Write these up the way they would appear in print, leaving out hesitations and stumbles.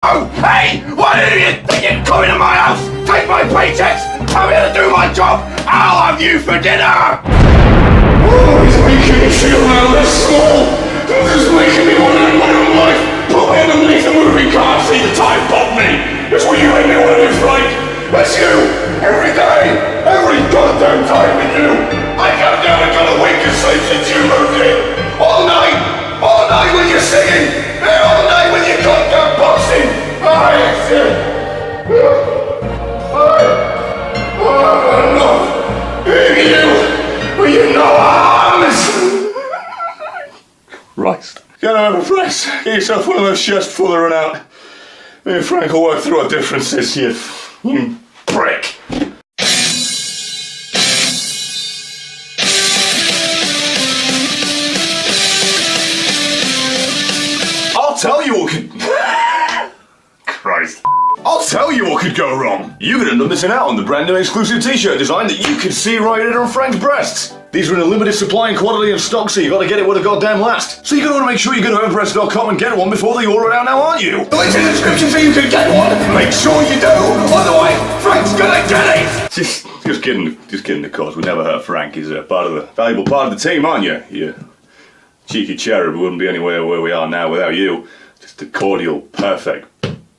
Oh, hey! Why do you think you're coming to my house? Take my paychecks! Tell me to do my job! I'll have you for dinner! Oh, he's making me feel now this small! This is making me want to end my own life! Put me underneath a moving car, see the time pop me! It's what you make me want to do, Frank! That's you! Every day! Every goddamn time with you! I can't down and got a wink of sleep since you moved in! All night! All night when you're singing! All night when you're goddamn boxing! It's it! Enough! You know I'm... Christ. Get out of a press. Get yourself one of those chests before they run out. Me and Frank will work through our differences, you prick. I'll tell you what could... Christ. I'll tell you what could go wrong. You could end up missing out on the brand new exclusive t-shirt design that you can see right here on Frank's breasts. These are in a limited supply and quantity and stock, so you gotta get it with a goddamn last. So you're gonna wanna make sure you go to overpress.com and get one before they all run out now, aren't you? The link's in the description so you can get one. Make sure you do, otherwise Frank's gonna get it! Just kidding, of course. We never hurt Frank. He's a valuable part of the team, aren't you? You cheeky cherub. We wouldn't be anywhere where we are now without you. Just a cordial, perfect,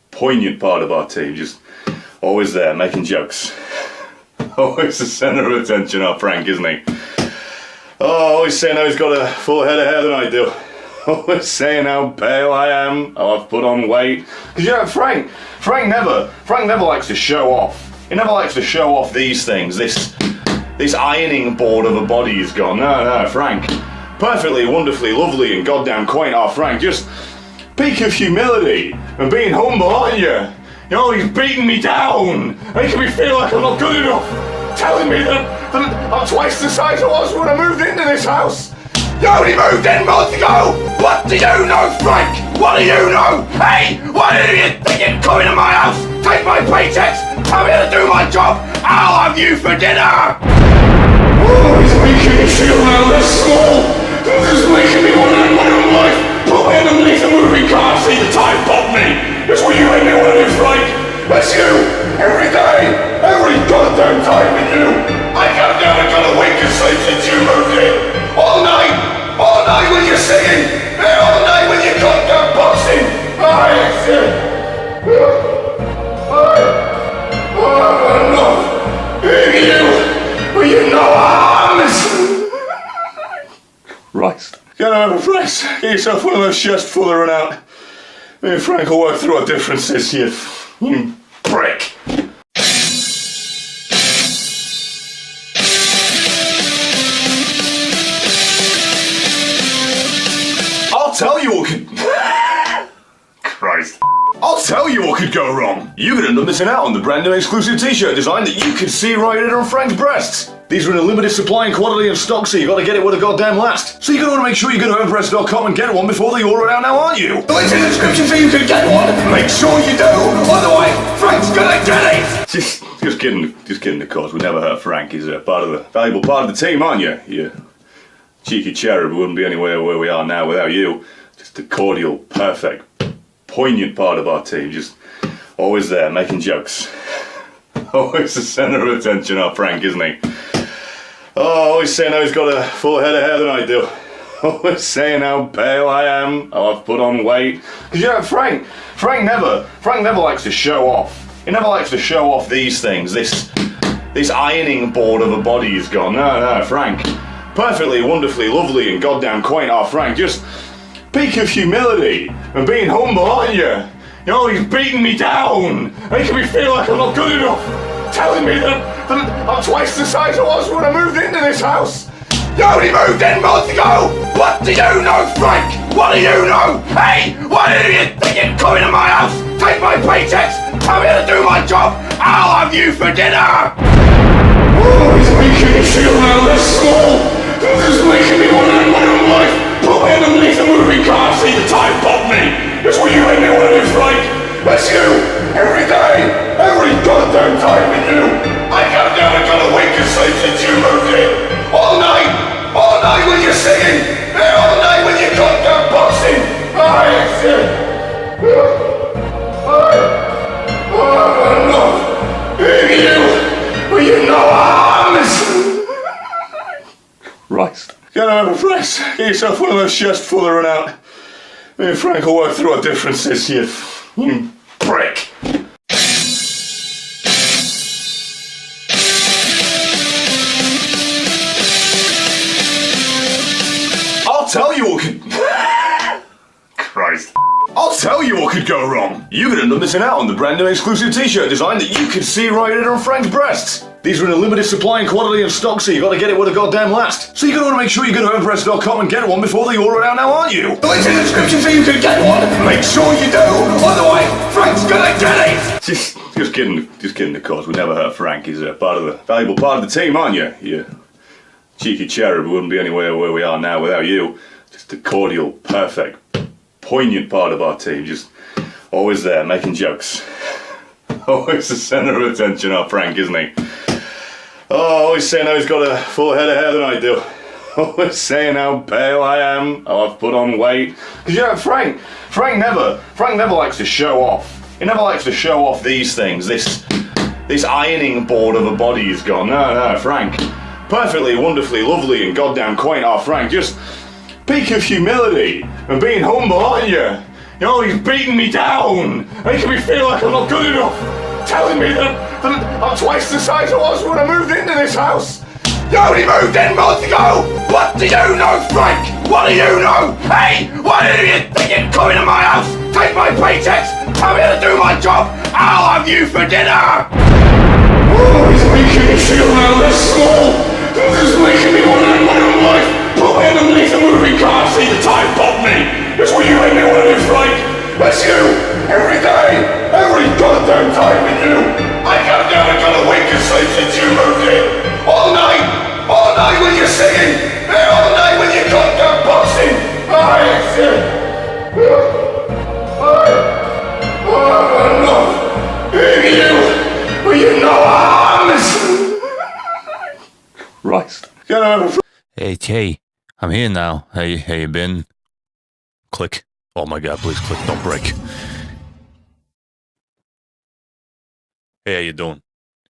poignant part of our team, just always there, making jokes. Always the centre of attention, our Frank, isn't he? Oh, always saying how he's got a fuller head of hair than I do. Always saying how pale I am, how I've put on weight. Because you know, Frank never likes to show off. He never likes to show off these things, this ironing board of a body he's got. No, Frank. Perfectly, wonderfully, lovely and goddamn quaint, our Frank. Just peak of humility and being humble, aren't you? You know, he's beating me down, making me feel like I'm not good enough, telling me that I'm twice the size I was when I moved into this house. You only moved in months ago! What do you know, Frank? What do you know? Hey, why do you think you're coming to my house? Take my paychecks, tell me to do my job, I'll have you for dinner! Oh, he's making me feel now this small. This is making me want to end my own life. Put me underneath a moving car, see the time pop me! It's what you make me want to do, Frank! That's you! Every day! Every goddamn time with you! I can't down and got a wink of sleep since you moved in! All night! All night when you're singing! All night when you're goddamn boxing! It's it! Enough! You know I'm... Christ. Get out of a press. Get yourself one of those chests before they run out. Me and Frank will work through our differences, you prick. I'll tell you what could... Christ. I'll tell you what could go wrong. You could end up missing out on the brand new exclusive t-shirt design that you can see right here on Frank's breasts. These are in a limited supply and quantity and stock, so you gotta get it with a goddamn last. So you're gonna wanna make sure you go to overpress.com and get one before they all run out now, aren't you? The link's in the description so you can get one. Make sure you do, otherwise Frank's gonna get it! Just kidding, of course. We never hurt Frank. He's a valuable part of the team, aren't you? You cheeky cherub. We wouldn't be anywhere where we are now without you. Just a cordial, perfect, poignant part of our team, just always there, making jokes. Always the centre of attention, our Frank, isn't he? Oh, always saying how he's got a fuller head of hair than I do. Always saying how pale I am, how I've put on weight. Because you know, Frank never likes to show off. He never likes to show off these things, this ironing board of a body he's got. No, Frank. Perfectly, wonderfully, lovely and goddamn quaint, our Frank. Just peak of humility and being humble, aren't you? You know, he's beating me down, making me feel like I'm not good enough, telling me that I'm twice the size I was when I moved into this house. You only moved in months ago! What do you know, Frank? What do you know? Hey, why do you think you're coming to my house? Take my paychecks, tell me to do my job, I'll have you for dinner! Oh, he's making me feel now this small. This is making me want to end my own life. Put me underneath a moving car, see the time pop me! It's what you make me want to do, Frank! That's you! Every day! Every goddamn time with you! I can't down and got a wink of sleep since you moved in! All night! All night when you're singing! All night when you're goddamn boxing! It's it! Get yourself one of those chests before they run out. Me and Frank will work through our differences, you prick. I'll tell you what could... Christ. I'll tell you what could go wrong. You could end up missing out on the brand new exclusive t-shirt design that you can see right here on Frank's breasts. These are in a limited supply and quantity and stock, so you gotta get it with a goddamn last. So you're gonna wanna make sure you go to Everpress.com and get one before they all run out now, aren't you? The link's in the description so you can get one. Make sure you do, otherwise Frank's gonna get it. Just kidding, of course. We never hurt Frank. He's a valuable part of the team, aren't you? You cheeky cherub. We wouldn't be anywhere where we are now without you. Just a cordial, perfect, poignant part of our team. Just always there, making jokes. Always the centre of attention, our Frank, isn't he? Oh, always saying how he's got a fuller head of hair than I do. Always saying how pale I am, how I've put on weight. Because you know, Frank never likes to show off. He never likes to show off these things, this ironing board of a body he's got. No, Frank. Perfectly, wonderfully, lovely and goddamn quaint, our Frank. Just peak of humility and being humble, aren't you? You know, he's beating me down, making me feel like I'm not good enough, telling me that I'm twice the size I was when I moved into this house. You only moved in months ago! What do you know, Frank? What do you know? Hey, what do you think you're coming to my house? Take my paychecks, tell me how to do my job, I'll have you for dinner! Oh, he's making me feel now this small. This is making me want to end my own life. Put me underneath a moving car, see the time pop me. That's what you made me want to do, Frank. That's you. Every day. Every goddamn time with you. I got down and got a wink of sleep since you moved in. All night. All night when you're singing. And all night when you're goddamn boxing. It's it. You know Christ. Hey, Kay, I'm here now. Hey, how you been? Click. Oh my god, please click, don't break. Hey, how you doing?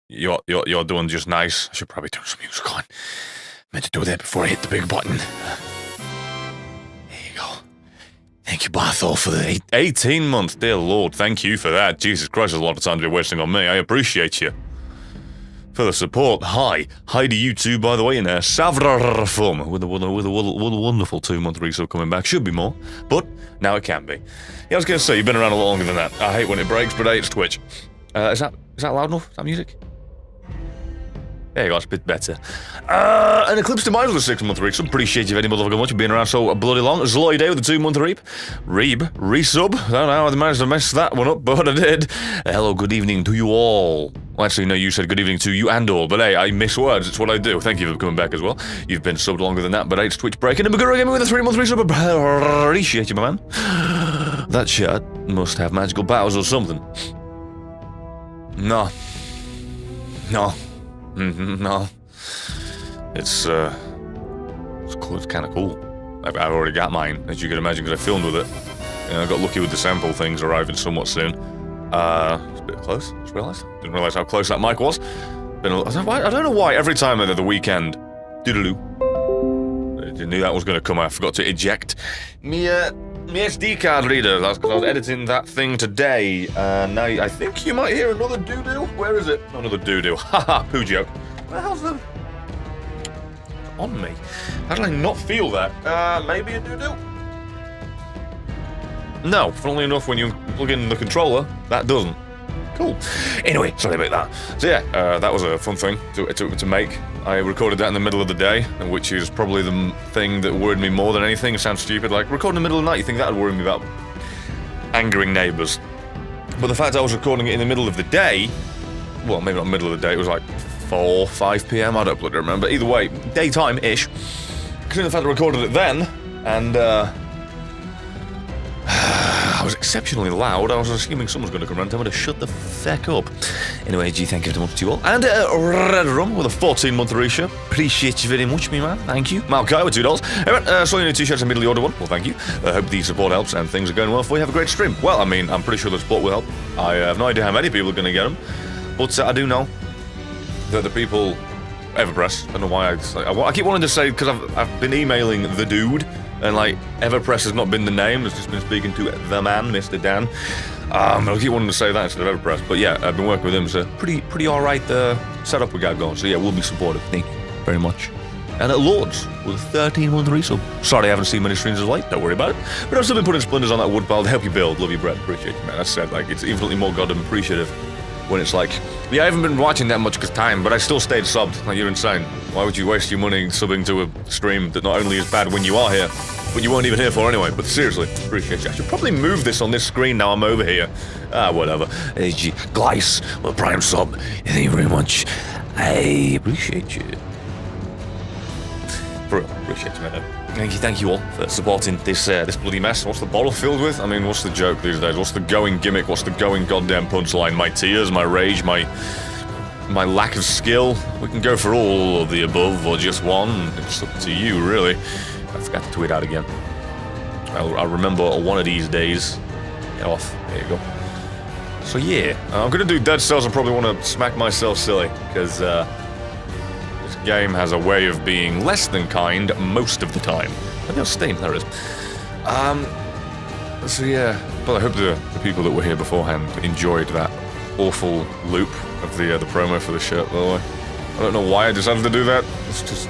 You're doing just nice. I should probably turn some music on. Meant to do that before I hit the big button. There you go. Thank you, Barthol, for the 18 months. Dear Lord, thank you for that. Jesus Christ, there's a lot of time to be wasting on me. I appreciate you. For the support. Hi to you too, by the way, in there. Savra with a wonderful 2-month resub coming back. Should be more, but now it can be. Yeah, I was going to say, you've been around a lot longer than that. I hate when it breaks, but hey, it's Twitch. Is that loud enough? Is that music? There you go, it's a bit better. An Eclipse Demise with a 6-month resub. Appreciate you very motherfucking much for being around so bloody long. Zloy Day with a 2-month resub. I don't know how I managed to mess that one up, but I did. Hello, good evening to you all. Well, actually, no, you said good evening to you and all, but hey, I miss words, it's what I do. Thank you for coming back as well. You've been subbed longer than that, but hey, it's Twitch breaking. And Maguro Gaming with a 3-month resub. Appreciate you, my man. That shirt must have magical powers or something. No. It's cool. It's kind of cool. I've already got mine, as you can imagine, because I filmed with it. And I got lucky with the sample things arriving somewhat soon. It's a bit close, just realised. Didn't realise how close that mic was. I don't know why every time I did the weekend, doodaloo. I knew that was going to come. I forgot to eject me SD card reader. That's because I was editing that thing today. Now I think you might hear another doo-doo. Where is it? Another doo-doo. Haha, poo joke. Where the hell's the... on me? How did I not feel that? Maybe a doo-doo? No, funnily enough, when you plug in the controller, that doesn't. Cool. Anyway, sorry about that. So yeah, that was a fun thing to make. I recorded that in the middle of the day, which is probably the thing that worried me more than anything. It sounds stupid, like recording in the middle of the night, you think that would worry me about angering neighbours. But the fact I was recording it in the middle of the day, well, maybe not middle of the day, it was like 4, 5 p.m, I don't bloody remember. Either way, daytime-ish. Considering the fact I recorded it then, and I was exceptionally loud. I was assuming someone's going to come around and tell me to shut the feck up. Anyway, G, thank you very much to you all. And Red Rum with a 14-month resub. Appreciate you very much, me man. Thank you. Malkai with $2. Anyway, so you need t-shirts and middle order one. Well, thank you. I hope the support helps and things are going well for you. Have a great stream. Well, I mean, I'm pretty sure the support will help. I have no idea how many people are going to get them, but I do know that the people Everpress. I don't know why I keep wanting to say, because I've been emailing the dude And like, Everpress has not been the name, it's just been speaking to the man, Mr. Dan. I keep wanting to say that instead of Everpress, but yeah, I've been working with him, so pretty alright setup we got going. So yeah, we'll be supportive, thank you very much. And at Lords, with a 13-month resub. Sorry I haven't seen many streams as late, don't worry about it. But I've still been putting splinters on that wood pile to help you build. Love you, Brett, appreciate you, man. As I said, like, it's infinitely more goddamn appreciative when it's like, yeah, I haven't been watching that much because time, but I still stayed subbed. Like, you're insane. Why would you waste your money subbing to a stream that not only is bad when you are here, but you weren't even here for anyway? But seriously, appreciate you. I should probably move this on this screen now I'm over here. Whatever. Gleiss, well, Prime sub. Thank you very much. I appreciate you. For real, appreciate you, man. Thank you all for supporting this bloody mess. What's the bottle filled with? I mean, what's the joke these days? What's the going gimmick? What's the going goddamn punchline? My tears, my rage, my lack of skill? We can go for all of the above or just one. It's up to you, really. I forgot to tweet out again. I'll remember one of these days. Get off. There you go. So yeah, I'm gonna do Dead Cells. I probably want to smack myself silly because this game has a way of being less than kind most of the time. Maybe I'll Steam. There it is. So yeah, but I hope the people that were here beforehand enjoyed that awful loop of the promo for the shirt. By the way, I don't know why I decided to do that. It's just.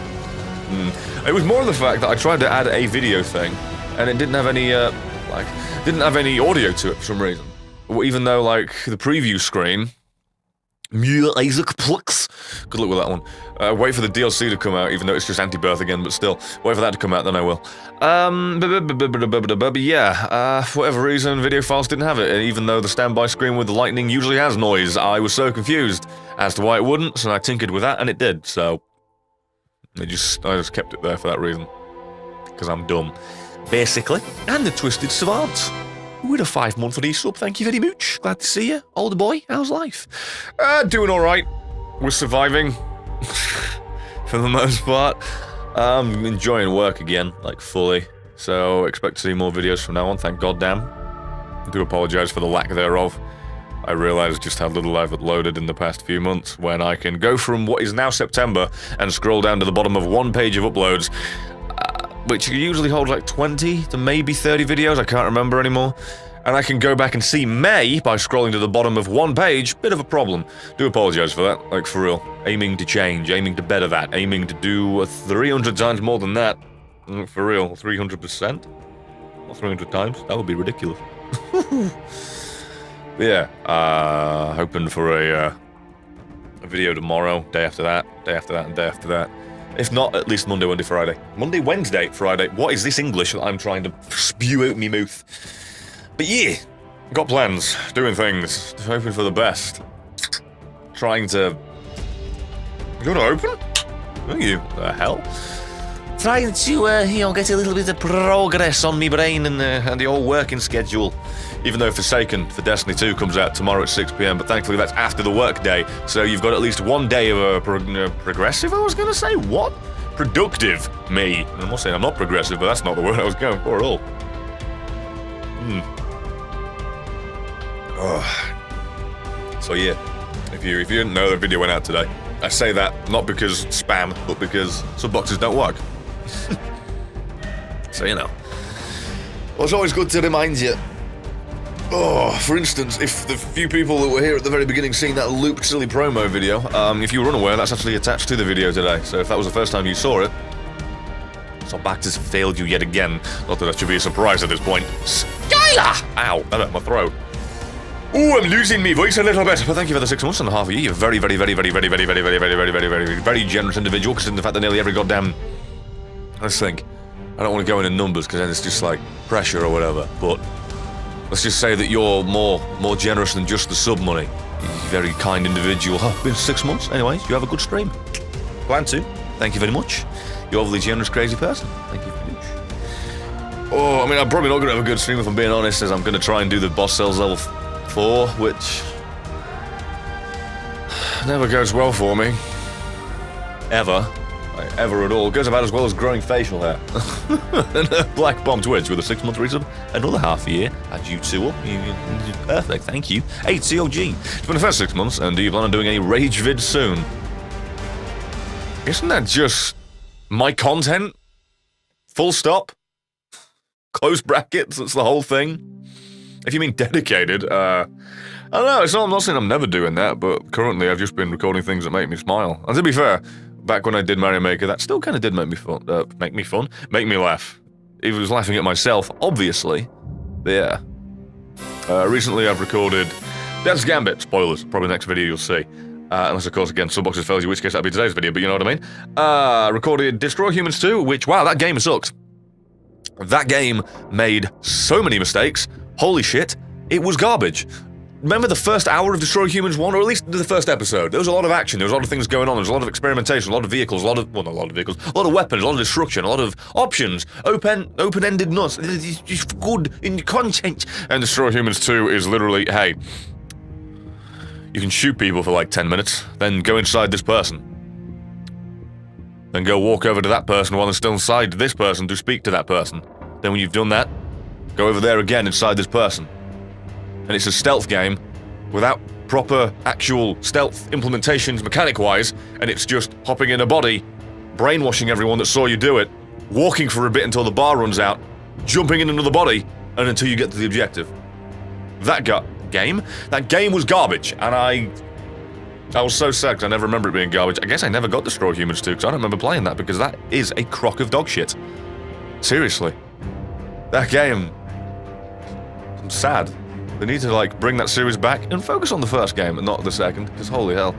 It was more the fact that I tried to add a video thing, and it didn't have any didn't have any audio to it for some reason. Even though like the preview screen, Isaac Plux. Good luck with that one. Wait for the DLC to come out, even though it's just anti-birth again, but still. Wait for that to come out, then I will. Yeah, for whatever reason, video files didn't have it, even though the standby screen with the lightning usually has noise. I was so confused as to why it wouldn't, so I tinkered with that, and it did, so... I just kept it there for that reason. Because I'm dumb. Basically. And the Twisted Savant. With a 5-month resub, thank you very much. Glad to see you. Older boy, how's life? Doing alright. We're surviving. For the most part. I'm enjoying work again, like fully. So, expect to see more videos from now on, thank goddamn. I do apologise for the lack thereof. I realised just how little I've uploaded in the past few months, when I can go from what is now September and scroll down to the bottom of one page of uploads, which usually holds like 20 to maybe 30 videos, I can't remember anymore, and I can go back and see May by scrolling to the bottom of one page. Bit of a problem. Do apologise for that, like for real. Aiming to change, aiming to better that, aiming to do 300 times more than that. For real, 300%? Or 300 times? That would be ridiculous. Yeah, hoping for a video tomorrow, day after that, day after that, and day after that. If not, at least Monday, Wednesday, Friday. Monday, Wednesday, Friday. What is this English that I'm trying to spew out me mouth? But yeah, got plans, doing things, hoping for the best. Trying to... You want to open? Are you? The hell? Trying to, get a little bit of progress on me brain and the old working schedule. Even though Forsaken for Destiny 2 comes out tomorrow at 6 PM, but thankfully that's after the work day, so you've got at least one day of a progressive, I was gonna say? What? Productive me. I'm not saying I'm not progressive, but that's not the word I was going for at all. So yeah, if you didn't know, the video went out today. I say that not because spam, but because sub boxes don't work. So you know. Well, it's always good to remind you. Oh, for instance, if the few people that were here at the very beginning seen that looped silly promo video, if you were unaware, that's actually attached to the video today, so if that was the first time you saw it, Soulback has failed you yet again. Not that should be a surprise at this point. Skylar! Ow, that hurt my throat. Ooh, I'm losing my voice a little bit, but thank you for the 6 months and a half of you. You're very generous individual, considering the fact that nearly every goddamn... Let's think. I don't want to go into numbers, because then it's just like pressure or whatever, but... Let's just say that you're more generous than just the sub money. You're a very kind individual. Been 6 months. Anyways, you have a good stream. Plan to. Thank you very much. You're overly generous, crazy person. Thank you very much. Oh, I mean, I'm probably not going to have a good stream if I'm being honest, as I'm going to try and do the boss cells level 4, which... never goes well for me. Ever. Like, ever at all. Goes about as well as growing facial hair. And Black Bomb Twitch with a 6-month resub. Another half a year. Add you two up. You're perfect, thank you. 8COG. It's been the first 6 months, and do you plan on doing any rage vid soon? Isn't that just my content? Full stop? close brackets, that's the whole thing. If you mean dedicated, I don't know, I'm not saying I'm never doing that, but currently I've just been recording things that make me smile. And to be fair, back when I did Mario Maker, that still kind of did make me laugh. It was laughing at myself, obviously, but yeah. Recently I've recorded Death's Gambit, spoilers, probably next video you'll see. Unless, of course, again, Subboxes fails you, in which case that'll be today's video, but you know what I mean? Recorded Destroy Humans 2, which, wow, that game sucked. That game made so many mistakes. Holy shit, it was garbage. Remember the first hour of Destroy Humans 1, or at least the first episode? There was a lot of action, there was a lot of things going on, there was a lot of experimentation, a lot of vehicles, well, not a lot of vehicles, a lot of weapons, a lot of destruction, a lot of options, open-ended nuts, just good in content. And Destroy Humans 2 is literally, hey, you can shoot people for like 10 minutes, then go inside this person. Then go walk over to that person while they're still inside this person to speak to that person. Then when you've done that, go over there again inside this person. And it's a stealth game without proper actual stealth implementations mechanic-wise, and it's just hopping in a body, brainwashing everyone that saw you do it, walking for a bit until the bar runs out, jumping in another body, and until you get to the objective. That game was garbage, and I was so sad because I never remember it being garbage. I guess I never got Destroy Humans 2 because I don't remember playing that, because that is a crock of dog shit. Seriously. That game... I'm sad. They need to, like, bring that series back and focus on the first game and not the second, because holy hell.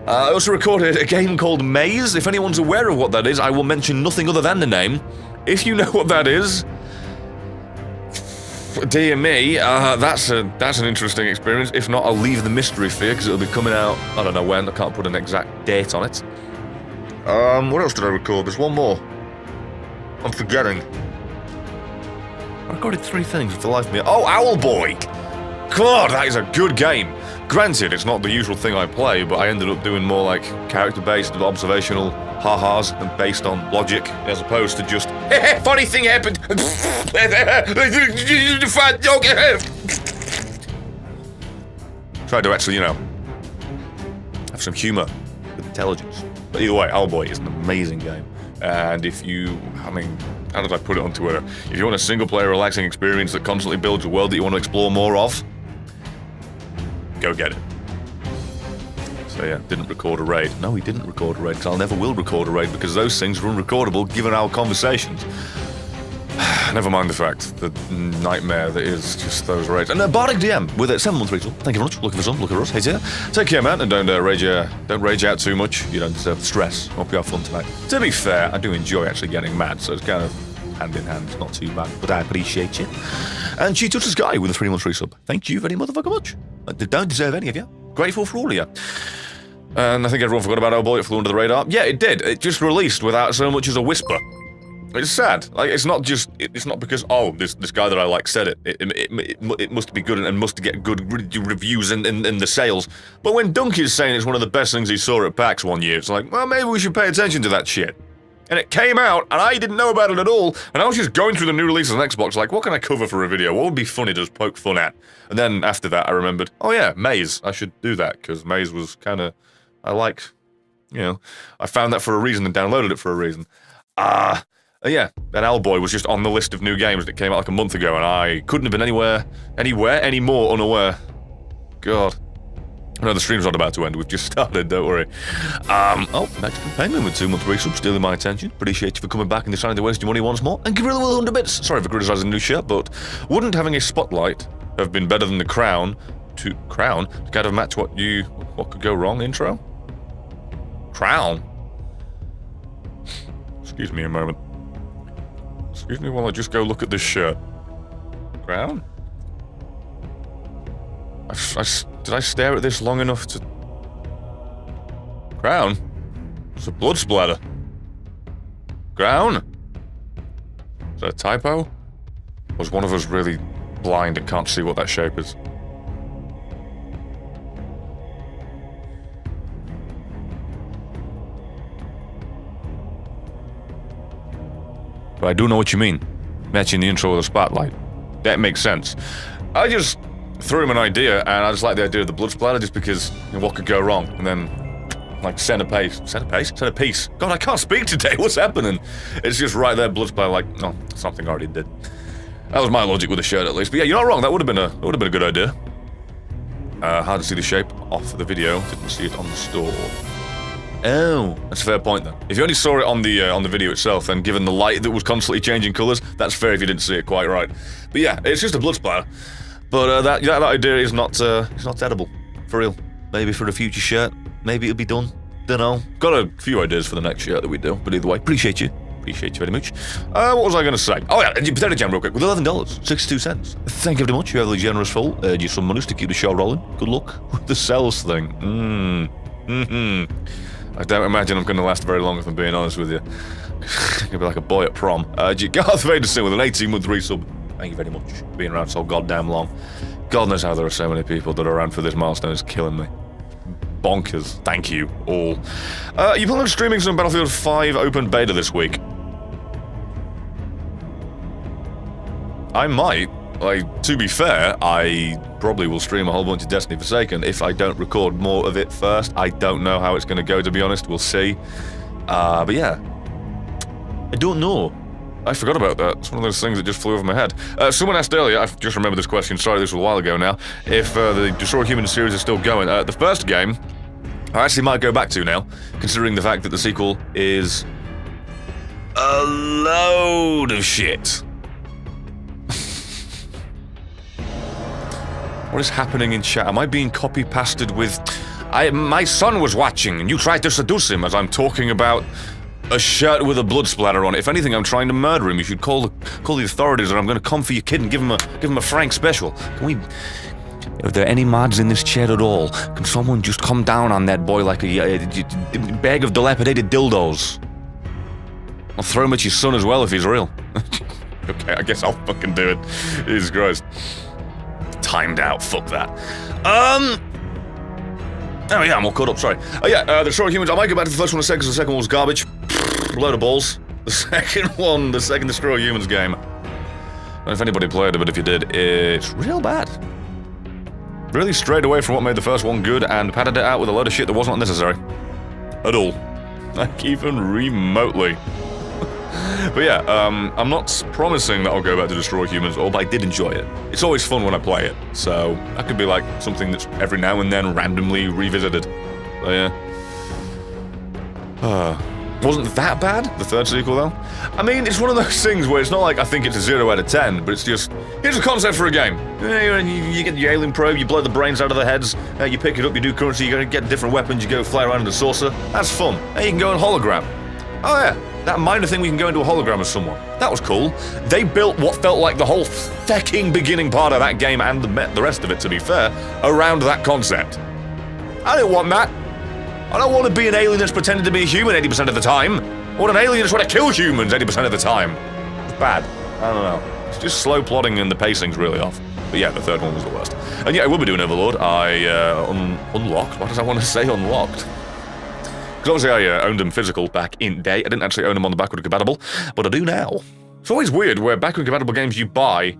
I also recorded a game called Maze. If anyone's aware of what that is, I will mention nothing other than the name. If you know what that is... dear me, that's an interesting experience. If not, I'll leave the mystery for you, because it'll be coming out, I don't know when, I can't put an exact date on it. What else did I record? There's one more. I'm forgetting. I recorded 3 things for the life of me. Oh, Owlboy! God, that is a good game. Granted, it's not the usual thing I play, but I ended up doing more like character-based, observational ha-has, and based on logic, as opposed to just, funny thing happened. Try to actually, you know, have some humor with intelligence. But either way, Owlboy is an amazing game. And if you, I mean, how did I put it on Twitter? If you want a single-player relaxing experience that constantly builds a world that you want to explore more of, go get it. So yeah, didn't record a raid. No, we didn't record a raid, because I never will record a raid, because those things are unrecordable given our conversations. Never mind the fact, the nightmare that is just those raids. And Bardic DM with a 713. Thank you very much. Looking for some, look at us. Hey, dear. Take care, man, and don't rage out too much. You don't deserve the stress. Hope you have fun tonight. To be fair, I do enjoy actually getting mad, so it's kind of hand in hand. It's not too bad, but I appreciate you. And she touches Guy with a 3-month resub. Thank you very motherfucker much. I don't deserve any of you. Grateful for all of you. And I think everyone forgot about Owlboy. It flew under the radar. Yeah, it did. It just released without so much as a whisper. It's sad. Like, it's not just, it's not because, oh, this guy that I like said it. It must be good and must get good reviews in the sales. But when Dunky's saying it's one of the best things he saw at PAX one year, it's like, well, maybe we should pay attention to that shit. And it came out, and I didn't know about it at all, and I was just going through the new releases on Xbox, like, what can I cover for a video? What would be funny to just poke fun at? And then after that, I remembered, oh yeah, Maze. I should do that, because Maze was kind of, I liked, you know, I found that for a reason and downloaded it for a reason. Yeah, and Owlboy was just on the list of new games that came out like a month ago, and I couldn't have been any more unaware. God. I know the stream's not about to end, we've just started, don't worry. Oh, Mexican Penguin with 2-month resub, stealing my attention. Appreciate you for coming back and deciding to waste your money once more. And Gorilla with 100 bits. Sorry for criticizing the new shirt, but wouldn't having a spotlight have been better than the crown to kind of match what could go wrong intro? Crown? Excuse me a moment. Excuse me while I just go look at this shirt. Crown? Did I stare at this long enough to... Crown? It's a blood splatter. Crown? Is that a typo? Was one of us really blind and can't see what that shape is? But I do know what you mean. Matching the intro with a spotlight. That makes sense. I just threw him an idea, and I just like the idea of the blood splatter just because, you know, what could go wrong? And then, like, centerpiece. God, I can't speak today. What's happening? It's just right there, blood splatter, like, oh, something already did. That was my logic with the shirt, at least. But yeah, you're not wrong. That would have been a good idea. Hard to see the shape off the video. Didn't see it on the store. Oh, that's a fair point then. If you only saw it on the video itself, then given the light that was constantly changing colours, that's fair if you didn't see it quite right. But yeah, it's just a blood splatter. But that idea is not edible, for real. Maybe for a future shirt, maybe it'll be done. Don't know. Got a few ideas for the next shirt that we do. But either way, appreciate you very much. What was I going to say? Oh yeah, potato jam real quick with $11.62. Thank you very much. You have the generous full. You some money to keep the show rolling. Good luck with the sales thing. I don't imagine I'm going to last very long, if I'm being honest with you. I'm going to be like a boy at prom. Garth Vaderson with an 18-month resub. Thank you very much for being around so goddamn long. God knows how there are so many people that are around for this milestone. It's killing me. Bonkers. Thank you, all. You planning on streaming some Battlefield 5 open beta this week? I might. Like, to be fair, I probably will stream a whole bunch of Destiny Forsaken if I don't record more of it first. I don't know how it's going to go, to be honest. We'll see. But yeah. I don't know. I forgot about that. It's one of those things that just flew over my head. Someone asked earlier, I just remembered this question, sorry, this was a while ago now, if the Destroy Human series is still going. The first game, I actually might go back to now, considering the fact that the sequel is a load of shit. What is happening in chat? Am I being copy-pasted with... my son was watching, and you tried to seduce him as I'm talking about a shirt with a blood splatter on it. If anything, I'm trying to murder him. You should call the authorities, or I'm going to come for your kid and give him a Frank special. Can we... Are there any mods in this chat at all? Can someone just come down on that boy like a bag of dilapidated dildos? I'll throw him at your son as well if he's real. Okay, I guess I'll fucking do it. Jesus Christ. Timed out, fuck that. Oh yeah, I'm all caught up, sorry. Oh yeah, the Destroy Humans, I might go back to the first one in a second, because the second one was garbage. Load of balls. The second Destroy Humans game. I don't know if anybody played it, but if you did, it's real bad. Really strayed away from what made the first one good and padded it out with a load of shit that wasn't necessary. At all. Like, even remotely. But yeah, I'm not promising that I'll go back to Destroy Humans, but I did enjoy it. It's always fun when I play it, so that could be like something that's every now and then randomly revisited. So yeah. Wasn't that bad, the third sequel though? I mean, it's one of those things where it's not like I think it's a 0 out of 10, but it's just, here's a concept for a game. You get your alien probe, you blow the brains out of their heads, you pick it up, you do currency, you get different weapons, you go fly around in a saucer. That's fun. And you can go in hologram. Oh yeah. That minor thing we can go into a hologram as someone. That was cool. They built what felt like the whole fucking beginning part of that game and the rest of it, to be fair, around that concept. I don't want that. I don't want to be an alien that's pretending to be a human 80% of the time. I want an alien that's trying to kill humans 80% of the time. It's bad. I don't know. It's just slow plotting and the pacing's really off. But yeah, the third one was the worst. And yeah, I will be doing Overlord. I unlocked. What does I want to say unlocked? Because obviously I owned them physical back in day. I didn't actually own them on the backward compatible, but I do now. It's always weird where backward compatible games you buy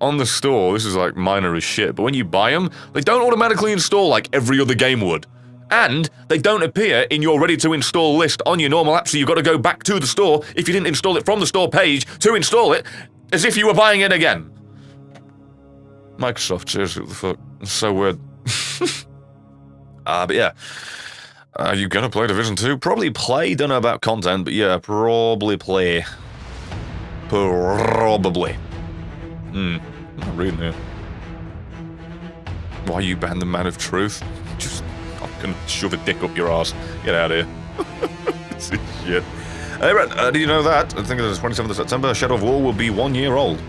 on the store, this is like minor as shit, but when you buy them, they don't automatically install like every other game would. And they don't appear in your ready to install list on your normal app, so you've got to go back to the store if you didn't install it from the store page to install it, as if you were buying it again. Microsoft, seriously, what the fuck? It's so weird. But yeah. Are you gonna play Division 2? Probably play, don't know about content, but yeah, probably play. Probably. I'm not reading it. Why you banned the Man of Truth? Just fucking shove a dick up your ass. Get out of here. This is shit. Hey, right, do you know that? I think it's the 27th of September, Shadow of War will be 1 year old.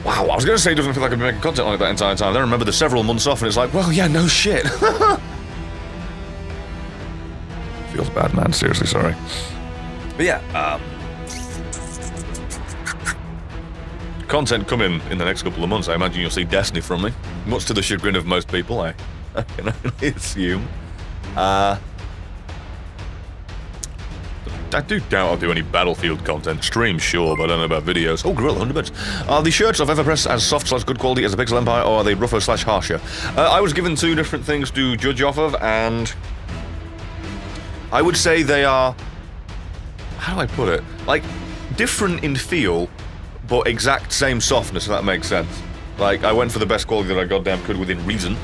Wow, I was going to say it doesn't feel like I've been making content like that entire time. Then I remember the several months off and it's like, well, yeah, no shit. Feels bad, man. Seriously, sorry. But yeah, content coming in the next couple of months. I imagine you'll see Destiny from me. Much to the chagrin of most people, I can only assume. I do doubt I'll do any Battlefield content. Stream, sure, but I don't know about videos. Oh, Gorilla, 100 bits. Are the shirts of Everpress as soft/good quality as a Pixel Empire, or are they rougher/harsher? I was given 2 different things to judge off of, and I would say they are... How do I put it? Like, different in feel, but exact same softness, if that makes sense. Like, I went for the best quality that I goddamn could within reason.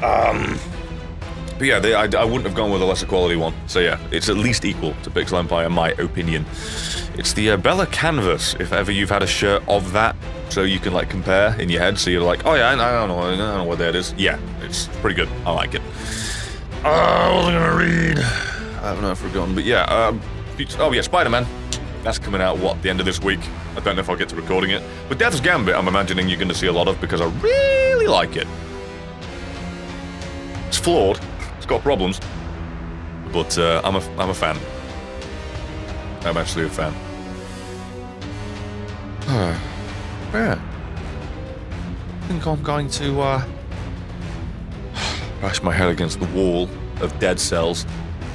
But yeah, I wouldn't have gone with a lesser quality one. So yeah, it's at least equal to Pixel Empire, in my opinion. It's the Bella Canvas, if ever you've had a shirt of that, so you can like compare in your head, so you're like, oh yeah, I don't know what that is. Yeah, it's pretty good. I like it. What was I gonna read? I haven't forgotten, but yeah, oh yeah, Spider-Man. That's coming out, what, the end of this week? I don't know if I'll get to recording it. But Death's Gambit, I'm imagining you're going to see a lot of, because I really like it. It's flawed. It's got problems. But I'm a fan. I'm actually a fan. Yeah. I think I'm going to bash my head against the wall of Dead Cells.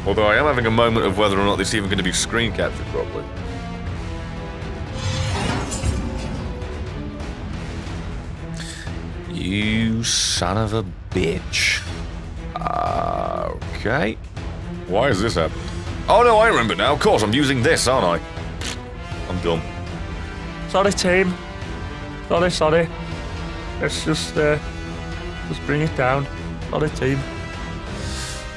Although I am having a moment of whether or not this is even going to be screen captured properly. You son of a bitch. Okay. Why is this happening? Oh no, I remember now. Of course, I'm using this, aren't I? I'm dumb. Sorry, team. Sorry. Let's just bring it down. Sorry, team.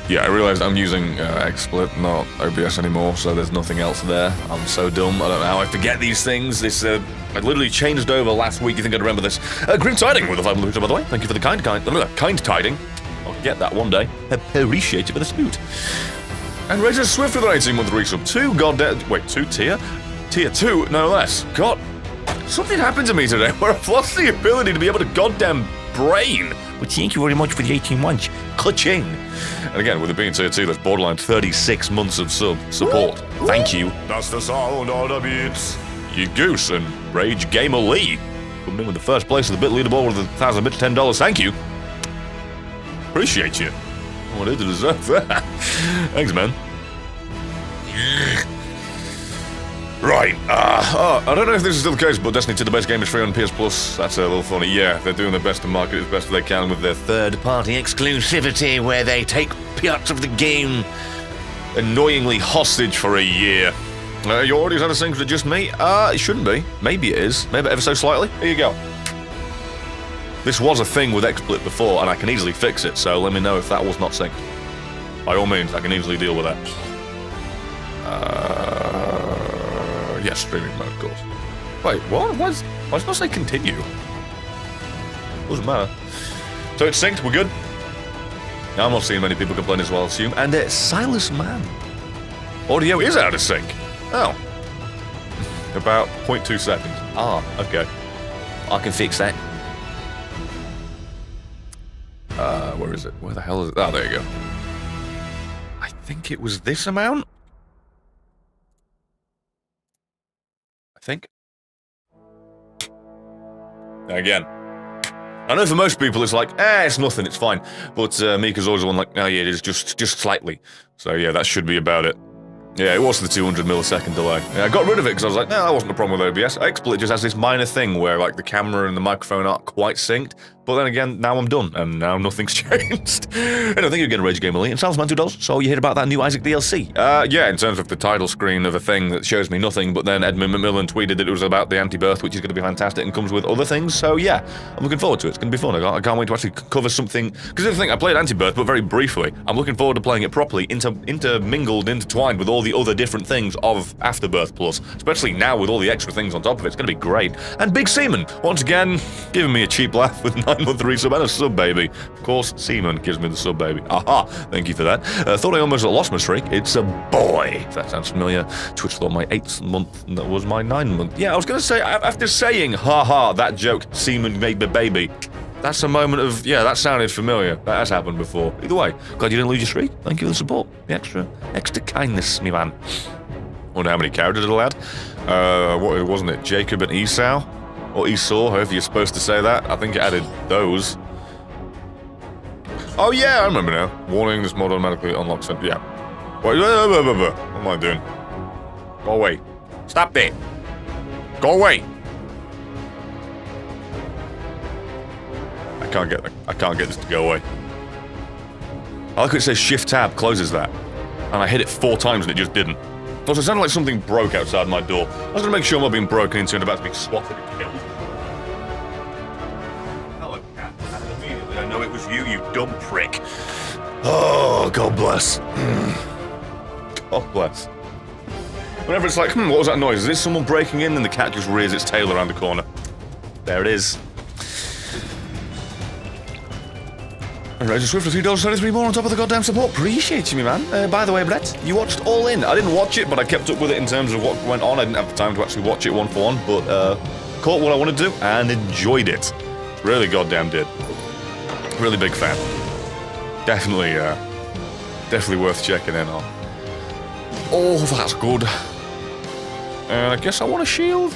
Yeah, I realised I'm using XSplit, not OBS anymore, so there's nothing else there. I'm so dumb. I don't know how I forget these things. I literally changed over last week. You think I'd remember this? Grim Tiding with the 5 by the way. Thank you for the kind tiding. I'll get that one day. Appreciate it for the snoot. And Razor Swift with an 18-month resub. 2 tier? Tier 2, no less. God, something happened to me today where I've lost the ability to be able to goddamn brain. But thank you very much for the 18 months. Ka-ching. And again, with it being tier 2, that's borderline 36 months of support. Thank you. That's the sound of the beats. You goose and Rage Gamer Lee. Coming in with the first place of the bit leaderboard with 1,000 bits, $10. Thank you. Appreciate you. Oh, I did deserve that. Thanks, man. Right, I don't know if this is still the case, but Destiny 2 the best game is free on PS Plus. That's a little funny. Yeah, they're doing their best to market it as best as they can with their third-party exclusivity, where they take parts of the game annoyingly hostage for a year. Your audio's out of sync with just me? It shouldn't be. Maybe it is. Maybe ever so slightly. Here you go. This was a thing with XSplit before, and I can easily fix it, so let me know if that was not synced. By all means, I can easily deal with that. Yes, streaming mode, of course. Wait, what? Why does it not say continue? Doesn't matter. So it's synced, we're good. Now I'm not seeing many people complain as well, I assume. And Silas Man. Audio is out of sync. Oh. About 0.2 seconds. Ah, okay. I can fix that. Where is it? Where the hell is it? Oh, there you go. I think it was this amount? I think. Again. I know for most people it's like, it's nothing, it's fine. But Mika's always the one like, oh yeah, it is just slightly. So yeah, that should be about it. Yeah, it was the 200 millisecond delay. Yeah, I got rid of it because I was like, no, that wasn't a problem with OBS. XSplit just has this minor thing where like the camera and the microphone aren't quite synced. But then again, now I'm done, and now nothing's changed. And I think you're getting Rage Gamer Elite and Salesman $2. So you heard about that new Isaac DLC? Yeah, in terms of the title screen of a thing that shows me nothing, but then Edmund McMillan tweeted that it was about the anti-birth, which is going to be fantastic and comes with other things. So yeah, I'm looking forward to it. It's going to be fun. I can't wait to actually cover something. Because the thing, I played anti-birth, but very briefly. I'm looking forward to playing it properly, intertwined with all the other different things of Afterbirth Plus, especially now with all the extra things on top of it. It's going to be great. And Big Seaman, once again, giving me a cheap laugh with 9-month resub and a sub, baby. Of course, Seaman gives me the sub, baby. Aha, thank you for that. Thought I almost lost my streak. It's a boy, if that sounds familiar. Twitch thought my 8th month, and that was my 9th month. Yeah, I was going to say, after saying, haha, that joke, Seaman made the baby, that's a moment of, yeah, that sounded familiar. That has happened before. Either way, glad you didn't lose your streak. Thank you for the support. The extra kindness, me man. Wonder how many characters it'll add. What wasn't it? Jacob and Esau? Or Esau, however you're supposed to say that. I think it added those. Oh yeah, I remember now. Warning, this mod automatically unlocks it. Yeah. Wait, what am I doing? Go away. Stop there. Go away. I can't get this to go away. I like it says Shift Tab closes that. and I hit it 4 times and it just didn't. Also, it sounded like something broke outside my door. I was gonna make sure I'm not being broken into and about to be swatted and killed. Hello, cat. And immediately I know it was you, you dumb prick. Oh, God bless. God bless. Whenever it's like, what was that noise? Is this someone breaking in? And the cat just rears its tail around the corner. There it is. Razor Swift, $3.33 more on top of the goddamn support. Appreciate you, me man. By the way, Brett, you watched All In. I didn't watch it, but I kept up with it in terms of what went on. I didn't have the time to actually watch it one for one, but caught what I wanted to and enjoyed it. Really goddamn did. Really big fan. Definitely worth checking in on. Oh, that's good. And I guess I want a shield.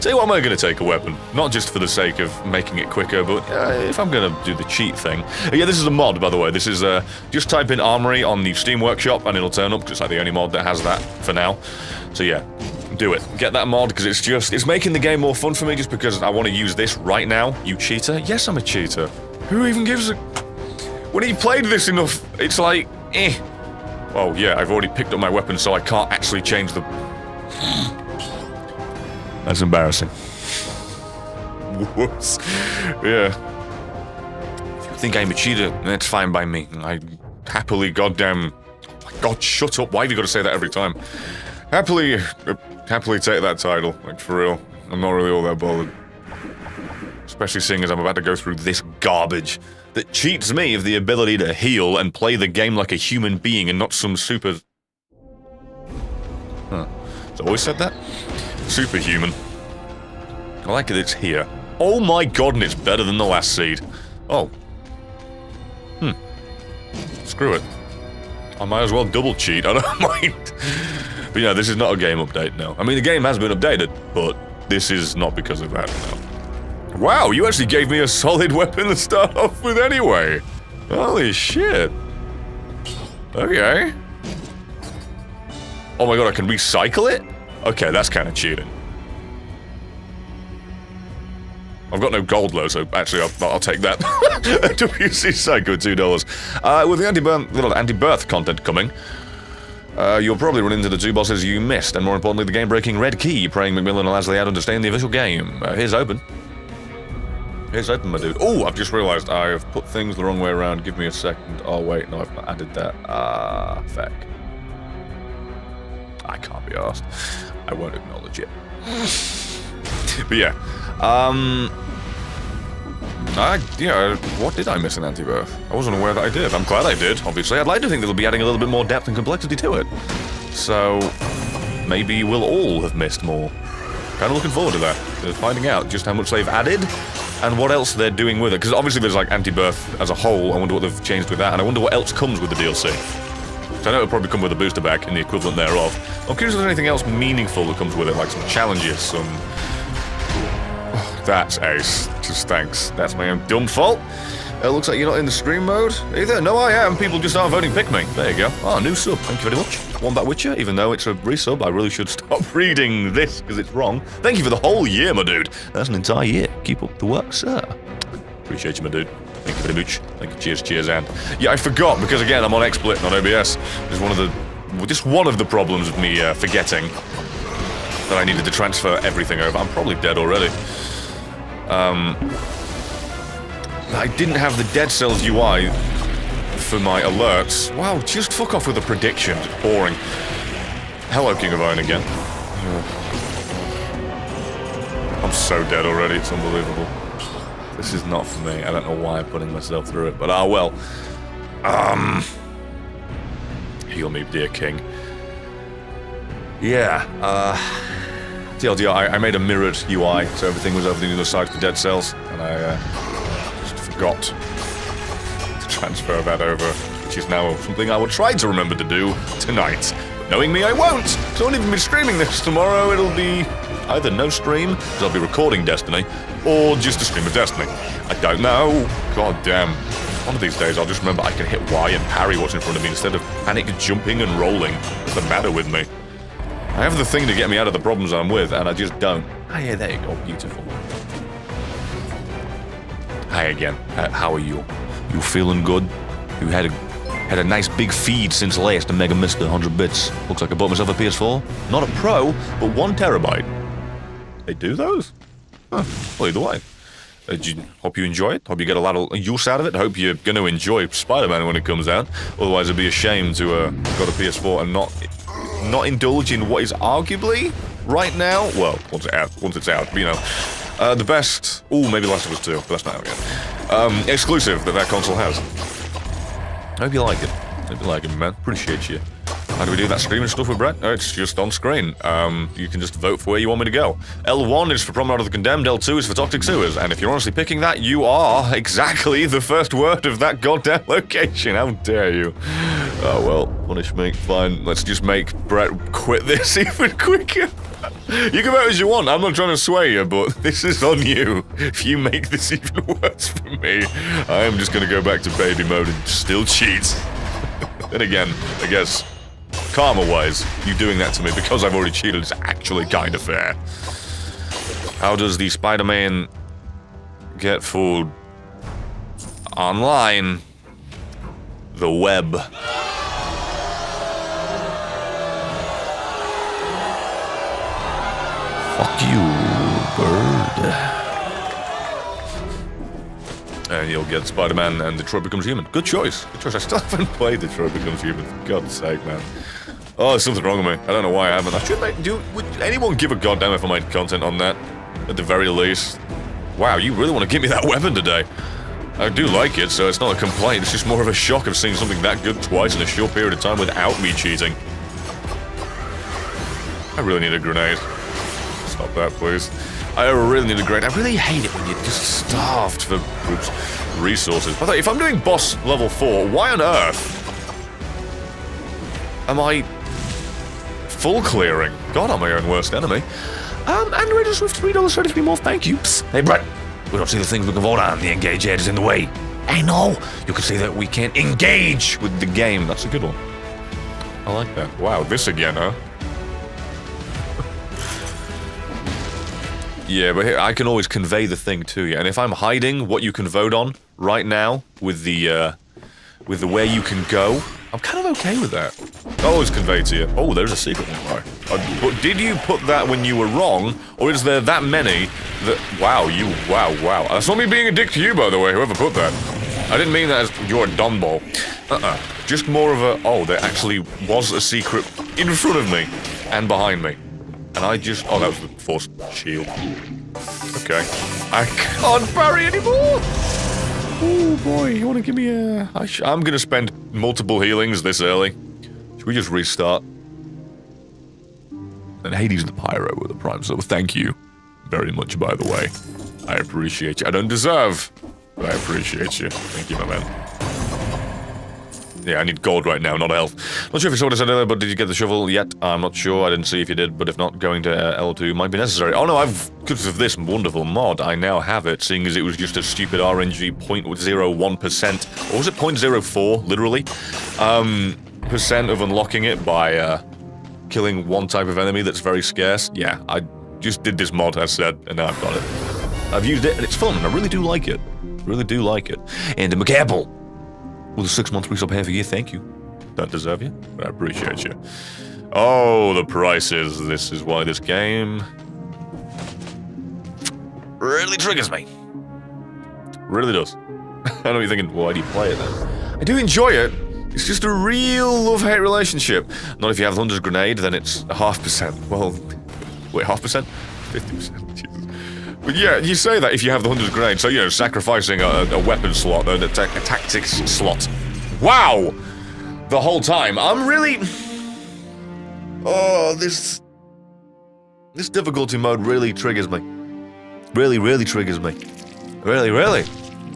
Tell you what, I'm going to take a weapon. Not just for the sake of making it quicker, but if I'm going to do the cheat thing. Yeah, this is a mod, by the way. This is, just type in Armory on the Steam Workshop and it'll turn up, because it's like the only mod that has that for now. So yeah, do it. Get that mod, because it's making the game more fun for me, just because I want to use this right now. You cheater? Yes, I'm a cheater. Who even gives a... When you played this enough, it's like, eh. Oh yeah, I've already picked up my weapon, so I can't actually change the... That's embarrassing. Whoops. Yeah. If you think I'm a cheater, that's fine by me. I happily goddamn... Oh my God, shut up. Why have you got to say that every time? Happily take that title. Like, for real. I'm not really all that bothered. Especially seeing as I'm about to go through this garbage that cheats me of the ability to heal and play the game like a human being and not some super... Huh. Has I always said that? Superhuman. I like it, it's here. Oh my God, and it's better than the last seed. Oh. Screw it. I might as well double cheat, I don't mind. But yeah, this is not a game update, no. I mean, the game has been updated, but this is not because of that, no. Wow, you actually gave me a solid weapon to start off with anyway. Holy shit. Okay. Oh my God, I can recycle it? Okay, that's kind of cheating. I've got no gold though, so actually I'll take that. WC Psycho, $2. With the anti-birth content coming, you'll probably run into the 2 bosses you missed, and more importantly, the game-breaking red key, praying Macmillan and Leslie Adam to stay in the official game. Here's open. Here's open, my dude. Oh, I've just realised I've put things the wrong way around. Give me a second. Oh wait, no, I've not added that. Feck. I can't be arsed. I won't acknowledge it. But yeah, what did I miss in Anti-Birth? I wasn't aware that I did. I'm glad I did, obviously. I'd like to think that they'll be adding a little bit more depth and complexity to it. So, maybe we'll all have missed more. Kind of looking forward to that, to finding out just how much they've added and what else they're doing with it. Because obviously there's like Anti-Birth as a whole. I wonder what they've changed with that, and I wonder what else comes with the DLC. So I know it'll probably come with a booster pack and the equivalent thereof. I'm curious if there's anything else meaningful that comes with it, like some challenges, some... Oh, that's ace. Just thanks. That's my own dumb fault. It looks like you're not in the stream mode either. No, I am. People just aren't voting pick me. There you go. Oh, new sub. Thank you very much. Wombat Witcher, even though it's a resub, I really should stop reading this because it's wrong. Thank you for the whole year, my dude. That's an entire year. Keep up the work, sir. Appreciate you, my dude. Thank you very much. Thank you. Cheers, cheers, and... Yeah, I forgot, because again, I'm on XSplit, not OBS. It's just one of the problems of me forgetting that I needed to transfer everything over. I'm probably dead already. I didn't have the Dead Cells UI for my alerts. Wow, just fuck off with the predictions. It's boring. Hello, King of Iron again. I'm so dead already, it's unbelievable. This is not for me. I don't know why I'm putting myself through it, but well. Heal me, dear king. Yeah, TLDR, I made a mirrored UI, so everything was over the other side for Dead Cells, and I just forgot to transfer that over, which is now something I will try to remember to do tonight. But knowing me, I won't! So I won't even be streaming this tomorrow. It'll be either no stream, because I'll be recording Destiny, or just a stream of Destiny. I don't know. God damn. One of these days I'll just remember I can hit Y and parry what's in front of me instead of panic jumping and rolling. What's the matter with me? I have the thing to get me out of the problems I'm with, and I just don't. Ah, yeah, there you go. Beautiful. Hi again. How are you? You feeling good? You had a Had a nice big feed since last, and Mega missed 100 bits. Looks like I bought myself a PS4. Not a Pro, but 1 terabyte. They do those? Huh. Well, either way. Hope you enjoy it. Hope you get a lot of use out of it. Hope you're going to enjoy Spider-Man when it comes out. Otherwise, it'd be a shame to got a PS4 and not indulge in what is arguably right now. Well, once it's out, you know, the best. Ooh, maybe Last of Us 2, but that's not out yet. Exclusive that console has. Hope you like it. Hope you like it, man. Appreciate you. How do we do that screaming stuff with Brett? Oh, it's just on screen. You can just vote for where you want me to go. L1 is for Promenade of the Condemned, L2 is for Toxic Sewers, and if you're honestly picking that, you are exactly the first word of that goddamn location. How dare you? Oh, well, punish me. Fine, let's just make Brett quit this even quicker. You can vote as you want, I'm not trying to sway you, but this is on you. If you make this even worse for me, I am just gonna go back to baby mode and still cheat. Then again, I guess, karma-wise, you doing that to me because I've already cheated is actually kind of fair. How does the Spider-Man get food? Online. The web. Fuck you, bird. And you'll get Spider-Man and Detroit Becomes Human. Good choice. Good choice. I still haven't played Detroit Becomes Human, for God's sake, man. Oh, there's something wrong with me. I don't know why I haven't. I should make... Would anyone give a goddamn if I made content on that? At the very least. Wow, you really want to give me that weapon today. I do like it, so it's not a complaint. It's just more of a shock of seeing something that good twice in a short period of time without me cheating. I really need a grenade. Stop that, please. I really need a grenade. I really hate it when you're just starved for resources. By the way, if I'm doing boss level 4, why on earth am I full clearing? God, I'm my own worst enemy. And Raiders with $3.33 more, thank you. Psst. Hey, Brett, we don't see the things we can vote on. The engage ad is in the way. I know. You can see that we can't engage with the game. That's a good one. I like that. Wow, this again, huh? Yeah, but here, I can always convey the thing to you. And if I'm hiding what you can vote on right now with the where you can go, I'm kind of okay with that. I'll always convey to you. Oh, there's a secret one. Right. But did you put that when you were wrong, or is there that many that... Wow, wow. That's not me being a dick to you, by the way, whoever put that. I didn't mean that as you're a dumbball. Just more of a... Oh, there actually was a secret in front of me and behind me. And I just... Oh, that was the force shield. Okay. I can't parry anymore! Oh, boy. You want to give me a... I'm going to spend multiple healings this early. Should we just restart? And Hades the Pyro with the Prime Silver. Thank you very much, by the way. I appreciate you. I don't deserve, but I appreciate you. Thank you, my man. Yeah, I need gold right now, not health. Not sure if you saw what I said earlier, but did you get the shovel yet? I'm not sure. I didn't see if you did, but if not, going to L2 might be necessary. Oh no, because of this wonderful mod, I now have it, seeing as it was just a stupid RNG 0.01%, or was it 0.04, literally? Percent of unlocking it by killing one type of enemy that's very scarce. Yeah, I just did this mod, as said, and now I've got it. I've used it, and it's fun, and I really do like it. Really do like it. And a McCapple with a 6-month resub half a year, thank you. Don't deserve you, but I appreciate you. Oh, the prices. This is why this game really triggers me. Really does. I know you're thinking, why do you play it then? I do enjoy it. It's just a real love-hate relationship. Not if you have the Hunter's Grenade, then it's 0.5%. Well, wait, 0.5%? 50%, Jesus. But yeah, you say that if you have the Hunter's Grenade, so, you know, sacrificing a weapon slot, a tactics slot. Wow! The whole time. I'm really... Oh, this difficulty mode really triggers me. Really triggers me. Really.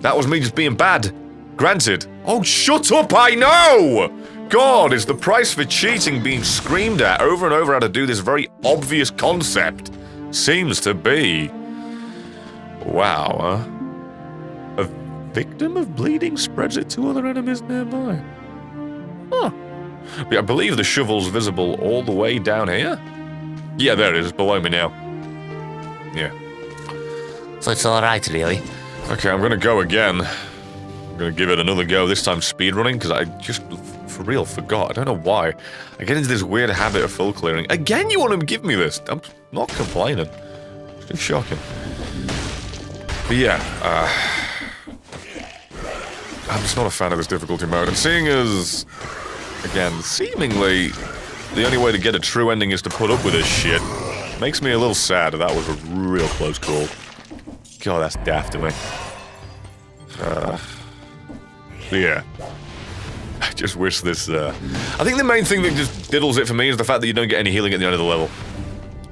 That was me just being bad. Granted. Oh, shut up, I know! God, is the price for cheating being screamed at over and over how to do this very obvious concept? Seems to be. Wow, huh? A victim of bleeding spreads it to other enemies nearby. Huh. I believe the shovel's visible all the way down here. Yeah, there it is, below me now. Yeah. So it's alright, really? Okay, I'm gonna go again. gonna give it another go, this time speedrunning, because I just, for real, forgot. I don't know why. I get into this weird habit of full clearing. Again, you want to give me this? I'm not complaining. It's just shocking. But yeah, I'm just not a fan of this difficulty mode. And seeing as, again, seemingly, the only way to get a true ending is to put up with this shit, makes me a little sad. That was a real close call. God, that's daft to me. Yeah. I just wish this, I think the main thing that just diddles it for me is the fact that you don't get any healing at the end of the level.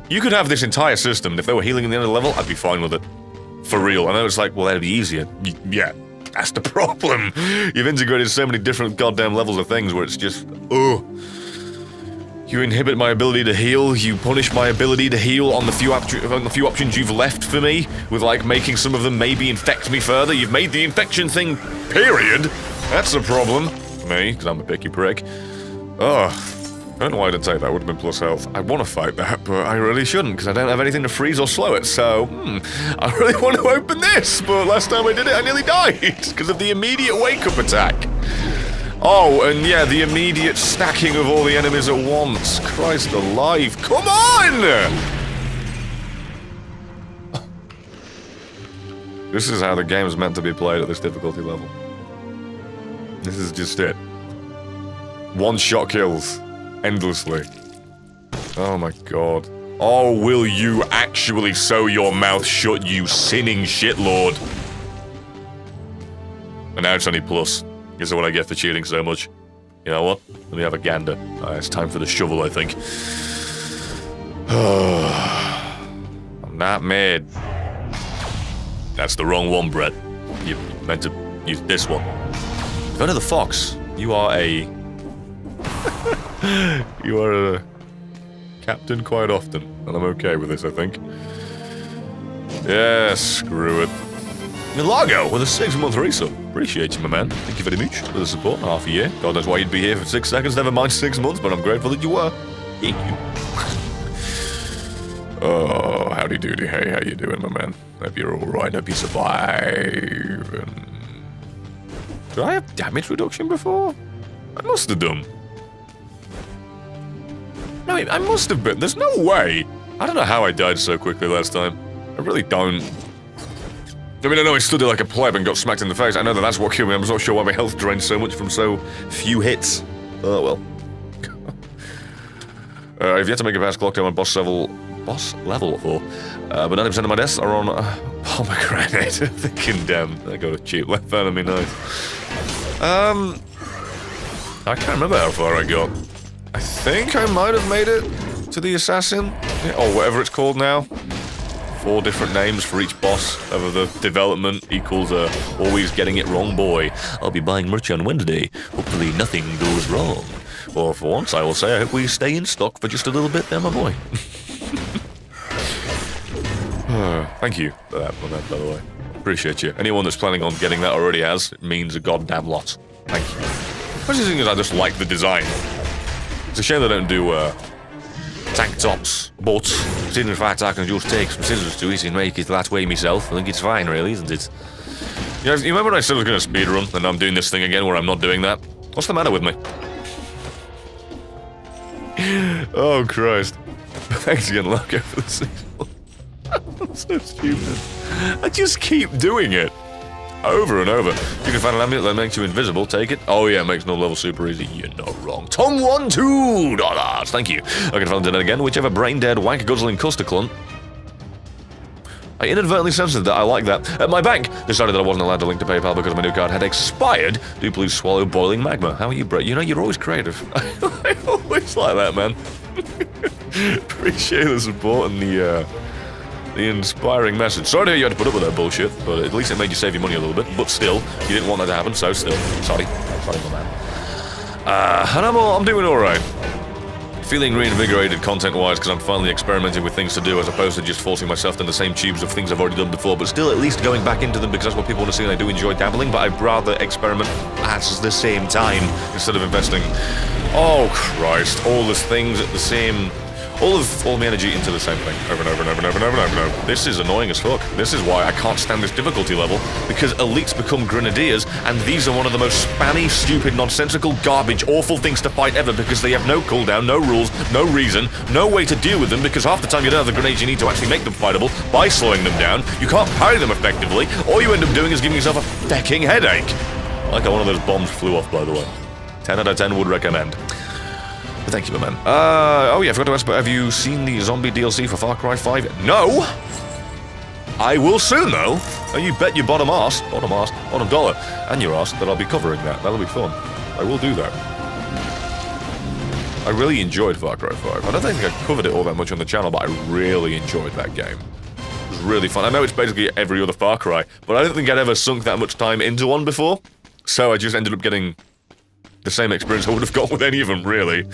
You could have this entire system, and if there were healing at the end of the level, I'd be fine with it. For real. I know it's like, well, that'd be easier. Yeah, that's the problem. You've integrated so many different goddamn levels of things where it's just, ugh. You inhibit my ability to heal, you punish my ability to heal on the few options you've left for me, with like making some of them maybe infect me further. You've made the infection thing, period. That's a problem for me, because I'm a picky prick. Ugh. I don't know why I didn't take that, would have been plus health. I want to fight that, but I really shouldn't, because I don't have anything to freeze or slow it, so, I really want to open this, but last time I did it, I nearly died, because of the immediate wake-up attack. Oh, and yeah, the immediate stacking of all the enemies at once. Christ alive, come on! This is how the game is meant to be played at this difficulty level. This is just it. One-shot kills. Endlessly. Oh my god. Oh, will you actually sew your mouth shut, you sinning shitlord? And now it's only plus. Is what I get for cheating so much. You know what? Let me have a gander. It's time for the shovel, I think. I'm not mad. That's the wrong one, Brett. You meant to use this one. Go to the fox. You are a... You are a captain quite often, and I'm okay with this, I think. Yeah, screw it. Milago with a 6-month resub. Appreciate you, my man. Thank you very much for the support. Half a year. God knows why you'd be here for 6 seconds, never mind 6 months, but I'm grateful that you were. Thank you. Oh, howdy doody. Hey, how you doing, my man? Hope you're alright. Hope you survive. Did I have damage reduction before? I must have done. No, I must have been. There's no way. I don't know how I died so quickly last time. I really don't. I mean, I know I stood there like a pleb and got smacked in the face. I know that that's what killed me. I'm not sure why my health drained so much from so few hits. Oh, well. I've yet to make a fast clock down on boss level 4. But 90% of my deaths are on pomegranate. Thinking, damn, I got a cheap left hand of me, nice. I can't remember how far I got. I think I might have made it to the assassin, or whatever it's called now. 4 different names for each boss of the development equals always getting it wrong boy. I'll be buying merch on Wednesday. Hopefully nothing goes wrong. Or for once, I will say I hope we stay in stock for just a little bit there, my boy. Thank you for that, by the way. Appreciate you. Anyone that's planning on getting that already has, it means a goddamn lot. Thank you. First thing is I just like the design. It's a shame they don't do, tank tops, but considering the fact I can just take some scissors to it and make it that way myself, I think it's fine, really, isn't it? You remember when I said I was going to speedrun, and I'm doing this thing again where I'm not doing that? What's the matter with me? Oh, Christ. Thanks again, Loco, for the 6 months. I'm so stupid. I just keep doing it. Over and over. You can find an amulet that makes you invisible, take it. Oh yeah, makes no level super easy. You're not wrong. Tom won $2. Thank you. I can find it again, whichever brain-dead, wank-guzzling custer clunt. I inadvertently censored that, I like that. At my bank decided that I wasn't allowed to link to PayPal because my new card had expired. Do please swallow boiling magma. How are you, Brett? You know, you're always creative. I always like that, man. Appreciate the support and the inspiring message. Sorry to hear you had to put up with that bullshit, but at least it made you save your money a little bit. But still, you didn't want that to happen, so still. Sorry. Sorry, my man. And I'm doing alright. Feeling reinvigorated content-wise because I'm finally experimenting with things to do as opposed to just forcing myself down the same tubes of things I've already done before, but still at least going back into them because that's what people want to see and I do enjoy dabbling, but I'd rather experiment at the same time instead of investing. Oh, Christ. All these things at the same... all my energy into the same thing over and over and over and over and over and over and over. This is annoying as fuck. This is why I can't stand this difficulty level, because elites become grenadiers, and these are one of the most spammy, stupid, nonsensical, garbage, awful things to fight ever, because they have no cooldown, no rules, no reason, no way to deal with them, because half the time you don't have the grenades you need to actually make them fightable by slowing them down. You can't parry them effectively. All you end up doing is giving yourself a fucking headache. I like how one of those bombs flew off, by the way. 10 out of 10 would recommend. But thank you, my man. Oh yeah, I forgot to ask, but have you seen the zombie DLC for Far Cry 5? No! I will soon, though. And you bet your bottom dollar, and your ass that I'll be covering that. That'll be fun. I will do that. I really enjoyed Far Cry 5. I don't think I covered it all that much on the channel, but I really enjoyed that game. It was really fun. I know it's basically every other Far Cry, but I don't think I'd ever sunk that much time into one before. So I just ended up getting the same experience I would have got with any of them, really,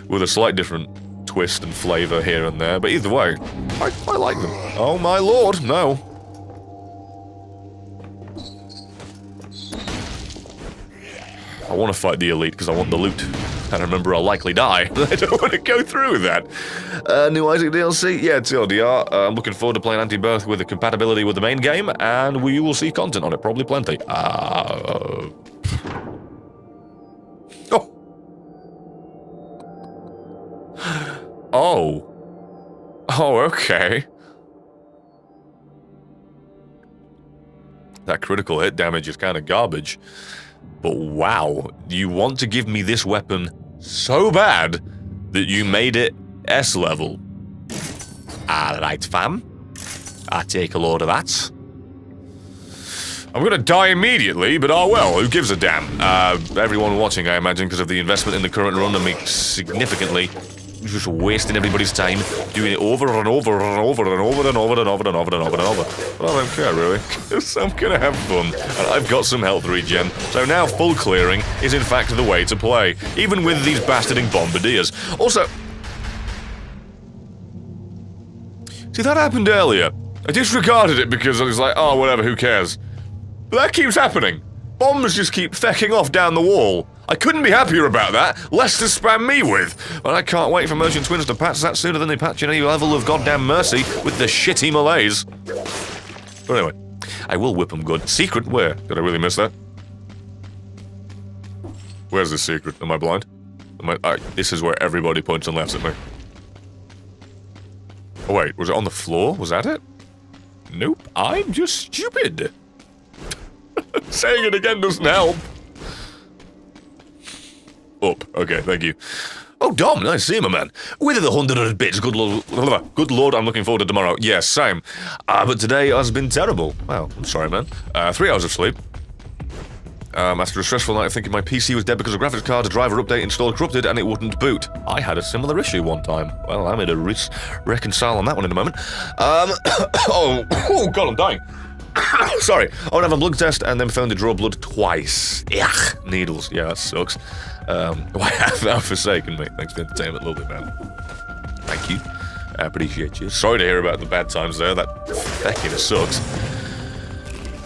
with a slight different twist and flavour here and there. But either way, I like them. Oh my lord, no. I want to fight the elite because I want the loot. And remember, I'll likely die. I don't want to go through with that. New Isaac DLC? Yeah, TLDR. I'm looking forward to playing Anti-Birth with the compatibility with the main game, and we will see content on it, probably plenty. Oh, okay. That critical hit damage is kind of garbage. But wow, you want to give me this weapon so bad that you made it S level. Alright, fam. I take a load of that. I'm gonna die immediately, but oh well, who gives a damn? Everyone watching, I imagine, because of the investment in the current run, and me significantly just wasting everybody's time, doing it over and over and over and over and over and over and over and over and over. But I don't care, really, because I'm gonna have fun, and I've got some health regen, so now full clearing is in fact the way to play, even with these bastarding bombardiers. Also, see, that happened earlier. I disregarded it because I was like, oh, whatever, who cares? But that keeps happening. Bombs just keep fecking off down the wall. I couldn't be happier about that, less to spam me with. But I can't wait for Merchant Twins to patch that sooner than they patch any level of goddamn mercy with the shitty Malays. But anyway, I will whip them good. Secret? Where? Did I really miss that? Where's the secret? Am I blind? This is where everybody points and laughs at me. Oh wait, was it on the floor? Was that it? Nope, I'm just stupid. Saying it again doesn't help. Up. Okay, thank you. Oh, Dom, nice to see you, my man. With the 100 bits, good lord, I'm looking forward to tomorrow. Yes, same. But today has been terrible. Wow, I'm sorry, man. 3 hours of sleep. After a stressful night of thinking my PC was dead because the graphics card, a driver update installed corrupted, and it wouldn't boot. I had a similar issue one time. Well, I made a reconcile on that one in a moment. Oh, God, I'm dying. Sorry. I would have a blood test and then found to draw blood twice. Ugh, needles. Yeah, that sucks. Why have thou forsaken me? Thanks for the entertainment, lovely man. Thank you. I appreciate you. Sorry to hear about the bad times there. That fucking sucks.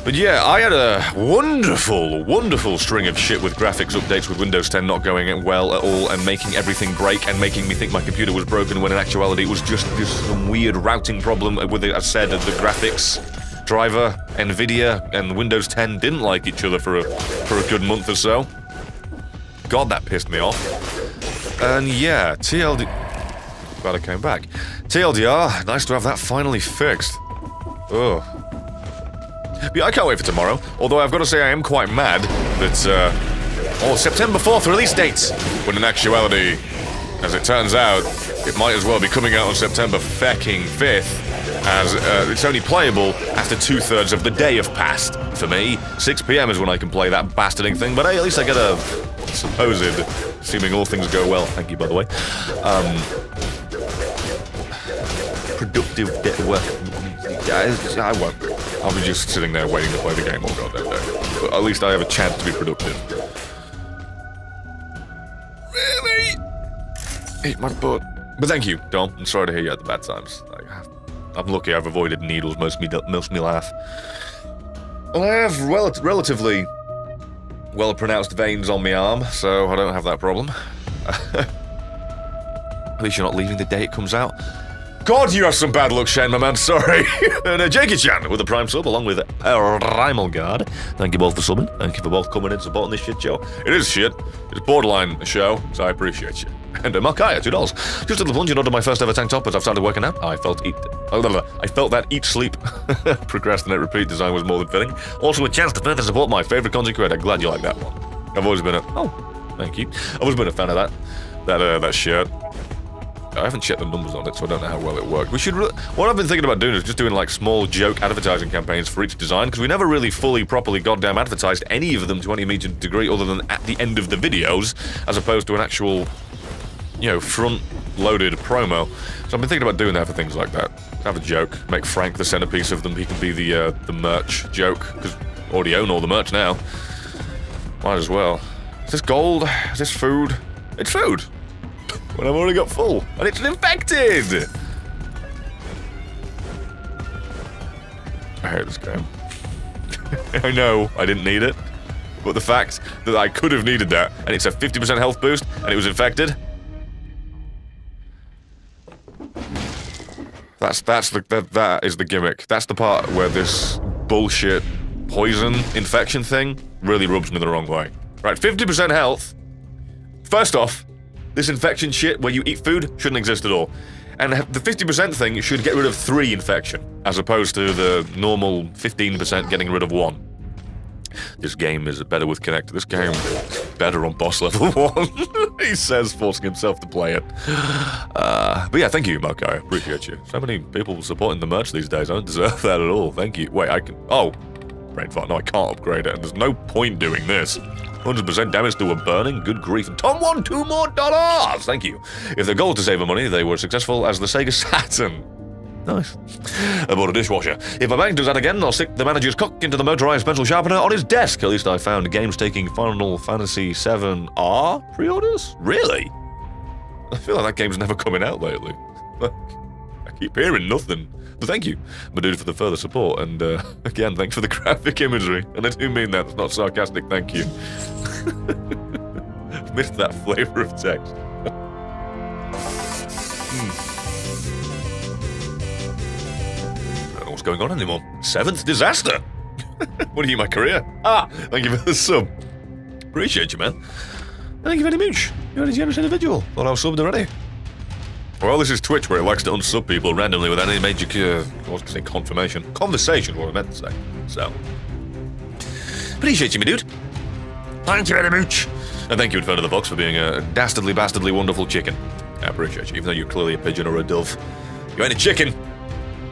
But yeah, I had a wonderful string of shit with graphics updates with Windows 10 not going well at all and making everything break and making me think my computer was broken when in actuality it was just some weird routing problem with it. I said the graphics driver, Nvidia, and Windows 10 didn't like each other for a good month or so. God, that pissed me off. And yeah, glad I came back. TLDR, nice to have that finally fixed. Ugh. But yeah, I can't wait for tomorrow, although I've got to say I am quite mad that, September 4th release dates, when in actuality, as it turns out, it might as well be coming out on September fucking 5th, as it's only playable after 2/3 of the day have passed. For me, 6 PM is when I can play that bastarding thing, but hey, at least I get a supposed, assuming all things go well, thank you by the way, productive work. I won't. I'll be just sitting there waiting to play the game all goddamn day. But at least I have a chance to be productive. Really? Eat my butt. But thank you, Dom. I'm sorry to hear you had the bad times. I'm lucky I've avoided needles most of me life. Well, I have relatively well-pronounced veins on my arm, so I don't have that problem. At least you're not leaving the day it comes out. God, you have some bad luck, Shane, my man, sorry. And Jakey Chan with the Prime sub, along with Rimelgard. Thank you both for subbing. Thank you for both coming in and supporting this shit show. It is shit. It's borderline a show, so I appreciate you. And Markaya, $2. Just a little plunge in order my first ever tank top as I've started working out. I felt that eat, sleep, procrastinate, repeat design was more than fitting. Also a chance to further support my favourite content creator. Glad you like that one. I've always been thank you. I've always been a fan of that shirt. I haven't checked the numbers on it, so I don't know how well it worked. What I've been thinking about doing is just doing like small joke advertising campaigns for each design, because we never really fully, properly goddamn advertised any of them to any major degree other than at the end of the videos, as opposed to an actual, you know, front-loaded promo. So I've been thinking about doing that for things like that. Have a joke, make Frank the centerpiece of them. He can be the merch joke, because I already own all the merch now. Might as well. Is this gold? Is this food? It's food! When I've already got full. And it's infected! I hate this game. I know I didn't need it, but the fact that I could have needed that, and it's a 50% health boost, and it was infected... That is the gimmick. That's the part where this bullshit poison infection thing really rubs me the wrong way. Right, 50% health. First off, this infection shit where you eat food shouldn't exist at all. And the 50% thing should get rid of 3 infection, as opposed to the normal 15% getting rid of 1. This game is better with Connect. This game is better on boss level 1. He says, forcing himself to play it. But yeah, thank you, Mark. I appreciate you. So many people supporting the merch these days. I don't deserve that at all. Thank you. Wait, I can... Oh. Brain fart. No, I can't upgrade it. And there's no point doing this. 100% damage to a burning. Good grief. And Tom won $2 more. Thank you. If the goal is to save money, they were successful as the Sega Saturn. Nice. I bought a dishwasher. If my bank does that again, I'll stick the manager's cock into the motorized pencil sharpener on his desk. At least I found games taking Final Fantasy VII pre-orders? Really? I feel like that game's never coming out lately. I keep hearing nothing. But thank you, my dude, for the further support. And again, thanks for the graphic imagery. And I do mean that. It's not sarcastic. Thank you. Missed that flavor of text. What's going on anymore? 7th disaster. What are you, my career? Thank you for the sub. Appreciate you, man. Thank you very much. You're a generous individual. Thought I was subbed already. Well, this is Twitch, where it likes to unsub people randomly without any major confirmation. Conversation, what I meant to say. So, appreciate you, my dude. Thank you very much. And thank you, in front of the box, for being a dastardly, bastardly wonderful chicken. I appreciate you, even though you're clearly a pigeon or a dove. You ain't a chicken.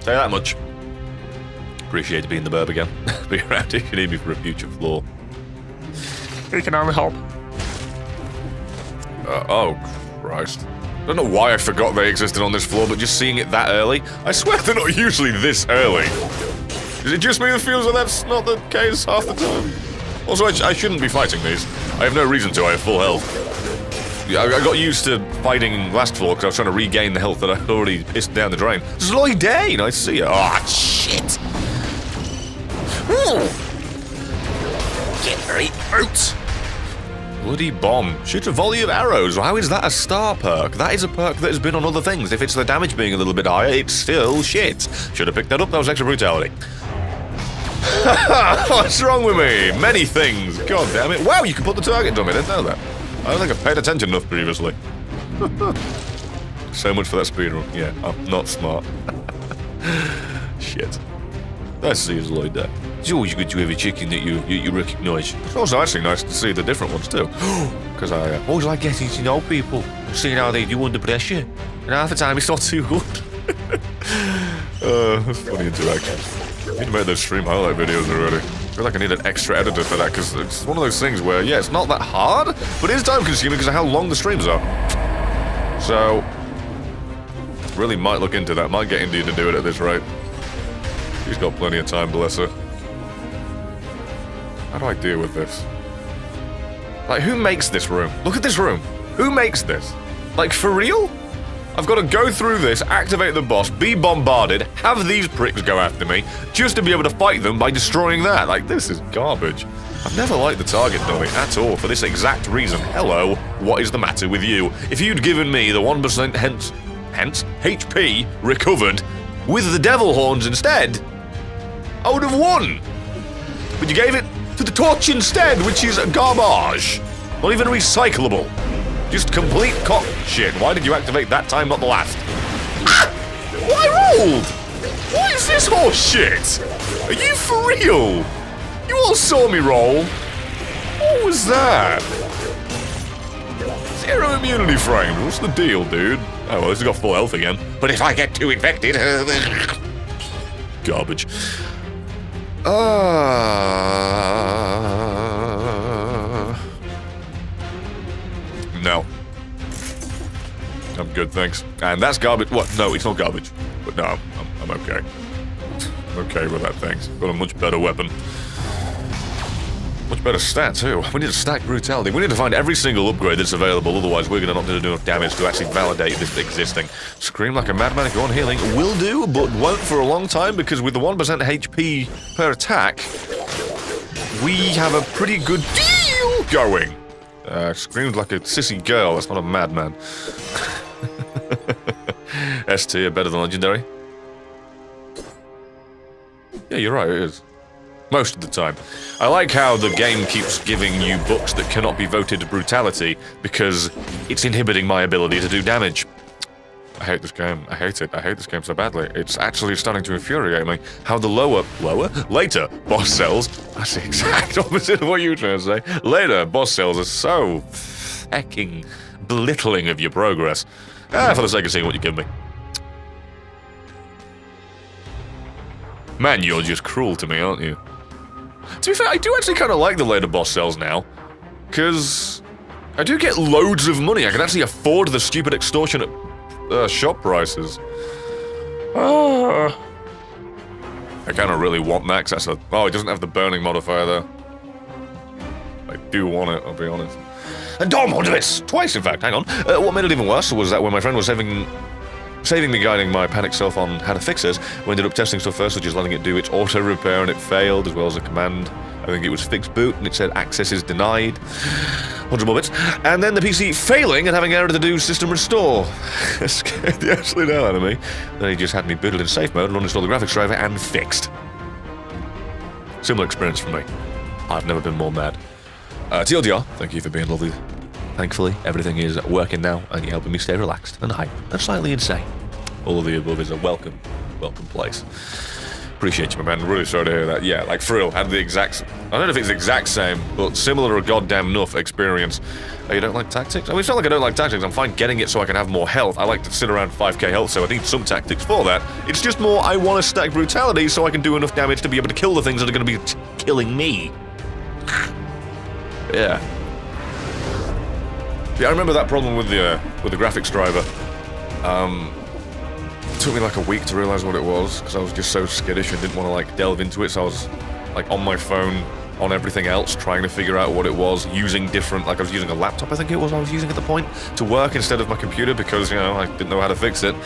Say that much. Appreciate being the burb again. Be around if you need me for a future floor. You can only hope. Oh, Christ. I don't know why I forgot they existed on this floor, but just seeing it that early, I swear they're not usually this early. Is it just me that feels like that's not the case half the time? Also, I shouldn't be fighting these. I have no reason to, I have full health. I got used to fighting last floor because I was trying to regain the health that I'd already pissed down the drain. Zloy Day, nice to see you. Ah, shit! Get right out! Bloody bomb. Shoot a volley of arrows. How is that a star perk? That is a perk that has been on other things. If it's the damage being a little bit higher, it's still shit. Should have picked that up. That was extra brutality. What's wrong with me? Many things. God damn it. Wow, you can put the target on me. I didn't know that. I don't think I've paid attention enough previously. So much for that speedrun. Yeah, I'm not smart. Shit. Nice to see you, Lloyd, there. It's always good to have a chicken that you recognise. It's also actually nice to see the different ones too. Because I always like getting to know people and seeing how they do under pressure. And half the time it's not too good. That's funny interaction. I need to make those stream highlight videos already. I feel like I need an extra editor for that, because it's one of those things where, yeah, it's not that hard, but it is time consuming because of how long the streams are. So, really might look into that. Might get India to do it at this rate. She's got plenty of time, bless her. How do I deal with this? Like, who makes this room? Look at this room. Who makes this? Like, for real? I've got to go through this, activate the boss, be bombarded, have these pricks go after me, just to be able to fight them by destroying that. Like, this is garbage. I've never liked the target dummy at all for this exact reason. Hello, what is the matter with you? If you'd given me the 1% hence HP recovered with the devil horns instead, I would have won. But you gave it to the torch instead, which is garbage. Not even recyclable. Just complete cock shit. Why did you activate that time, not the last? Ah! Well, I rolled! What is this horse shit? Are you for real? You all saw me roll. What was that? Zero immunity framed. What's the deal, dude? Oh, well, he's got full health again. But if I get too infected... Garbage. No. I'm good, thanks. And that's garbage. What? No, it's not garbage. But no, I'm okay. I'm okay with that, thanks. Got a much better weapon. Much better stat, too. We need to stack brutality. We need to find every single upgrade that's available, otherwise we're gonna not do enough damage to actually validate this existing. Scream like a madman if you're on healing. Will do, but won't for a long time, because with the 1% HP per attack, we have a pretty good deal going. Screamed like a sissy girl, that's not a madman. S tier, better than legendary? Yeah, you're right, it is. Most of the time. I like how the game keeps giving you books that cannot be voted to brutality because it's inhibiting my ability to do damage. I hate this game. I hate it. I hate this game so badly. It's actually starting to infuriate me. How the later boss cells, that's the exact opposite of what you were trying to say. Later boss cells are so fucking belittling of your progress. For the sake of seeing what you give me. Man, you're just cruel to me, aren't you? To be fair, I do actually kind of like the later boss cells now. Because I do get loads of money. I can actually afford the stupid extortionate shop prices. I kind of really want that, 'cause that's a... Oh, it doesn't have the burning modifier there. I do want it, I'll be honest. And Dom ordered it! Twice, in fact, hang on. What made it even worse was that when my friend was saving me guiding my panic self on how to fix it, we ended up testing stuff first, which is letting it do its auto repair, and it failed, as well as a command. I think it was fix boot, and it said access is denied. 100 more bits. And then the PC failing and having error to do system restore. Scared the absolute hell out of me. Then he just had me booted in safe mode and uninstalled the graphics driver and fixed. Similar experience for me. I've never been more mad. TLDR, thank you for being lovely. Thankfully, everything is working now, and you're helping me stay relaxed and hype and slightly insane. All of the above is a welcome place. Appreciate you, my man. Really sorry to hear that. Yeah, like for real, had the exact... I don't know if it's the exact same, but similar or goddamn enough experience. Oh, you don't like tactics? I mean, it's not like I don't like tactics. I'm fine getting it so I can have more health. I like to sit around 5k health, so I need some tactics for that. It's just more I want to stack brutality so I can do enough damage to be able to kill the things that are going to be killing me. Yeah. Yeah, I remember that problem with the graphics driver. It took me like a week to realize what it was, because I was just so skittish and didn't want to like delve into it, so I was like on my phone, on everything else, trying to figure out what it was, using different, like I was using a laptop, I think it was I was using at the point, to work instead of my computer, because, you know, I didn't know how to fix it.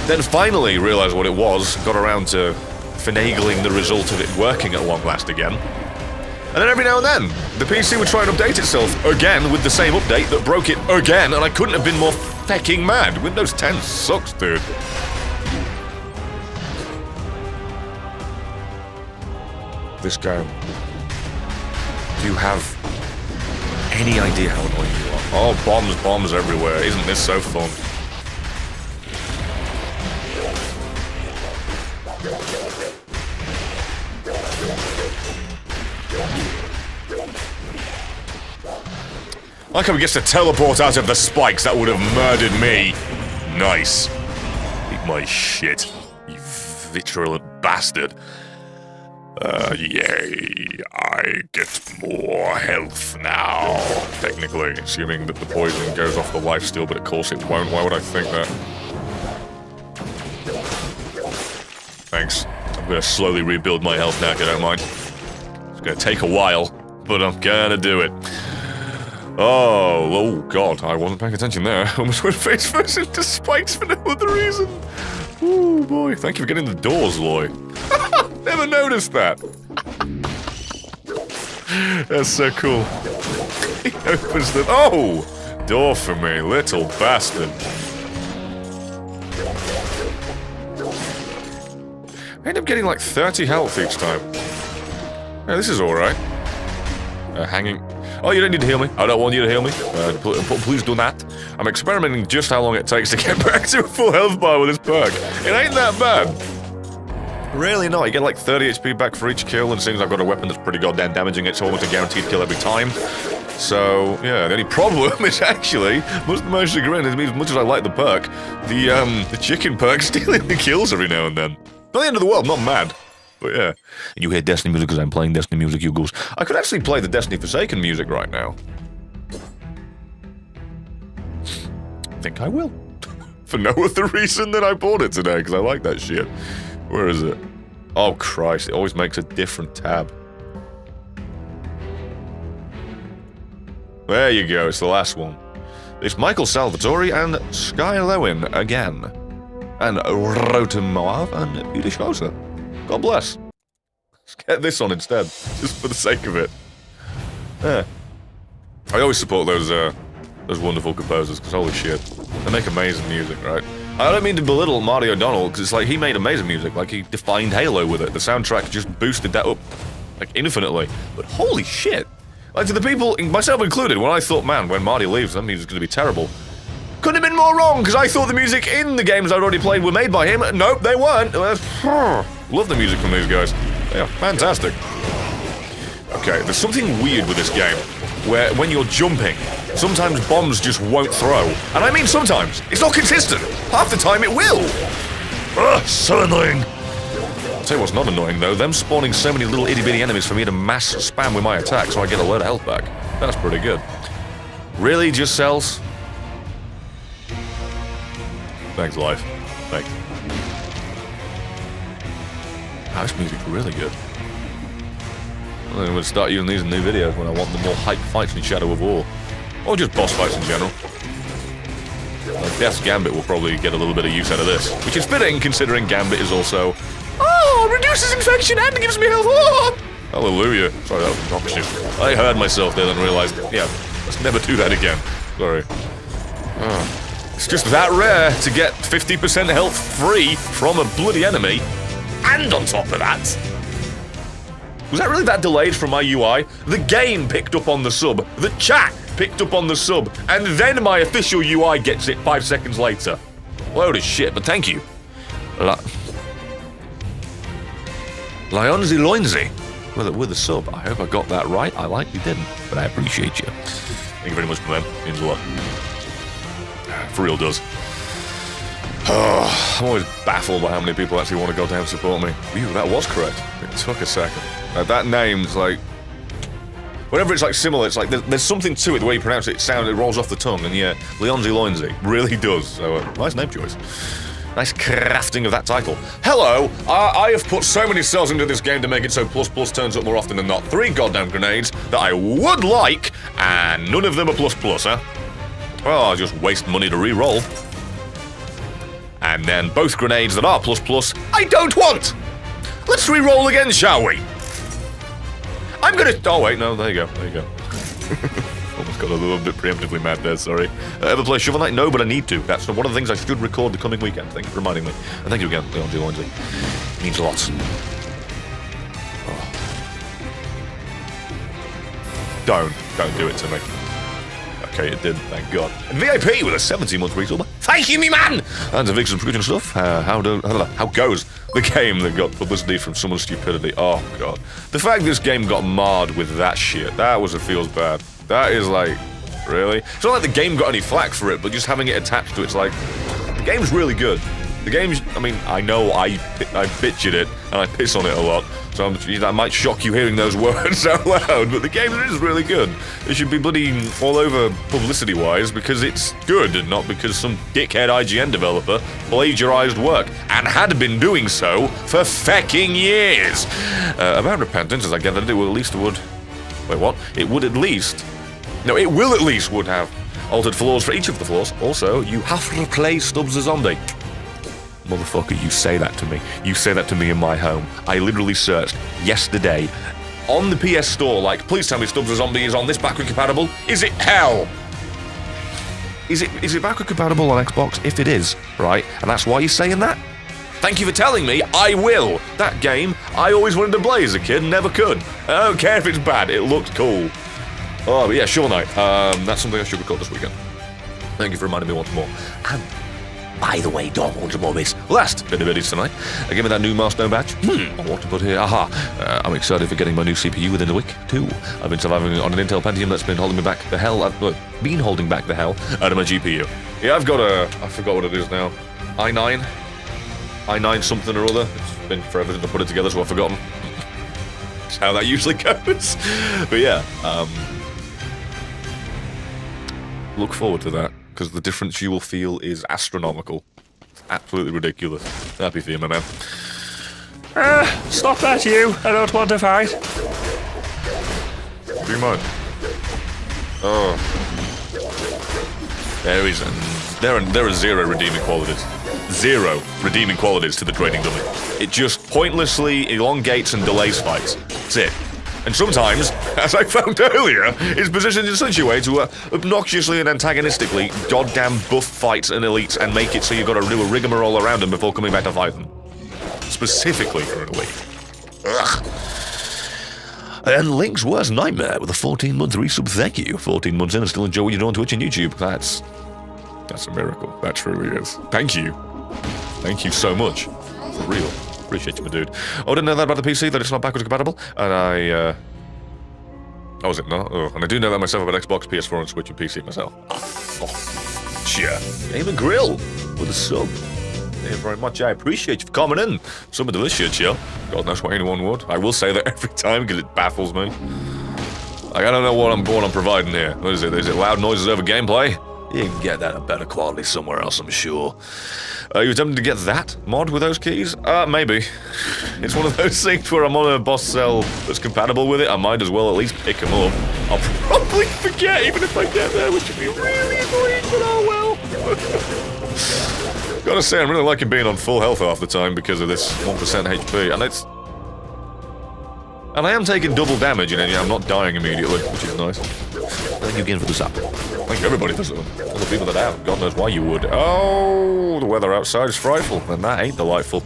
Then finally realized what it was, got around to finagling the result of it working at long last again. And then every now and then, the PC would try and update itself again with the same update that broke it again, and I couldn't have been more fucking mad. Windows 10 sucks, dude. This game. Do you have any idea how annoying you are? Oh, bombs everywhere. Isn't this so fun? Like how he gets to teleport out of the spikes that would have murdered me. Nice. Eat my shit, you virulent bastard. Yay, I get more health now. Technically, assuming that the poison goes off the lifesteal, but of course it won't. Why would I think that? Thanks. I'm gonna slowly rebuild my health now, if you don't mind. It's gonna take a while, but I'm gonna do it. Oh god, I wasn't paying attention there. I almost went face first into spikes for no other reason. Oh boy, thank you for getting the doors, Loy. Never noticed that. That's so cool. He opens the... Oh! Door for me, little bastard. I end up getting like 30 health each time. Yeah, this is alright. Hanging... Oh, you don't need to heal me. I don't want you to heal me. Please do not. I'm experimenting just how long it takes to get back to a full health bar with this perk. It ain't that bad. Really not. You get like 30 HP back for each kill, and seeing as I've got a weapon that's pretty goddamn damaging, it's almost a guaranteed kill every time. So, yeah, the only problem is actually, much to my chagrin, is as much as I like the perk, the chicken perk stealing the kills every now and then. Not the end of the world, not mad. But yeah. And you hear Destiny music because I'm playing Destiny music, you goose. I could actually play the Destiny4Saken music right now. I think I will. For no other reason than I bought it today, because I like that shit. Where is it? Oh Christ, it always makes a different tab. There you go, it's the last one. It's Michael Salvatore and Sky Lewin again. And Rotemoav and Udishosa. God bless. Let's get this on instead, just for the sake of it. Yeah. I always support those wonderful composers, because holy shit. They make amazing music, right? I don't mean to belittle Marty O'Donnell, because it's like he made amazing music, like he defined Halo with it. The soundtrack just boosted that up, like, infinitely. But holy shit! Like, to the people, myself included, when I thought, man, when Marty leaves, that music's gonna be terrible. Couldn't have been more wrong, because I thought the music in the games I'd already played were made by him. Nope, they weren't. Love the music from these guys. Yeah, fantastic. Okay, there's something weird with this game, where when you're jumping, sometimes bombs just won't throw. And I mean sometimes. It's not consistent. Half the time it will. Ugh, so annoying. I'll tell you what's not annoying, though. Them spawning so many little itty-bitty enemies for me to mass spam with my attack so I get a load of health back. That's pretty good. Really? Just cells? Thanks, life. Thanks. Oh, this music's really good. I'm going to start using these in new videos when I want the more hype fights in Shadow of War. Or just boss fights in general. Like Death's Gambit will probably get a little bit of use out of this. Which is fitting, considering Gambit is also... Oh, reduces infection and gives me health! Oh! Hallelujah. Sorry, that was obnoxious. I heard myself there and realized, yeah, let's never do that again. Sorry. Oh. It's just that rare to get 50% health free from a bloody enemy. And on top of that... Was that really that delayed from my UI? The game picked up on the sub, the chat picked up on the sub, and then my official UI gets it 5 seconds later. Load of shit, but thank you. Lionzi Loinzi with a sub. I hope I got that right. I likely didn't, but I appreciate you. Thank you very much for that. Means a lot. For real does. Oh, I'm always baffled by how many people actually want to go down and support me. Ew, that was correct. It took a second. That name's like... Whenever it's like similar, it's like there's something to it, the way you pronounce it, it rolls off the tongue, and yeah, Leonzi Loinzi really does. So, nice name choice. Nice crafting of that title. Hello! I have put so many cells into this game to make it so plus plus turns up more often than not. 3 goddamn grenades that I would like, and none of them are plus plus, huh? Well, I'll just waste money to re-roll. And then both grenades that are plus plus, I don't want! Let's re-roll again, shall we? I'm gonna... Oh, wait, no, there you go, there you go. Almost got a little bit preemptively mad there, sorry. Ever play Shovel Knight? No, but I need to. That's one of the things I should record the coming weekend. Thank you for reminding me. And thank you again, Leon G. Loinsley. Means lots. Oh. Don't do it to me. Okay, it did, thank God. And VIP with a 17-month resub. Thank you, me man! And to Vix and Production stuff. How goes the game that got publicity from someone's stupidity? Oh, God. The fact this game got marred with that shit, that was, it feels bad. That is like, really? It's not like the game got any flack for it, but just having it attached to it's like, the game's really good. The game's, I mean, I know I bitch at it, and I piss on it a lot, so that might shock you hearing those words out loud, but the game is really good. It should be bloody all over publicity-wise because it's good, and not because some dickhead IGN developer plagiarized work, and had been doing so for fecking years. About Repentance, as I gather, it will at least would... Wait, what? It would at least... No, it will at least would have altered flaws for each of the floors. Also, you have to play Stubbs the Zombie. Motherfucker, you say that to me. You say that to me in my home. I literally searched yesterday on the PS Store, like, please tell me Stubbs the Zombie is on this backward compatible. Is it hell? Is it backward compatible on Xbox? If it is, right, and that's why you're saying that? Thank you for telling me. I will. That game, I always wanted to play as a kid and never could. I don't care if it's bad. It looked cool. Oh, but yeah, Shovel Knight. That's something I should record this weekend. Thank you for reminding me once more. And by the way, Dom, once more, this last bit of biddies tonight. Give me that new milestone badge. I want to put here. Aha. I'm excited for getting my new CPU within a week, too. I've been surviving on an Intel Pentium that's been holding me back the hell out of my GPU. Yeah, I've got I forgot what it is now. i9 something or other. It's been forever since I put it together, so I've forgotten. That's how that usually goes. But yeah, look forward to that, because the difference you will feel is astronomical. Absolutely ridiculous. Happy for you, my man. Stop that, you. I don't want to fight. Do you mind? Oh. There are zero redeeming qualities. Zero redeeming qualities to the trading dummy. It just pointlessly elongates and delays fights. That's it. And sometimes, as I found earlier, is positioned in such a way to obnoxiously and antagonistically goddamn buff fights and elites and make it so you've got to do a rigmarole around them before coming back to fight them. Specifically for an elite. Ugh. And Link's worst nightmare with a 14-month resub. Thank you. 14 months in and still enjoy what you're doing on Twitch and YouTube. That's a miracle. That truly is. Thank you. Thank you so much. For real. Appreciate you, my dude. Oh, I didn't know that about the PC, that it's not backwards compatible. And oh, is it not? Oh, and I do know that myself about Xbox, PS4, and Switch and PC myself. Oh, sure. Game and Grill with a sub. Thank you very much. I appreciate you for coming in. Some of the shit, show. God knows why anyone would. I will say that every time because it baffles me. Like, I don't know what I'm providing here. What is it? Is it loud noises over gameplay? You can get that in better quality somewhere else, I'm sure. Are you attempting to get that mod with those keys? Maybe. It's one of those things where I'm on a boss cell that's compatible with it. I might as well at least pick them up. I'll probably forget even if I get there, which would be really annoying, but oh well. Gotta say, I'm really liking being on full health half the time because of this 1% HP, and I am taking double damage, and I'm not dying immediately, which is nice. Thank you again for the sap. Thank you, everybody, for all the people that have. God knows why you would. Oh, the weather outside is frightful, and that ain't delightful.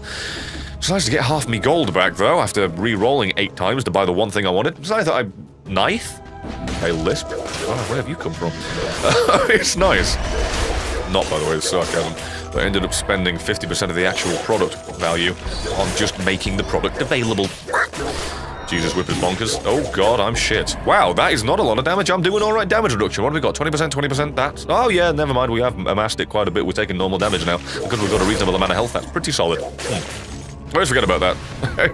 It's nice to get half me gold back, though, after re-rolling 8 times to buy the one thing I wanted. It's nice that Knife? Hey, Lisp? Oh, where have you come from? It's nice. Not, by the way, it's sarcasm. But I ended up spending 50% of the actual product value on just making the product available. Jesus, whip is bonkers. Oh god, I'm shit. Wow, that is not a lot of damage. I'm doing alright damage reduction. What have we got? 20%, 20%? That? Oh yeah, never mind. We have amassed it quite a bit. We're taking normal damage now. Because we've got a reasonable amount of health. That's pretty solid. I always forget about that.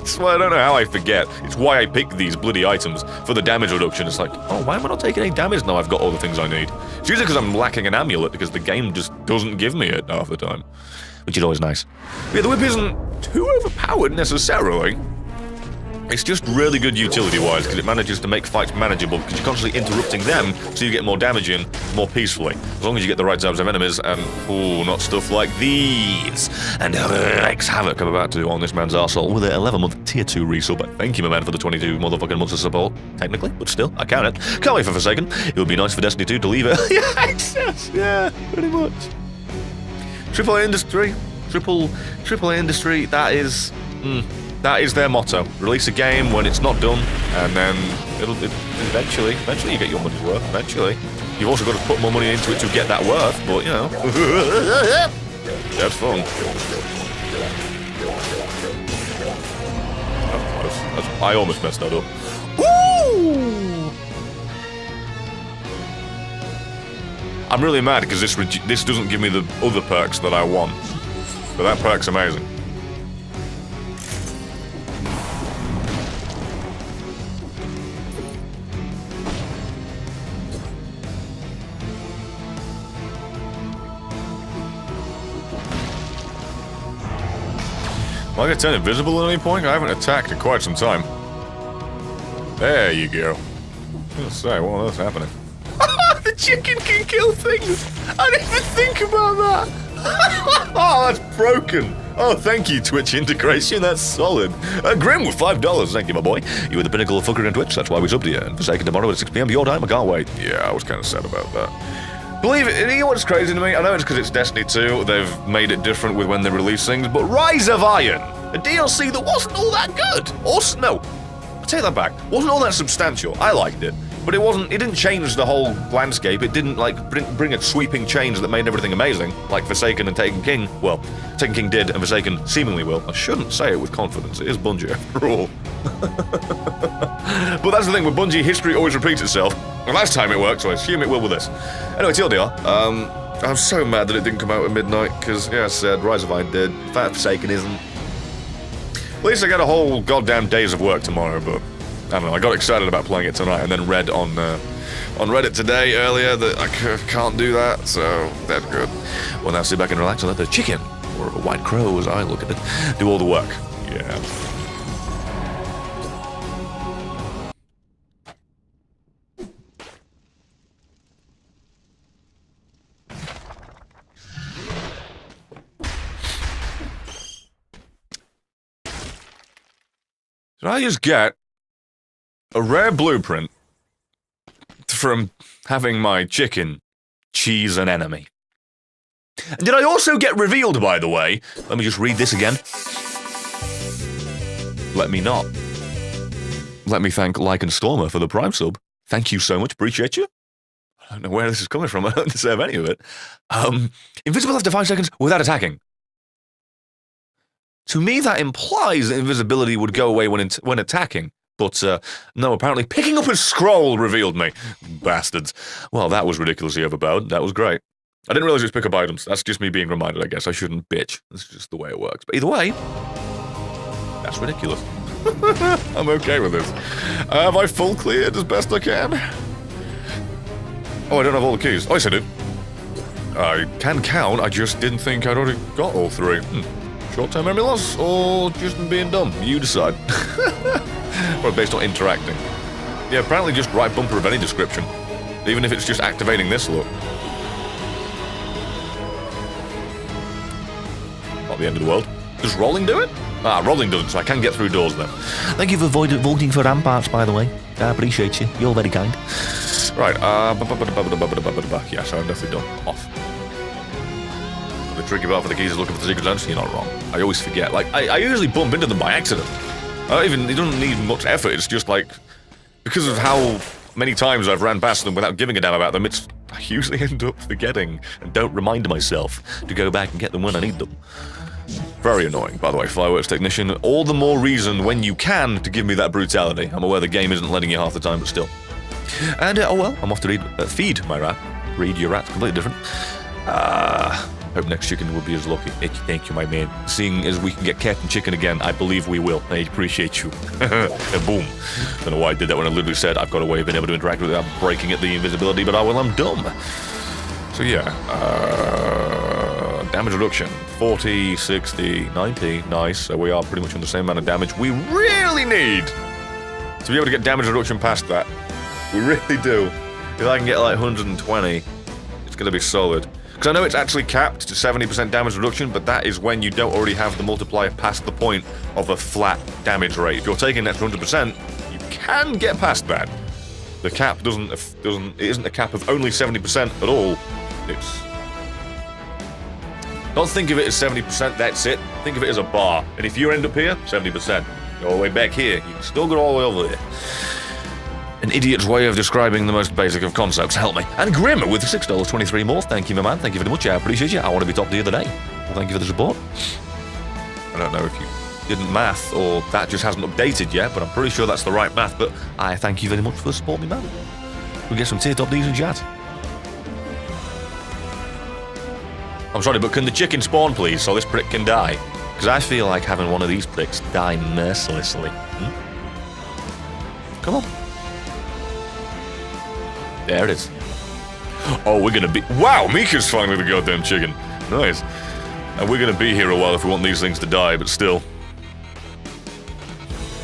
It's why I don't know how I forget. It's why I pick these bloody items for the damage reduction. It's like, oh, why am I not taking any damage now I've got all the things I need? It's usually because I'm lacking an amulet because the game just doesn't give me it half the time. Which is always nice. Yeah, the whip isn't too overpowered necessarily. It's just really good utility-wise because it manages to make fights manageable because you're constantly interrupting them so you get more damage in more peacefully. As long as you get the right types of enemies and, ooh, not stuff like these. And wreaks havoc I'm about to do on this man's arsehole with an 11-month tier 2 resub. Thank you, my man, for the 22 motherfucking months of support. Technically, but still, I count it. Can't wait for Forsaken. It would be nice for Destiny 2 to leave it. Yeah, pretty much. Triple A Industry. Triple A Industry, that is their motto. Release a game when it's not done, and then eventually you get your money's worth. Eventually. You've also got to put more money into it to get that worth, but you know. That's fun. That's close. I almost messed that up. Woo! I'm really mad because this doesn't give me the other perks that I want. But that perk's amazing. Am I gonna turn invisible at any point? I haven't attacked in quite some time. There you go. I was gonna say, what on earth's happening? The chicken can kill things! I didn't even think about that! Oh, that's broken! Oh, thank you, Twitch integration. That's solid. Grim with $5. Thank you, my boy. You were the pinnacle of fuckery on Twitch. That's why we subbed to you. And Forsaken tomorrow at 6 p.m. your time. I can't wait. Yeah, I was kind of sad about that. Believe it. You know what's crazy to me? I know it's because it's Destiny 2. They've made it different with when they release things. But Rise of Iron, a DLC that wasn't all that good. No, I take that back. Wasn't all that substantial. I liked it. But it didn't change the whole landscape. It didn't, like, bring a sweeping change that made everything amazing, like Forsaken and Taken King. Well, Taken King did, and Forsaken seemingly will. I shouldn't say it with confidence. It is Bungie, after all. But that's the thing, with Bungie, history always repeats itself. And last time it worked, so I assume it will with this. Anyway, TLDR, I'm so mad that it didn't come out at midnight, because, yeah, I said, Rise of Iron did. In fact, Forsaken isn't. At least I get a whole goddamn days of work tomorrow, but I don't know, I got excited about playing it tonight and then read on Reddit today earlier that I can't do that, so that's good. Well, now sit back and relax and let the chicken, or a white crow as I look at it, do all the work. Yeah. Did I just get a rare blueprint from having my chicken cheese an enemy? And did I also get revealed, by the way? Let me just read this again. Let me not. Let me thank Lycan Stormer for the Prime sub. Thank you so much, appreciate you. I don't know where this is coming from, I don't deserve any of it. Invisible after 5 seconds without attacking. To me, that implies that invisibility would go away when attacking. But, no, apparently picking up a scroll revealed me. Bastards. Well, that was ridiculously overpowered. That was great. I didn't realize it was pick up items. That's just me being reminded, I guess. I shouldn't bitch. That's just the way it works. But either way, that's ridiculous. I'm okay with this. Have I full cleared as best I can? Oh, I don't have all the keys. Oh, yes, I do. I can count. I just didn't think I'd already got all 3. Short-term memory loss, or just being dumb? You decide. Or based on interacting. Yeah, apparently just right bumper of any description. Even if it's just activating this look. Not the end of the world. Does rolling do it? Ah, rolling doesn't, so I can get through doors then. Thank you for voting for Ramparts, by the way. I appreciate you. You're very kind. Right, yes, I'm definitely done. Off. The tricky part for the keys is looking for the secret zones. You're not wrong. I always forget. Like, I usually bump into them by accident. It doesn't need much effort. It's just like, because of how many times I've ran past them without giving a damn about them, I usually end up forgetting and don't remind myself to go back and get them when I need them. Very annoying, by the way, Fireworks Technician. All the more reason when you can to give me that brutality. I'm aware the game isn't letting you half the time, but still. And, oh well, I'm off to feed my rat. Read your rat, completely different. Hope next chicken will be as lucky. Thank you, my man. Seeing as we can get cat and chicken again, I believe we will. I appreciate you. And boom. Don't know why I did that when I literally said I've got a way of being able to interact with it without breaking at the invisibility, but I'm dumb. So yeah, damage reduction. 40, 60, 90, nice. So we are pretty much on the same amount of damage. We really need to be able to get damage reduction past that. We really do. If I can get like 120, it's going to be solid. Because I know it's actually capped to 70% damage reduction, but that is when you don't already have the multiplier past the point of a flat damage rate. If you're taking that to 100%, you can get past that. The cap it isn't a cap of only 70% at all. It's... Don't think of it as 70%, that's it. Think of it as a bar. And if you end up here, 70%. Go all the way back here, you can still go all the way over there. An idiot's way of describing the most basic of concepts. Help me. And Grim with $6.23 more. Thank you, my man. Thank you very much. I appreciate you. I want to be top tier today. Well, thank you for the support. I don't know if you didn't math or that just hasn't updated yet, but I'm pretty sure that's the right math. But I thank you very much for the support, me man. We'll get some tier top Ds in chat. I'm sorry, but can the chicken spawn, please, so this prick can die? Because I feel like having one of these pricks die mercilessly. Come on. There it is. Oh, we're gonna be... Wow, Mika's finally the goddamn chicken. Nice. And we're gonna be here a while if we want these things to die, but still.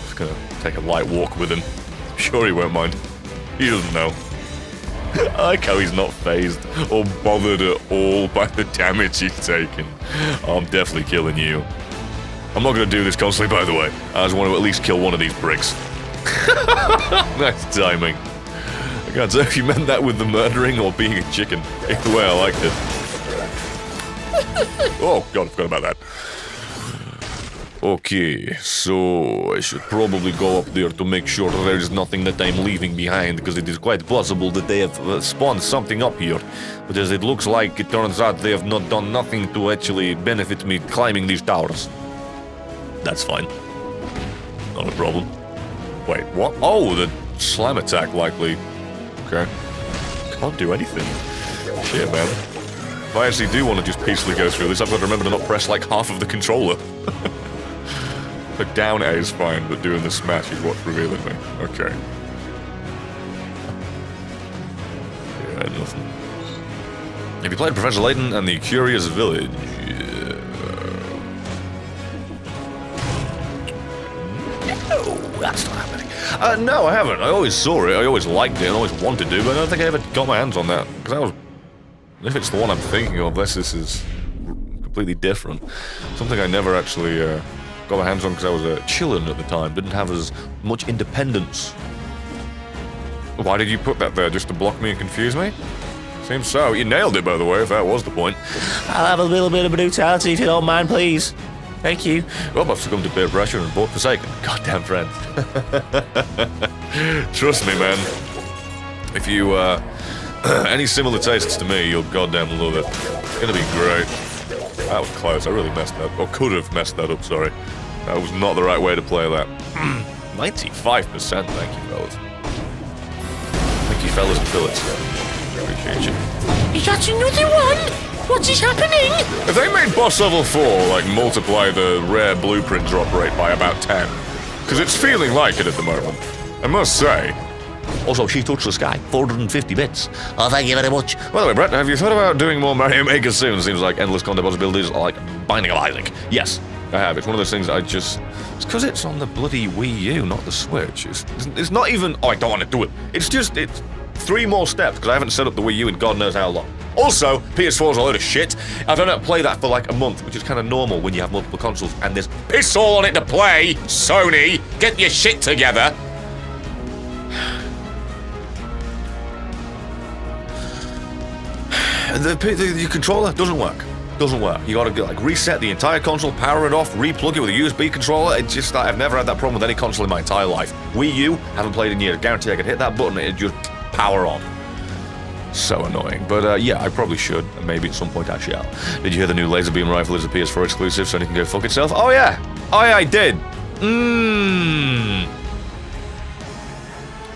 Just gonna take a light walk with him. I'm sure he won't mind. He doesn't know. I like how he's not fazed or bothered at all by the damage he's taken. I'm definitely killing you. I'm not going to do this constantly, by the way. I just want to at least kill one of these bricks. Nice timing. I can't tell if you meant that with the murdering or being a chicken. Either way, I liked it. Oh, God, I forgot about that. Okay, so I should probably go up there to make sure there is nothing that I'm leaving behind, because it is quite possible that they have spawned something up here. But as it looks like, it turns out they have not done nothing to actually benefit me climbing these towers. That's fine. Not a problem. Wait, what? Oh, the slam attack likely. Okay. Can't do anything. Shit, man. If I actually do want to just peacefully go through this, I've got to remember to not press like half of the controller. The down A is fine, but doing the smash is what's revealing me. Okay. Yeah, nothing. Have you played Professor Layton and the Curious Village? No, that's not happening. No, I haven't. I always saw it, I always liked it, and always wanted to, but I don't think I ever got my hands on that. Because that was... If it's the one I'm thinking of, this is completely different. Something I never actually got my hands on because I was chillin' at the time, didn't have as much independence. Why did you put that there, just to block me and confuse me? Seems so. You nailed it, by the way, if that was the point. I'll have a little bit of brutality if you don't mind, please. Thank you. Well, I've succumbed to peer pressure and bought Forsaken. Goddamn friends. Trust me, man. If you, any similar tastes to me, you'll goddamn love it. It's gonna be great. That was close. I really messed that up. Or could have messed that up, sorry. That was not the right way to play that. 95%, thank you, fellas. Thank you, fellas and fillets. Appreciate you. You got another one? What is happening? If they made boss level 4, like, multiply the rare blueprint drop rate by about 10. Because it's feeling like it at the moment. I must say. Also, she touched the sky. 450 bits. Oh, thank you very much. By the way, Brett, have you thought about doing more Mario Maker soon? Seems like endless content possibilities are like Binding of Isaac. Yes, I have. It's one of those things that I just... It's because it's on the bloody Wii U, not the Switch. It's not even... Oh, I don't want to do it. It's just... It's 3 more steps, because I haven't set up the Wii U in God knows how long. Also, PS4's a load of shit. I've done it play that for like a month, which is kind of normal when you have multiple consoles, and there's piss all on it to play. Sony, get your shit together. The controller doesn't work. Doesn't work. You gotta like reset the entire console, power it off, replug it with a USB controller. It's just I've never had that problem with any console in my entire life. Wii U, haven't played in years. I guarantee I could hit that button and it'd just power on. So annoying. But yeah, I probably should. Maybe at some point I shall. Did you hear the new laser beam rifle is a PS4 exclusive, so it can go fuck itself? Oh yeah! Oh yeah, I did!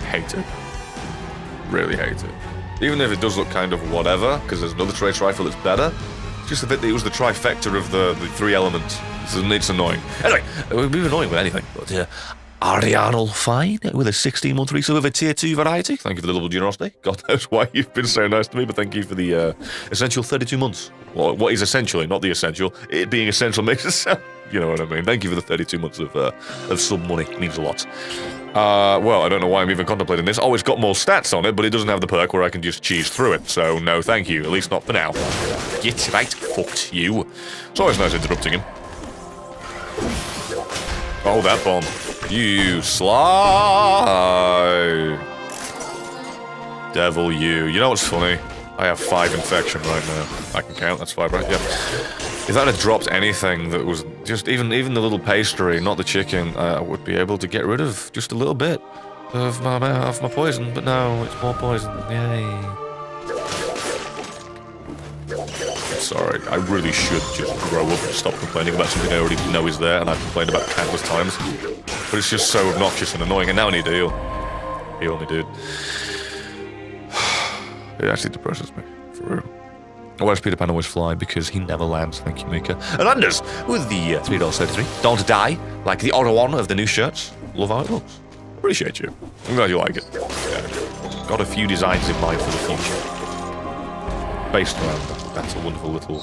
Hate it. Really hate it. Even if it does look kind of whatever, because there's another trace rifle that's better, just the bit that it was the trifecta of the 3 elements. It's annoying. Anyway, it would be annoying with anything, but Arianal Fine with a 16-month resub of a tier 2 variety. Thank you for the little generosity. God knows why you've been so nice to me, but thank you for the essential 32 months. Well, what is essentially, not the essential. It being essential makes it sound, you know what I mean. Thank you for the 32 months of sub money. It means a lot. Well, I don't know why I'm even contemplating this. Oh, it's got more stats on it, but it doesn't have the perk where I can just cheese through it. So, no, thank you. At least not for now. Get right, fucked you. It's always nice interrupting him. Oh, that bomb. You slide. Devil you. You know what's funny? I have 5 infection right now. I can count, that's 5, right? Yeah. If that had dropped anything that was just even the little pastry, not the chicken, I would be able to get rid of just a little bit of my poison, but no, it's more poison. Yay. Sorry, I really should just grow up and stop complaining about something I already know is there and I've complained about countless times. But it's just so obnoxious and annoying, and now I need to heal. Heal me, dude. It actually depresses me, for real. Where's Peter Pan always fly? Because he never lands, thank you, Mika. And Anders, with the $3.33. Don't die, like the auto one of the new shirts. Love how it looks. Appreciate you. I'm glad you like it. Yeah. Got a few designs in mind for the future. Based around that. That's a wonderful little...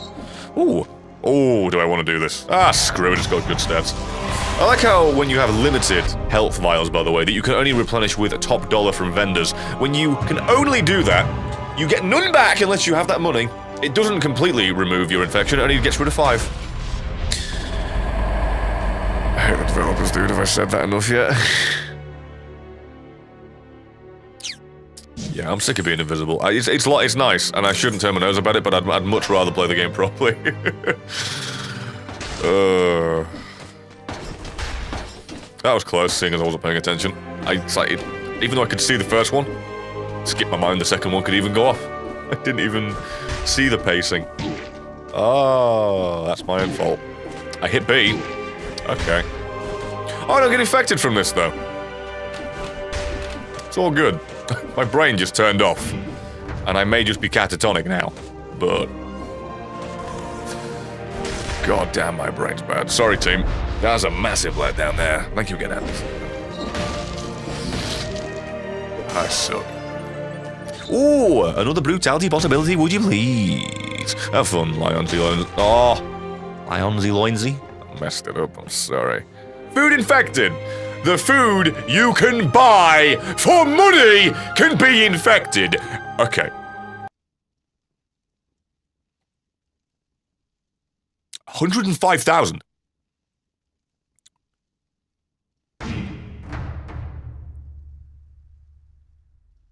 Ooh. Oh, do I want to do this? Ah, screw it, it's got good stats. I like how when you have limited health vials, by the way, that you can only replenish with top dollar from vendors. When you can only do that, you get none back unless you have that money. It doesn't completely remove your infection, it only gets rid of 5. Jesus, dude, have I said that enough yet? Yeah, I'm sick of being invisible. It's nice, and I shouldn't turn my nose about it, but I'd much rather play the game properly. That was close, seeing as I wasn't paying attention. Even though I could see the first one, skipped my mind the second one could even go off. I didn't even see the pacing. Oh, that's my own fault. I hit B. Okay. Oh, I don't get infected from this, though. It's all good. My brain just turned off. And I may just be catatonic now. But... God damn, my brain's bad. Sorry, team. That was a massive letdown there. Thank you again, Atlas. I suck. Ooh, another brutality possibility, would you please? Have fun, Lionsy. Oh, Lionsy Loinsy. I messed it up, I'm sorry. Food infected. The food you can buy for money can be infected. Okay. 105,000.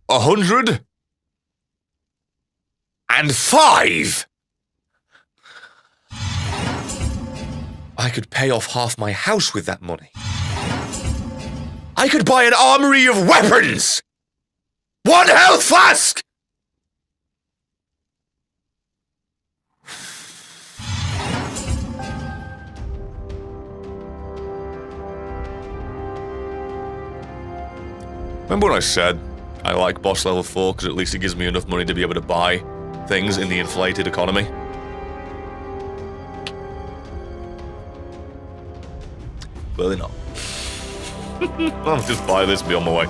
$105. I could pay off half my house with that money. I could buy an armory of weapons! 1 health flask! Remember when I said I like boss level 4 because at least it gives me enough money to be able to buy things in the inflated economy? Clearly not. I'll just buy this and be on my way.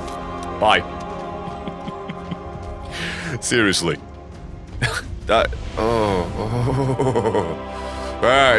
Bye. Seriously. That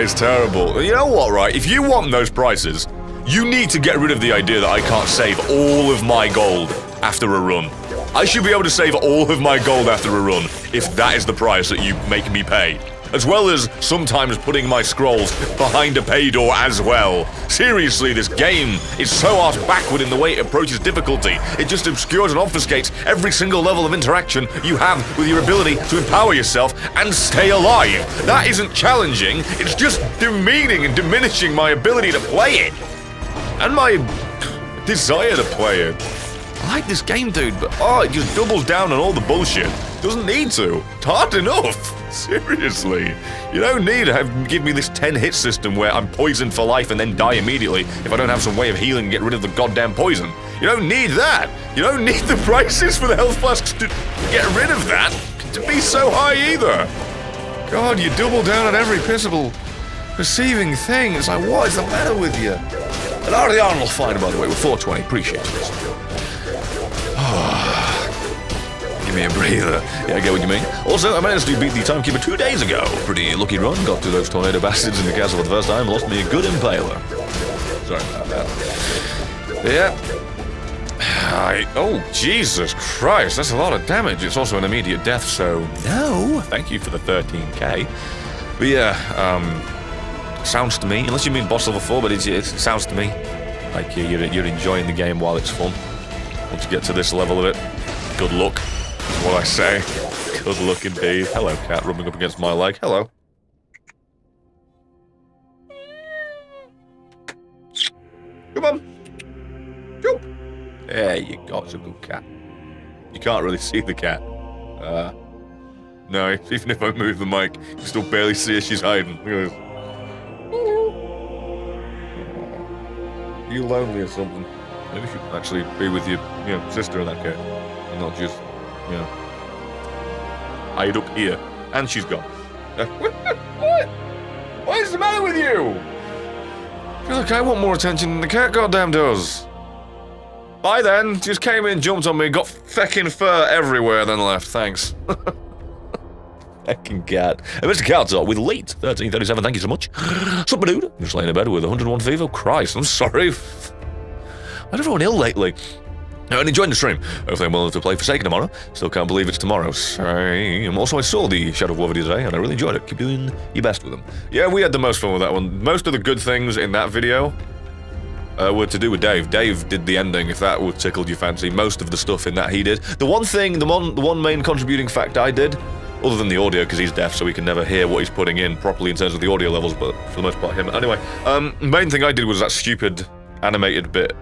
is terrible. You know what, right? If you want those prices, you need to get rid of the idea that I can't save all of my gold after a run. I should be able to save all of my gold after a run if that is the price that you make me pay. As well as sometimes putting my scrolls behind a pay door as well. Seriously, this game is so arse backward in the way it approaches difficulty. It just obscures and obfuscates every single level of interaction you have with your ability to empower yourself and stay alive. That isn't challenging, it's just demeaning and diminishing my ability to play it. And my desire to play it. I like this game, dude, but it just doubles down on all the bullshit. Doesn't need to. It's hard enough. Seriously. You don't need to give me this 10-hit system where I'm poisoned for life and then die immediately if I don't have some way of healing and get rid of the goddamn poison. You don't need that. You don't need the prices for the health flasks to get rid of that to be so high either. God, you double down on every possible perceiving thing. It's like, what is the matter with you? And Ariana will find, by the way, with 420. Appreciate it. Give me a breather. Yeah, I get what you mean. Also, I managed to beat the timekeeper 2 days ago. Pretty lucky run. Got to those tornado bastards in the castle for the first time. Lost me a good impaler. Sorry about that. Yeah. Oh, Jesus Christ. That's a lot of damage. It's also an immediate death, so no. Thank you for the 13k. But yeah, sounds to me, unless you mean boss level 4, but it sounds to me like you're enjoying the game while it's fun. Once you get to this level of it, good luck. That's what I say. Good luck indeed. Hello, cat, rubbing up against my leg. Hello. Come on. Jump. There you go. It's a good cat. You can't really see the cat. No, even if I move the mic, you can still barely see her. She's hiding. Look at this. Are you lonely or something? Maybe you should actually be with your, sister in that case. And not just, hide up here. And she's gone. What? What is the matter with you? I feel like I want more attention than the cat goddamn does. Bye then. Just came in, jumped on me, got feckin' fur everywhere, then left. Thanks. Feckin' cat. And Mr. Carter with late 1337, thank you so much. Sup, my dude? Just laying in bed with 101 fever. Christ, I'm sorry. I've never been ill lately. And enjoying the stream. Hopefully I'm well enough to play Forsaken tomorrow. Still can't believe it's tomorrow. Sorry. Also, I saw the Shadow of War video today, and I really enjoyed it. Keep doing your best with them. Yeah, we had the most fun with that one. Most of the good things in that video were to do with Dave. Dave did the ending, if that would tickled your fancy. Most of the stuff in that he did. The one main contributing fact I did, other than the audio, because he's deaf, so he can never hear what he's putting in properly in terms of the audio levels, but for the most part him. Anyway, main thing I did was that stupid animated bit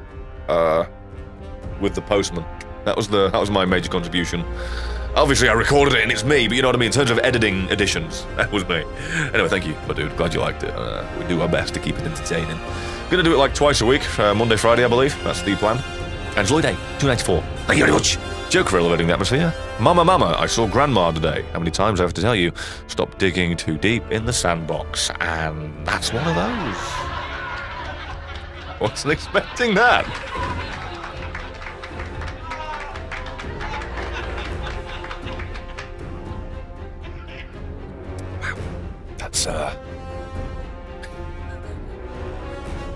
with the postman. That was my major contribution. Obviously, I recorded it and it's me, but you know what I mean? In terms of editing additions, that was me. Anyway, thank you, my dude. Glad you liked it. We do our best to keep it entertaining. Gonna do it like twice a week, Monday, Friday, I believe. That's the plan. Enjoy day, 294. Thank you very much. Joke for elevating the atmosphere. Mama, I saw Grandma today. How many times I have to tell you? Stop digging too deep in the sandbox. And that's one of those. Wasn't expecting that.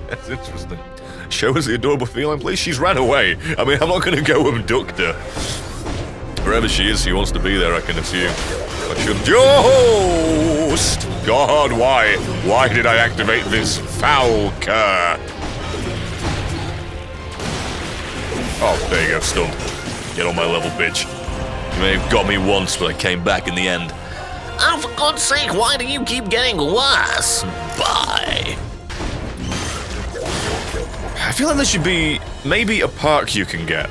That's interesting. Show us the adorable feline, please. She's ran away. I mean, I'm not going to go abduct her. Wherever she is, she wants to be there, I can assume. I should just... God, why? Why did I activate this foul cur? Oh, there you go, stunned. Get on my level, bitch. You may have got me once, but I came back in the end. Oh, for God's sake, why do you keep getting worse? Bye. I feel like there should be maybe a perk you can get.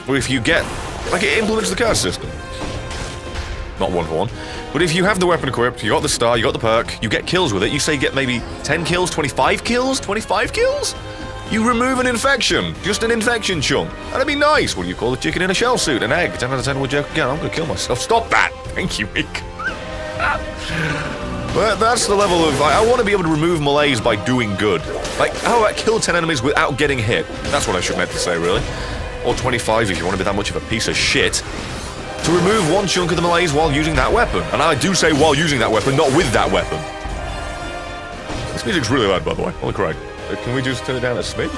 Where if you get... Like, it implements the curse system. Not one for one. But if you have the weapon equipped, you got the star, you got the perk, you get kills with it, you say get maybe 10 kills, 25 kills? 25 kills? You remove an infection. Just an infection chunk. That'd be nice. What do you call a chicken in a shell suit? An egg. 10 out of 10 would joke again. I'm gonna kill myself. Stop that. Thank you, Meek. But that's the level of... I want to be able to remove malaise by doing good. Like, how about kill 10 enemies without getting hit? That's what I should meant to say, really. Or 25 if you want to be that much of a piece of shit. To remove one chunk of the malaise while using that weapon. And I do say while using that weapon, not with that weapon. This music's really loud, by the way. Holy crap. Can we just turn it down a smidge?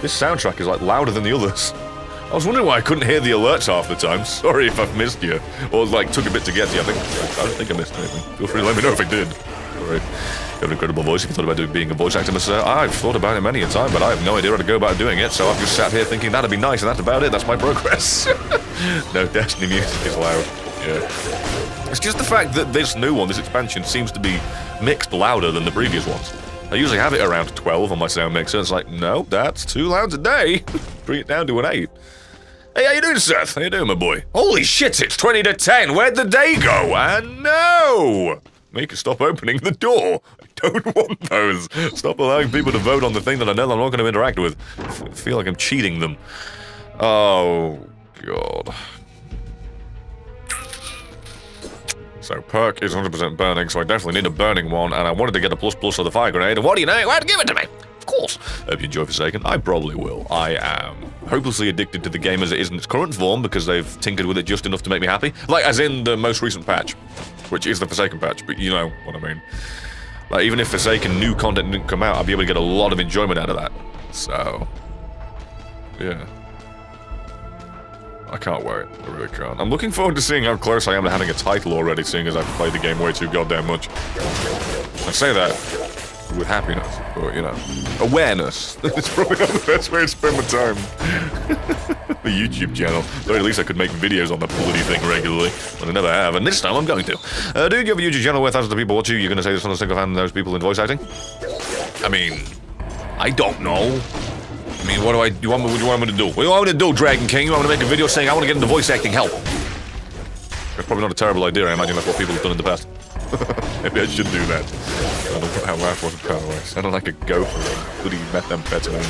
This soundtrack is, like, louder than the others. I was wondering why I couldn't hear the alerts half the time. Sorry if I've missed you. Or, like, took a bit to get to you. I don't think I missed anything. Feel free to let me know if I did. Alright. You have an incredible voice. If you thought about being a voice actor, sir, I've thought about it many a time, but I have no idea how to go about doing it, so I've just sat here thinking that'd be nice, and that's about it. That's my progress. No, Destiny music is loud. Yeah. It's just the fact that this new one, this expansion, seems to be mixed louder than the previous ones. I usually have it around 12 on my sound mixer. It's like, no, that's too loud today. Bring it down to an 8. Hey, how you doing, Seth? How you doing, my boy? Holy shit, it's 20 to 10. Where'd the day go? And no! Make it stop opening the door. I don't want those. Stop allowing people to vote on the thing that I know I'm not going to interact with. I feel like I'm cheating them. Oh, God. So perk is 100% burning, so I definitely need a burning one, and I wanted to get a ++ of the fire grenade, and what do you know? You had to give it to me! Of course! Hope you enjoy Forsaken. I probably will. I am hopelessly addicted to the game as it is in its current form, because they've tinkered with it just enough to make me happy. Like, as in the most recent patch, which is the Forsaken patch, but you know what I mean. Like, even if Forsaken new content didn't come out, I'd be able to get a lot of enjoyment out of that. So, yeah. I can't wait. I really can't. I'm looking forward to seeing how close I am to having a title already, seeing as I've played the game way too goddamn much. I say that with happiness, but, you know, awareness. It's probably not the best way to spend my time. The YouTube channel. Though at least I could make videos on the bloody thing regularly, but I never have, and this time I'm going to. Dude, you have a YouTube channel where thousands of people watch you. You're going to say this on a single fan, those people in voice acting? I mean, I don't know. I mean, what do you want me to do? What do you want me to do, Dragon King? You want me to make a video saying I want to get into voice acting help? That's probably not a terrible idea. I imagine that's what people have done in the past. Maybe I should do that. I don't know how life wasn't power away. Sounded like a gopher. Bloody methamphetamine.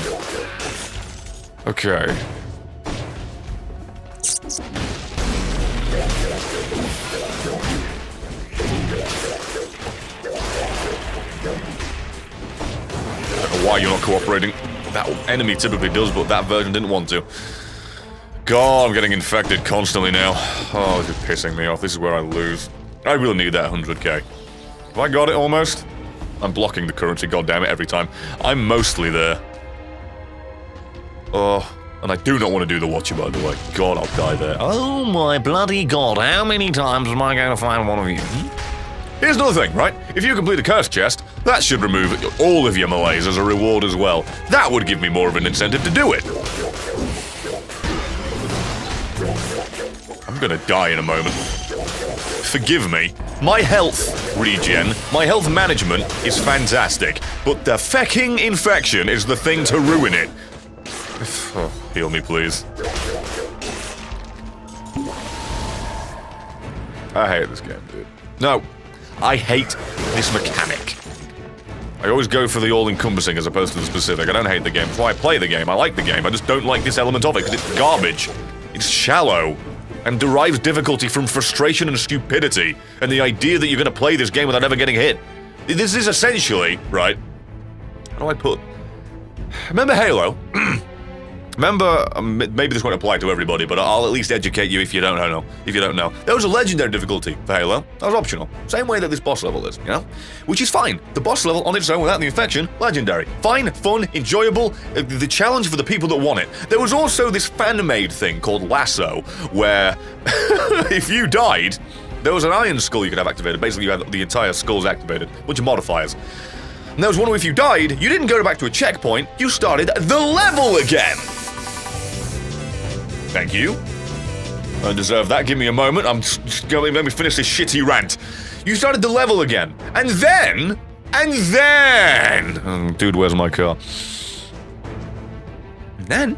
Okay. I don't know why you're not cooperating. That enemy typically does, but that version didn't want to. God, I'm getting infected constantly now. Oh, this is pissing me off. This is where I lose. I really need that 100k. Have I got it almost? I'm blocking the currency, goddammit, every time. I'm mostly there. Oh, and I do not want to do the watcher, by the way. God, I'll die there. Oh my bloody God, how many times am I going to find one of you? Here's another thing, right? If you complete a curse chest, That should remove all of your melees as a reward as well. That would give me more of an incentive to do it. I'm gonna die in a moment. Forgive me. My health regen, my health management is fantastic, but the fecking infection is the thing to ruin it. Oh, heal me, please. I hate this game, dude. No, I hate this mechanic. I always go for the all-encompassing as opposed to the specific. I don't hate the game. That's why I play the game. I like the game. I just don't like this element of it because it's garbage. It's shallow and derives difficulty from frustration and stupidity and the idea that you're going to play this game without ever getting hit. This is essentially, right? How do I put... Remember Halo? Remember, maybe this won't apply to everybody, but I'll at least educate you if you don't know. There was a legendary difficulty for Halo. That was optional. Same way that this boss level is, you know? Which is fine. The boss level on its own without the infection, legendary. Fine, fun, enjoyable, the challenge for the people that want it. There was also this fan-made thing called Lasso, where if you died, there was an iron skull you could have activated. Basically, you had the entire skulls activated. A bunch of modifiers. And there was one where if you died, you didn't go back to a checkpoint, you started the level again! Thank you. I deserve that. Give me a moment. I'm just going. Let me finish this shitty rant. You started the level again, and then, oh, dude, where's my car? And then,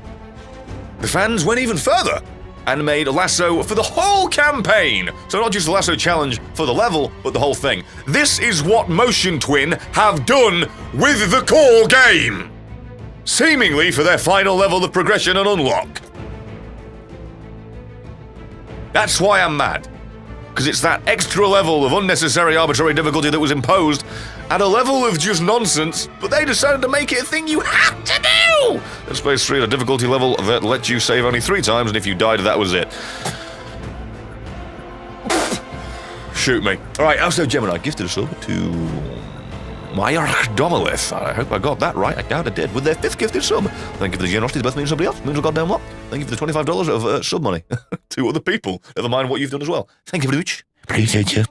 the fans went even further and made a Lasso for the whole campaign. So not just the Lasso challenge for the level, but the whole thing. This is what Motion Twin have done with the core game, seemingly for their final level of progression and unlock. That's why I'm mad. Because it's that extra level of unnecessary arbitrary difficulty that was imposed at a level of just nonsense, but they decided to make it a thing you had to do! Dead Space 3 at a difficulty level that let you save only 3 times, and if you died, that was it. Shoot me. Alright, also Gemini gifted a sub to Myark Domalith. I hope I got that right. I doubt I did. With their 5th gifted sub. Thank you for the generosity to both me and somebody else. Means a goddamn lot. Thank you for the $25 of sub money to other people. Never mind what you've done as well. Thank you very much. Appreciate you.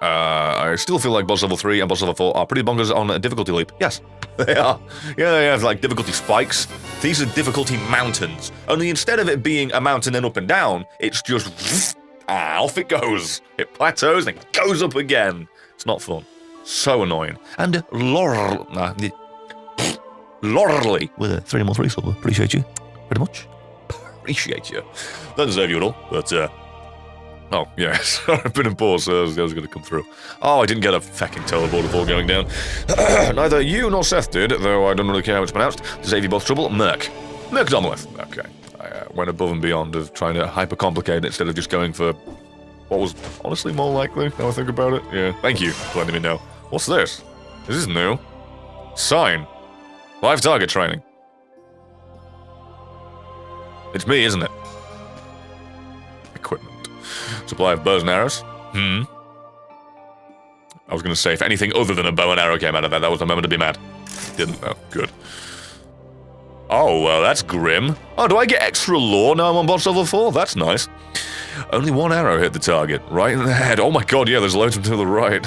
I still feel like boss level 3 and boss level 4 are pretty bonkers on a difficulty leap. Yes, they are. Yeah, they have like difficulty spikes. These are difficulty mountains. Only instead of it being a mountain and up and down, it's just off it goes. It plateaus and it goes up again. It's not fun. So annoying. And Lorley with a 3 more 3 sub. Appreciate you very much. Appreciate you. Don't deserve you at all, but oh, yes. I've been in pause, so that was going to come through. Oh, I didn't get a fucking teleport before going down. Neither you nor Seth did, though I don't really care how it's pronounced. To save you both trouble, Merc Domleth. Okay. I went above and beyond of trying to hyper-complicate it instead of just going for what was honestly more likely, now I think about it. Yeah, thank you for letting me know. What's this? This is new. Sign. Live target training. It's me, isn't it? Equipment. Supply of bows and arrows. I was going to say, if anything other than a bow and arrow came out of that was the moment to be mad. Didn't. Oh, good. Oh, well, that's grim. Oh, do I get extra lore now I'm on boss level 4? That's nice. Only 1 arrow hit the target, right in the head. Oh my god, yeah, there's loads to the right.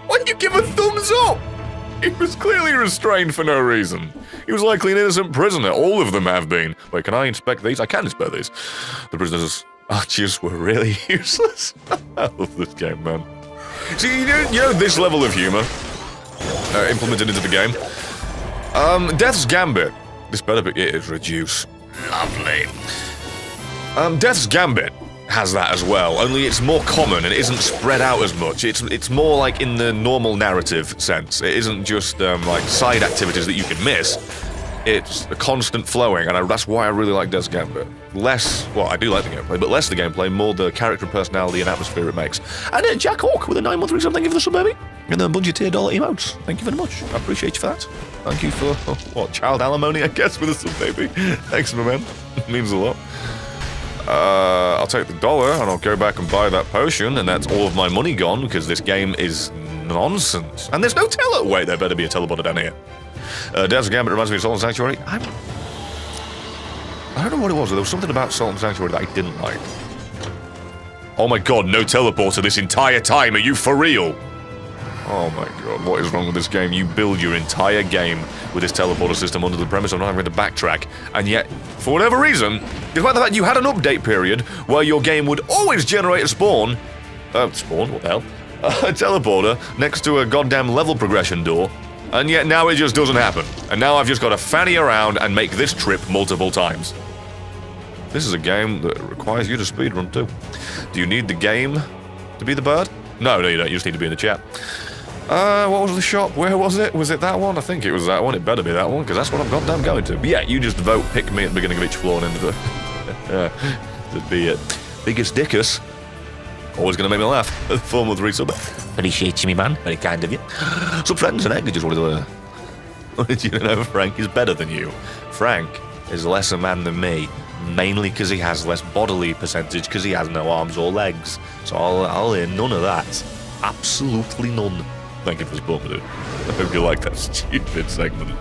Why did you give a thumbs up? He was clearly restrained for no reason. He was likely an innocent prisoner. All of them have been. Wait, can I inspect these? I can inspect these. The prisoners' archers were really useless. I love this game, man. See, you know this level of humor implemented into the game? Death's Gambit. This better be... It is reduce. Lovely. Death's Gambit has that as well, only it's more common and it isn't spread out as much. It's more like in the normal narrative sense. It isn't just like side activities that you can miss. It's a constant flowing, and that's why I really like Death's Gambit. Less, well, I do like the gameplay, but less the gameplay, more the character, personality, and atmosphere it makes. And Jack Hawk with a 913 sub, thank you for the sub, baby. And then a bunch of tier dollar emotes. Thank you very much. I appreciate you for that. Thank you for, what, child alimony, I guess, with a sub, baby. Thanks, my man. It means a lot. I'll take the $1 and I'll go back and buy that potion, and that's all of my money gone because this game is nonsense. And there's no wait, there better be a teleporter down here. Death's Gambit reminds me of Salt and Sanctuary. I don't know what it was, but there was something about Salt and Sanctuary that I didn't like. Oh my god, no teleporter this entire time, are you for real? Oh my god, what is wrong with this game? You build your entire game with this teleporter system under the premise of not having to backtrack, and yet, for whatever reason, despite the fact you had an update period where your game would always generate a spawn, what the hell? A teleporter next to a goddamn level progression door, and yet now it just doesn't happen. And now I've just got to fanny around and make this trip multiple times. This is a game that requires you to speedrun too. Do you need the game to be the bird? No, you don't. You just need to be in the chat. What was the shop? Where was it? Was it that one? I think it was that one. It better be that one, because that's what I'm goddamn going to. But yeah, you just vote, pick me at the beginning of each floor and into the... to be it. Biggest dickus. Always going to make me laugh. Form with resub. Appreciate you, me man. Very kind of you. So friends and I just wanted to... you know, Frank is better than you. Frank is less a man than me, mainly because he has less bodily percentage, because he has no arms or legs. So I'll hear none of that. Absolutely none. Thank you for supporting me, dude. I hope you like that stupid segment.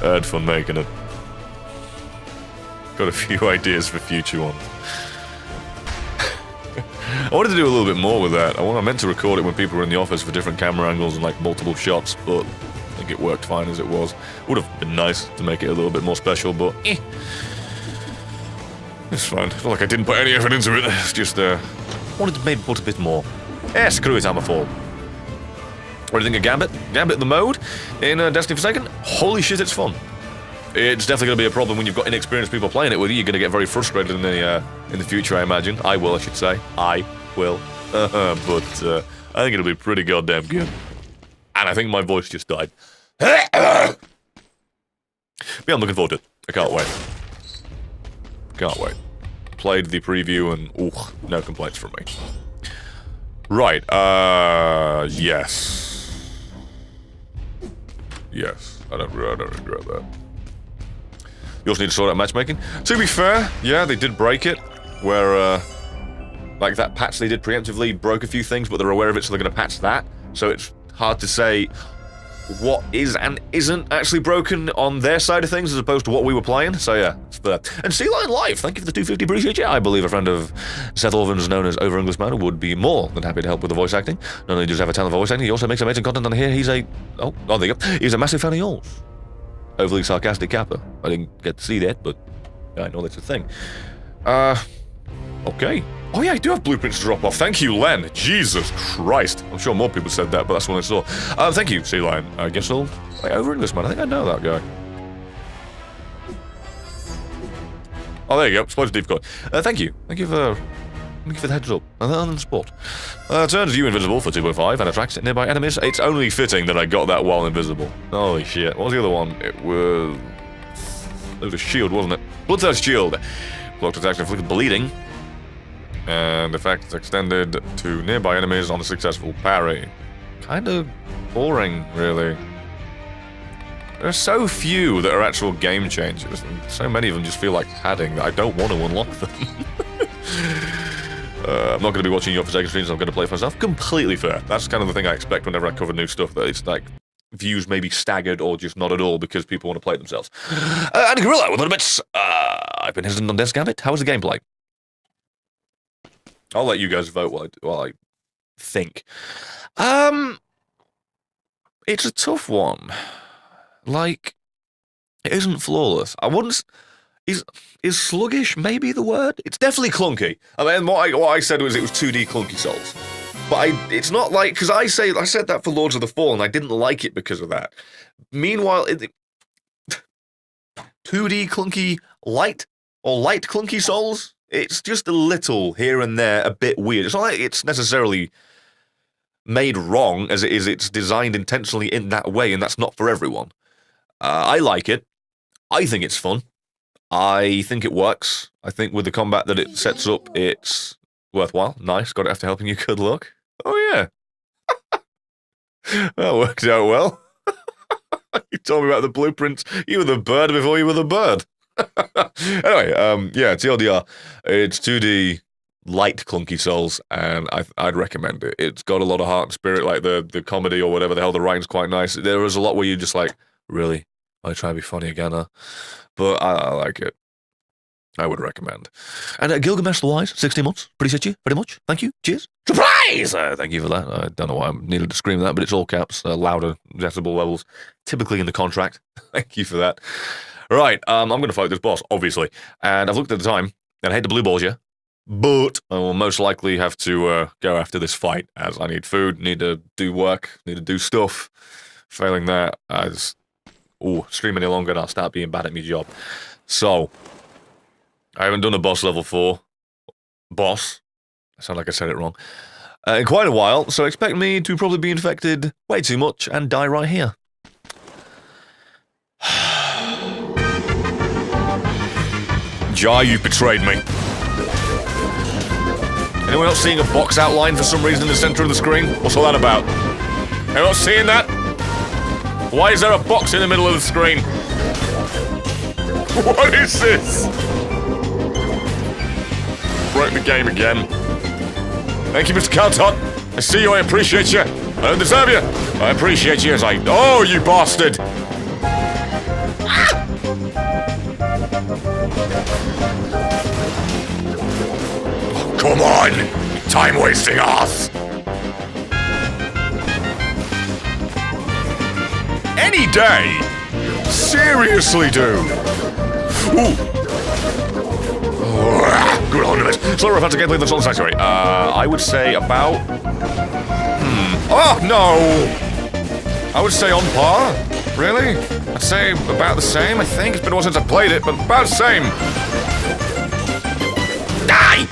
I had fun making it. Got a few ideas for future ones. I wanted to do a little bit more with that. I meant to record it when people were in the office for different camera angles and like multiple shots, but I think it worked fine as it was. Would have been nice to make it a little bit more special, but it's fine. It's not like I didn't put any effort into it. It's just wanted to maybe put a bit more. Screw it, Hammerfall. What do you think of Gambit? Gambit the mode in Destiny Forsaken? Holy shit, it's fun. It's definitely going to be a problem when you've got inexperienced people playing it with you. You're going to get very frustrated in the future, I imagine. I will, I should say. I will. But I think it'll be pretty goddamn good. And I think my voice just died. Yeah, I'm looking forward to it. I can't wait. Can't wait. Played the preview and, ooh, no complaints from me. Right, yes. Yes, I don't regret that. You also need to sort out matchmaking. To be fair, yeah, they did break it, where, like that patch they did preemptively broke a few things, but they're aware of it, so they're going to patch that. So it's hard to say what is and isn't actually broken on their side of things as opposed to what we were playing. So yeah, it's fair. And Sea Lion Live, thank you for the 250, appreciate you. I believe a friend of Seth Orvan's known as Over Englishman would be more than happy to help with the voice acting. Not only does he have a talent for voice acting, he also makes amazing content on here. He's a... Oh, there you go. He's a massive fan of yours. Overly sarcastic Kappa. I didn't get to see that, but yeah, I know that's a thing. Okay. Oh yeah, I do have blueprints to drop off. Thank you, Len. Jesus Christ. I'm sure more people said that, but that's what I saw. Thank you, Sea Lion. I guess I'll... Over Englishman. I think I know that guy. Oh, there you go. Spotted deep cut. Thank you. Thank you for the heads up. And support. Turns you invisible for 205 and attracts nearby enemies. It's only fitting that I got that while invisible. Holy shit. What was the other one? It was a shield, wasn't it? Bloodthirst shield. Blocked attacks inflicted bleeding. And effect is extended to nearby enemies on a successful parry. Kind of boring, really. There are so few that are actual game changers, and so many of them just feel like padding that I don't want to unlock them. I'm not going to be watching your Forsaken streams, I'm going to play for myself. Completely fair. That's kind of the thing I expect whenever I cover new stuff, that it's like views may be staggered or just not at all because people want to play it themselves. And Gorilla with little bits. I've been hesitant on Death Gambit. How was the gameplay? I'll let you guys vote while I think. It's a tough one. Like, it isn't flawless. I wouldn't... Is sluggish maybe the word? It's definitely clunky. I mean, what I said was it was 2D clunky Souls. But it's not like... Because I said that for Lords of the Fallen, I didn't like it because of that. Meanwhile, 2D clunky light clunky Souls, it's just a little here and there, a bit weird. It's not like it's necessarily made wrong as it is. It's designed intentionally in that way, and that's not for everyone. I like it. I think it's fun. I think it works. I think with the combat that it sets up, it's worthwhile. Nice. Got it after helping you. Good luck. Oh, yeah. That worked out well. You told me about the blueprints. You were the bird before you were the bird. Anyway, yeah, TLDR. It's 2D light clunky Souls, and I'd recommend it. It's got a lot of heart and spirit, like the comedy or whatever the hell. The writing's quite nice. There is a lot where you're just like, really? I try to be funny again, huh? But I like it. I would recommend. And Gilgamesh the Wise, 60 months. Appreciate you very much. Thank you. Cheers. Surprise! Thank you for that. I don't know why I needed to scream that, but it's all caps, louder decibel levels, typically in the contract. Thank you for that. Right, I'm going to fight this boss, obviously. And I've looked at the time, and I hate the blue balls here. But I will most likely have to go after this fight, as I need food, need to do work, need to do stuff. Failing that, I just... stream any longer and I'll start being bad at my job. So, I haven't done a boss level 4. Boss. I sound like I said it wrong. In quite a while, so expect me to probably be infected way too much and die right here. Jai, you've betrayed me. Anyone else seeing a box outline for some reason in the center of the screen? What's all that about? Anyone else seeing that? Why is there a box in the middle of the screen? What is this? Broke the game again. Thank you, Mr. Caltot. I see you, I appreciate you. I don't deserve you. I appreciate you as I... Oh, you bastard! Ah! Oh, come on! Time-wasting ass! Any day! Seriously, dude! Ooh! Good on it. Slower offensive gameplay than Soul Sanctuary. I would say about... Oh, no! I would say on par. Really? I'd say about the same, I think. It's been a while since I played it, but about the same. Die!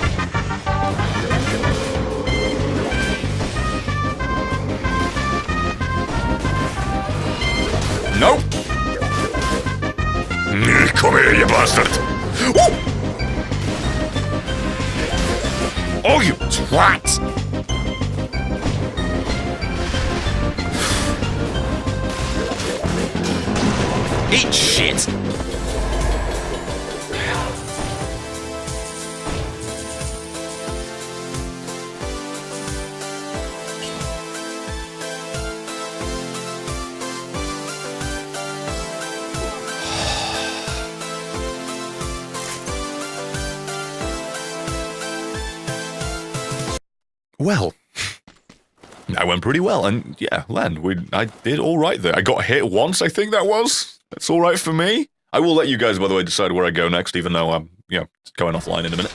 Nope. Come here, you bastard. Woo! Oh, you twat! Eat shit! Well, that went pretty well, and yeah, I did all right there. I got hit once, I think that was. That's all right for me. I will let you guys, by the way, decide where I go next, even though I'm, going offline in a minute.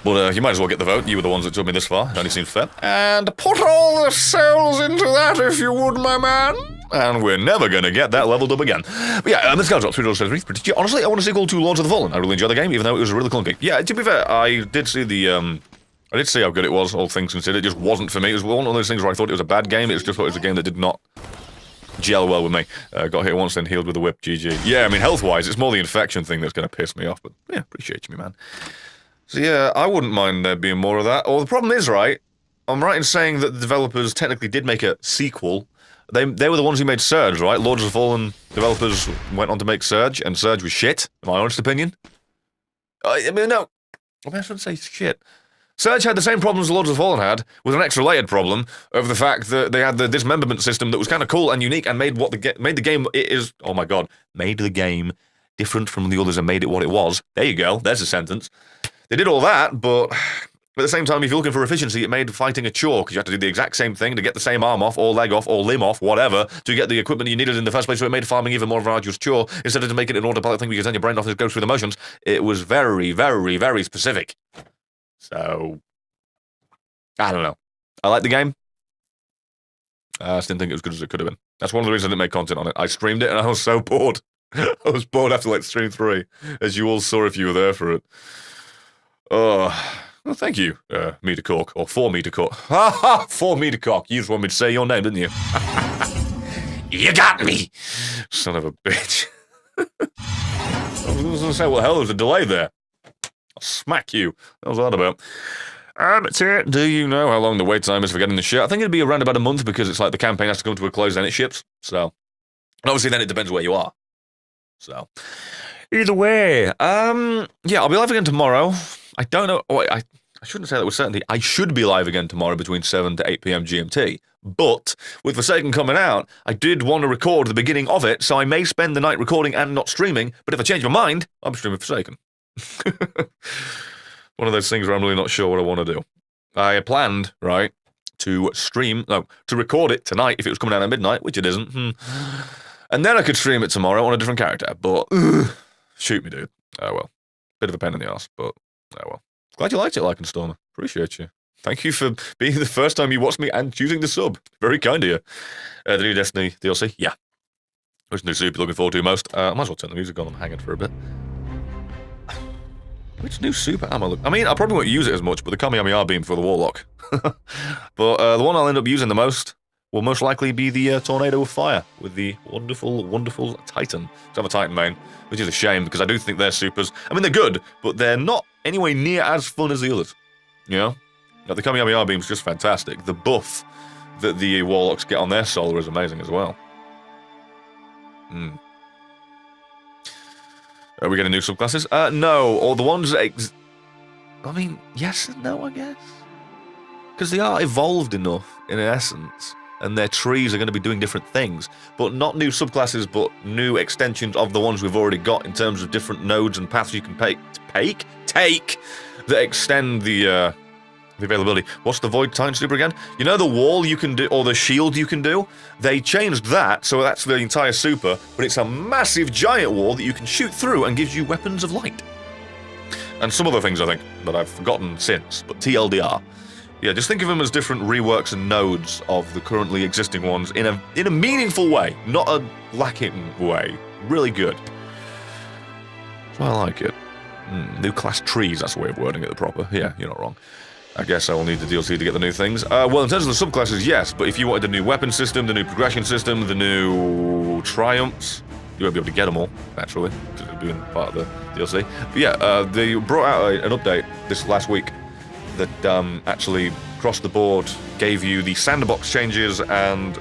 But you might as well get the vote. You were the ones that took me this far. It only seems fair. And put all the cells into that, if you would, my man. And we're never going to get that leveled up again. But yeah, let's go drop $3.73. Honestly, I want a sequel to Lords of the Fallen. I really enjoyed the game, even though it was really clunky. Yeah, to be fair, I did see the, I did see how good it was, all things considered. It just wasn't for me. It was one of those things where I thought it was a bad game. It was just thought it was a game that did not gel well with me. Got hit once, then healed with a whip. GG. Yeah, I mean, health-wise, it's more the infection thing that's going to piss me off. But yeah, appreciate you, man. So yeah, I wouldn't mind there being more of that. Or the problem is, right, I'm right in saying that the developers technically did make a sequel. They were the ones who made Surge, right? Lords of the Fallen developers went on to make Surge, and Surge was shit, in my honest opinion. I mean, no. I shouldn't say shit. Surge had the same problems Lords of the Fallen had, with an extra layered problem of the fact that they had the dismemberment system that was kind of cool and unique and made the game it is. Oh my god, made the game different from the others and made it what it was. There you go. There's a sentence. They did all that, but at the same time, if you're looking for efficiency, it made fighting a chore because you had to do the exact same thing to get the same arm off, or leg off, or limb off, whatever, to get the equipment you needed in the first place. So it made farming even more of an arduous chore instead of to make it an autopilot thing because then your brain often goes through the motions. It was very, very, very specific. So, I don't know. I like the game. I just didn't think it was good as it could have been. That's one of the reasons I didn't make content on it. I streamed it and I was so bored. I was bored after like stream 3, as you all saw if you were there for it. Well, thank you, Meter Cork, or 4 Meter Cork. Ha ha! 4 Meter Cork. You just wanted me to say your name, didn't you? You got me! Son of a bitch. I was going to say, what the hell, there was a delay there. I'll smack you. What was that about? That's it. Do you know how long the wait time is for getting the shit? I think it'd be around about a month because it's like the campaign has to come to a close, then it ships. So, and obviously then it depends where you are. So, either way, yeah, I'll be live again tomorrow. I don't know. Oh, I shouldn't say that with certainty. I should be live again tomorrow between 7 to 8 p.m. GMT. But with Forsaken coming out, I did want to record the beginning of it, so I may spend the night recording and not streaming. But if I change my mind, I'm streaming Forsaken. One of those things where I'm really not sure what I want to do. I had planned, right, to record it tonight if it was coming out at midnight, which it isn't. And then I could stream it tomorrow on a different character, but shoot me, dude. Oh well. Bit of a pain in the ass, but oh well. Glad you liked it, Like and Stormer. Appreciate you. Thank you for being the first time you watched me and choosing the sub. Very kind of you. The new Destiny DLC? Yeah. Which new super looking forward to most? I might as well turn the music on. I'm hanging for a bit. Which new super am I looking? I mean, I probably won't use it as much, but the Kamehameha beam for the Warlock. But the one I'll end up using the most will most likely be the Tornado of Fire with the wonderful, wonderful Titan. So I have a Titan main, which is a shame because I do think they're supers. I mean, they're good, but they're not anywhere near as fun as the others. You know? Like, the Kamehameha beam's just fantastic. The buff that the Warlocks get on their solar is amazing as well. Are we getting new subclasses? No, or the ones I mean, yes and no, I guess. Because they are evolved enough, in essence, and their trees are going to be doing different things. But not new subclasses, but new extensions of the ones we've already got in terms of different nodes and paths you can take that extend the availability. What's the Void Titan super again? You know the wall you can do, or the shield you can do? They changed that, so that's the entire super, but it's a massive giant wall that you can shoot through and gives you weapons of light. And some other things, I think, that I've forgotten since, but TLDR. Yeah, just think of them as different reworks and nodes of the currently existing ones in a meaningful way, not a lacking way. Really good. So I like it. New class trees, that's the way of wording it the proper. Yeah, you're not wrong. I guess I will need the DLC to get the new things. Well, in terms of the subclasses, yes, but if you wanted the new weapon system, the new progression system, the new triumphs, you won't be able to get them all, naturally, because they're doing part of the DLC. But yeah, they brought out an update this last week that actually, across the board, gave you the sandbox changes and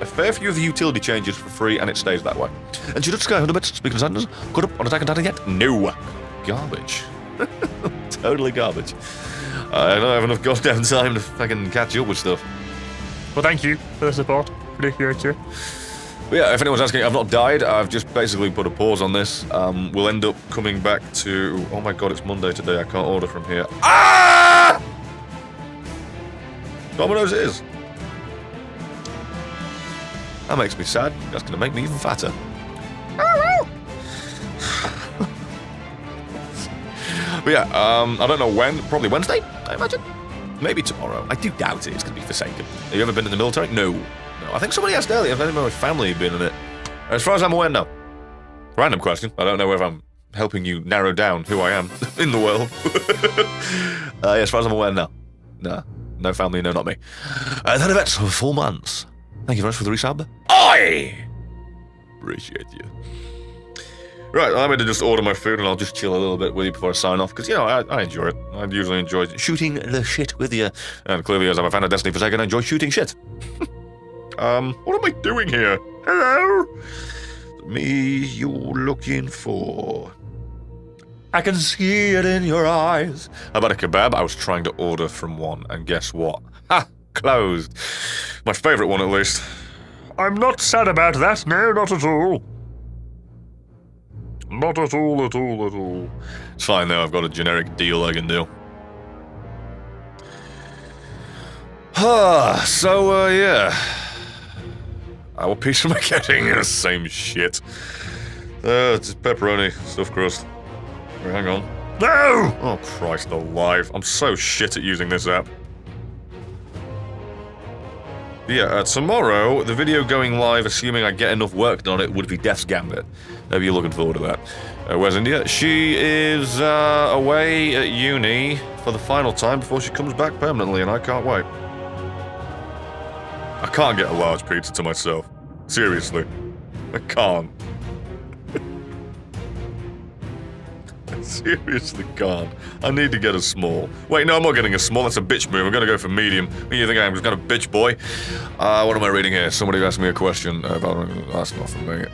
a fair few of the utility changes for free, and it stays that way. And Judith Sky, 100 bits, speaking of Sanders, caught up on Attack on Titan yet? No. Garbage. Totally garbage. I don't have enough goddamn time to fucking catch up with stuff. Well, thank you for the support. Appreciate you. But yeah, if anyone's asking, I've not died. I've just basically put a pause on this. We'll end up coming back to... Oh my god, it's Monday today. I can't order from here. Ah! Domino's it is. That makes me sad. That's going to make me even fatter. But yeah, I don't know when. Probably Wednesday, I imagine. Maybe tomorrow. I do doubt it. It's going to be Forsaken. Have you ever been in the military? No. No. I think somebody asked earlier if any of my family had been in it. As far as I'm aware, no. Random question. I don't know if I'm helping you narrow down who I am in the world. Yeah, as far as I'm aware, no. No. No family, no, not me. Then events for 4 months. Thank you very much for the resub. I appreciate you. Right, I'm going to just order my food and I'll just chill a little bit with you before I sign off, because, you know, I enjoy it. I usually enjoy shooting the shit with you. And clearly, as I'm a fan of Destiny 4Saken, I enjoy shooting shit. What am I doing here? Hello? Me you're looking for. I can see it in your eyes. How about a kebab? I was trying to order from one, and guess what? Ha! Closed. My favourite one, at least. I'm not sad about that. No, not at all. Not at all, at all, at all. It's fine, though. I've got a generic deal I can do. So, yeah. What piece am I getting? Same shit. It's pepperoni, stuffed crust. Hang on. No! Oh, Christ alive. I'm so shit at using this app. Yeah, tomorrow, the video going live, assuming I get enough work done, it would be Death's Gambit. Maybe you're looking forward to that. Where's India? She is away at uni for the final time before she comes back permanently, and I can't wait. I can't get a large pizza to myself. Seriously. I can't. I seriously can't. I need to get a small. Wait, no, I'm not getting a small. That's a bitch move. I'm gonna go for medium. What do you think I am? Just kind of bitch boy? What am I reading here? Somebody asked me a question. That's not from me.